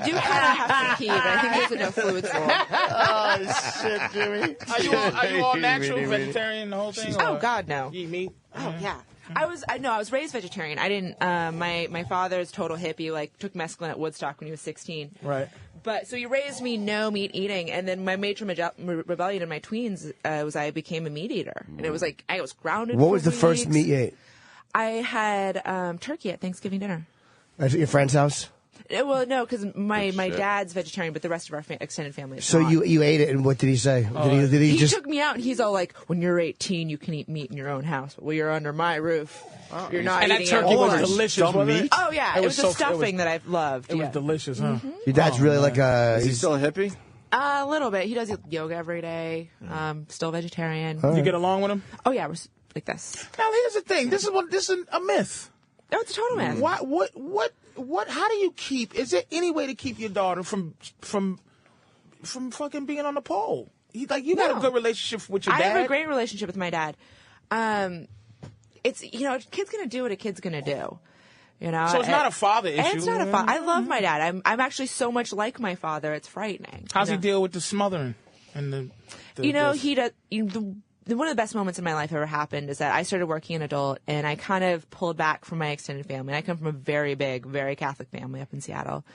do kind of have to pee, but I think there's enough fluids for it.
Oh, shit, Jimmy.
Are you all natural, vegetarian, the whole thing?
Oh, God, no.
You eat meat?
Oh, yeah. I was raised vegetarian. I didn't, my father's total hippie, like, took mescaline at Woodstock when he was 16.
Right.
But, so he raised me no meat eating, and then my major rebellion in my tweens was I became a meat eater. And it was like, I was grounded
What
for
was the
weeks.
first meat you ate?
I had turkey at Thanksgiving dinner.
At your friend's house?
Well, no, because my dad's vegetarian, but the rest of our extended family is
So
not.
you ate it, and what did he say? Did he
He
just...
took me out, and he's all like, when you're 18, you can eat meat in your own house. But when you're under my roof, you're not
and
eating
that turkey
outdoors.
was delicious, wasn't it?
Oh, yeah. It was the stuffing that I've loved.
It was delicious, huh?
Mm-hmm.
Your dad's really like a...
Is he still a hippie?
A little bit. He does yoga every day. Still vegetarian.
You get along with him?
Oh, yeah. We're like this.
Now, here's the thing. This is a myth.
No, it's a total myth.
What, how do you keep, is there any way to keep your daughter from fucking being on the pole? You got a good relationship with your dad?
I have a great relationship with my dad. It's, a kid's going to do what a kid's going to do. You know,
So it's not a father issue.
And it's not a father. I love my dad. I'm actually so much like my father. It's frightening.
How's he deal with the smothering and the
he does. One of the best moments in my life ever happened is that I started working an adult, and I kind of pulled back from my extended family. I come from a very big, very Catholic family up in Seattle.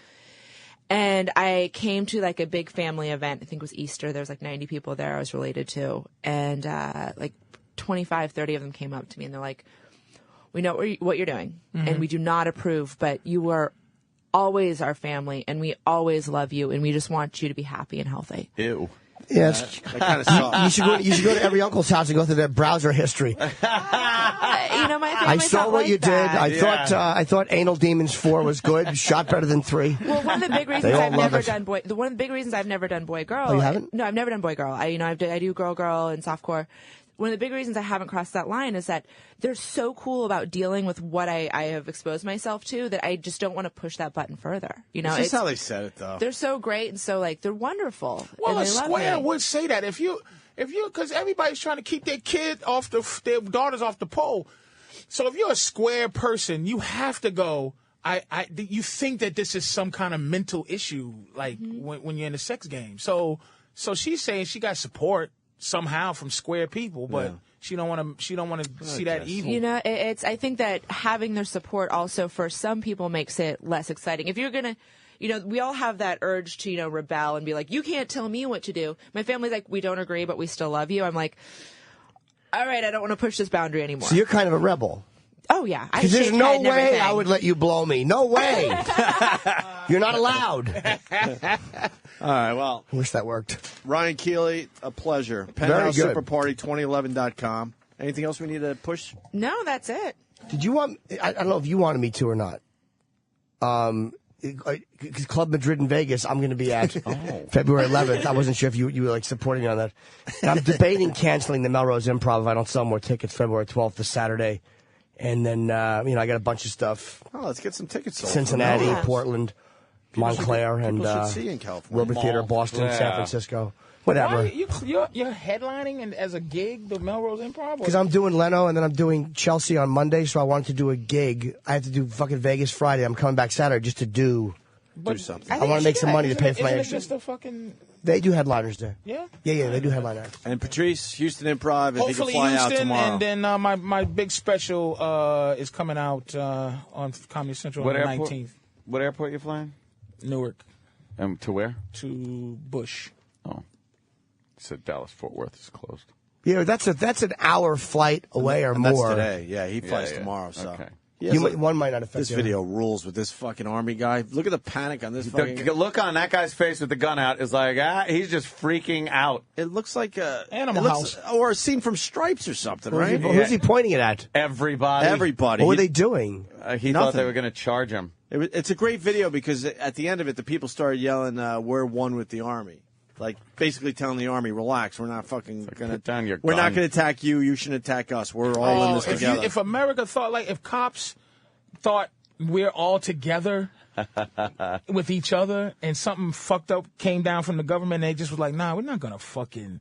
And I came to like a big family event. I think it was Easter. There was like 90 people there I was related to. And like 25, 30 of them came up to me, and they're like, we know what you're doing, and we do not approve, but you are always our family, and we always love you, and we just want you to be happy and healthy.
Ew.
Yes,
that kind of sucks.
You should go to every uncle's house and go through their browser history.
My family.
I saw what you did.
That.
I thought Anal Demons 4 was good. Shot better than 3.
Well, one of the big reasons I've never done boy. One of the big reasons I've never done boy girl.
Oh, you haven't?
No, I've never done boy girl. I do girl and softcore. One of the big reasons I haven't crossed that line is that they're so cool about dealing with what I have exposed myself to that I just don't want to push that button further. You know,
it's just how they said it, though.
They're so great and so like they're wonderful.
Well,
and
a
they love
square
me.
would say that if you, because everybody's trying to keep their their daughters off the pole. So if you're a square person, you have to go. You think that this is some kind of mental issue, like when you're in a sex game. So she's saying she got support somehow from square people, but she don't want to see that evil.
You know, I think that having their support also for some people makes it less exciting. If you're gonna, we all have that urge to, rebel and be like, you can't tell me what to do. My family's like, we don't agree, but we still love you. I'm like, all right, I don't want to push this boundary anymore.
So you're kind of a rebel.
Oh, yeah.
Because there's no way I would let you blow me. No way. You're not allowed.
All right, well.
I wish that worked.
Ryan Keeley, a pleasure.
Very good.
PenthouseSuperParty2011.com. Anything else we need to push?
No, that's it.
Did you want... I don't know if you wanted me to or not. Because Club Madrid in Vegas, I'm going to be at February 11th. I wasn't sure if you were like supporting me on that. And I'm debating canceling the Melrose Improv if I don't sell more tickets February 12th to Saturday. And then, I got a bunch of stuff.
Oh, let's get some tickets sold.
Cincinnati, Portland, Montclair, and
see you in California.
Wilbur Theater, Boston, San Francisco. Whatever.
You're headlining as a gig, the Melrose Improv?
Because I'm doing Leno, and then I'm doing Chelsea on Monday, so I wanted to do a gig. I have to do fucking Vegas Friday. I'm coming back Saturday just to do something. I want to make some money to pay for my
extra. Just a fucking...
They do headliners there.
Yeah?
Yeah, they do headliners.
And Patrice, Houston Improv, if
hopefully
he can fly
Houston,
out tomorrow.
And then my big special is coming out on Comedy Central on the 19th.
What airport you flying?
Newark.
To where?
To Bush.
Oh. Said Dallas-Fort Worth is closed.
Yeah, that's an hour flight away or more.
That's today. Yeah, he flies tomorrow. So.
Okay.
One might not affect
this video rules with this fucking army guy. Look at the panic on this fucking...
The look on that guy's face with the gun out is like, he's just freaking out.
It looks like
Animal House.
Or a scene from Stripes or something, right?
Who's he pointing it at?
Everybody.
What were they doing?
He thought they were going to charge him.
It's a great video because at the end of it, the people started yelling, we're one with the army. Like, basically telling the army, relax, we're not fucking going to... We're not going to attack you, you shouldn't attack us. We're all in this together.
If America thought, if cops thought we're all together with each other and something fucked up came down from the government and they just was like, nah, we're not going to fucking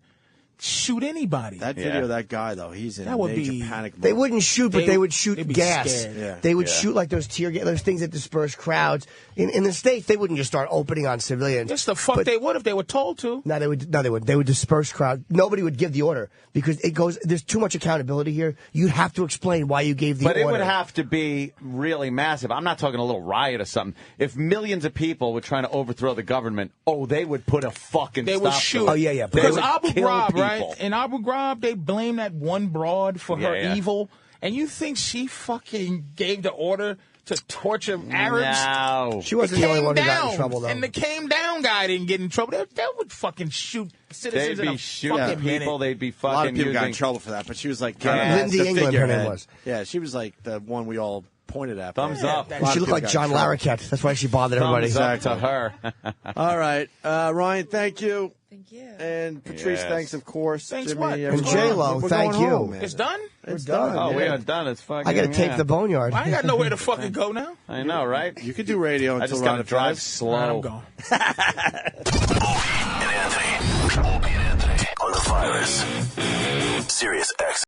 shoot anybody.
That video of that guy, though, he's in major panic mode.
They wouldn't shoot, but they would shoot gas.
Yeah.
They would shoot like those tear gas, those things that disperse crowds. In the States, they wouldn't just start opening on civilians.
Yes, the fuck they would if they were told to.
No, they would. They would disperse crowds. Nobody would give the order because there's too much accountability here. You'd have to explain why you gave the order.
But it would have to be really massive. I'm not talking a little riot or something. If millions of people were trying to overthrow the government, they would put a fucking
They would shoot.
Oh, yeah.
Because Abu Ghraib, right? In Abu Ghraib, they blame that one broad for her evil. And you think she fucking gave the order to torture Arabs?
No.
She wasn't the only one who got in trouble, though.
And the came down guy didn't get in trouble. They would fucking shoot citizens
They'd be shooting people. They'd be fucking
a lot of people got in
using...
trouble for that, but she was like...
Lindy England, her name was.
Yeah, she was like the one we all pointed at.
Thumbs up.
She looked like John Larroquette. That's why she bothered everybody.
Thumbs up to her.
All right. Ryan, thank you.
Thank you.
And Patrice, thanks, of course.
Thanks,
Jimmy,
what?
And J-Lo, thank you.
Home,
It's done?
It's done.
Oh, we are done. It's fucking...
I got to tape the Boneyard.
I ain't got nowhere to fucking go now.
I know, right?
You could do radio until
I just got to drive
finishes.
slow.
I'm gone.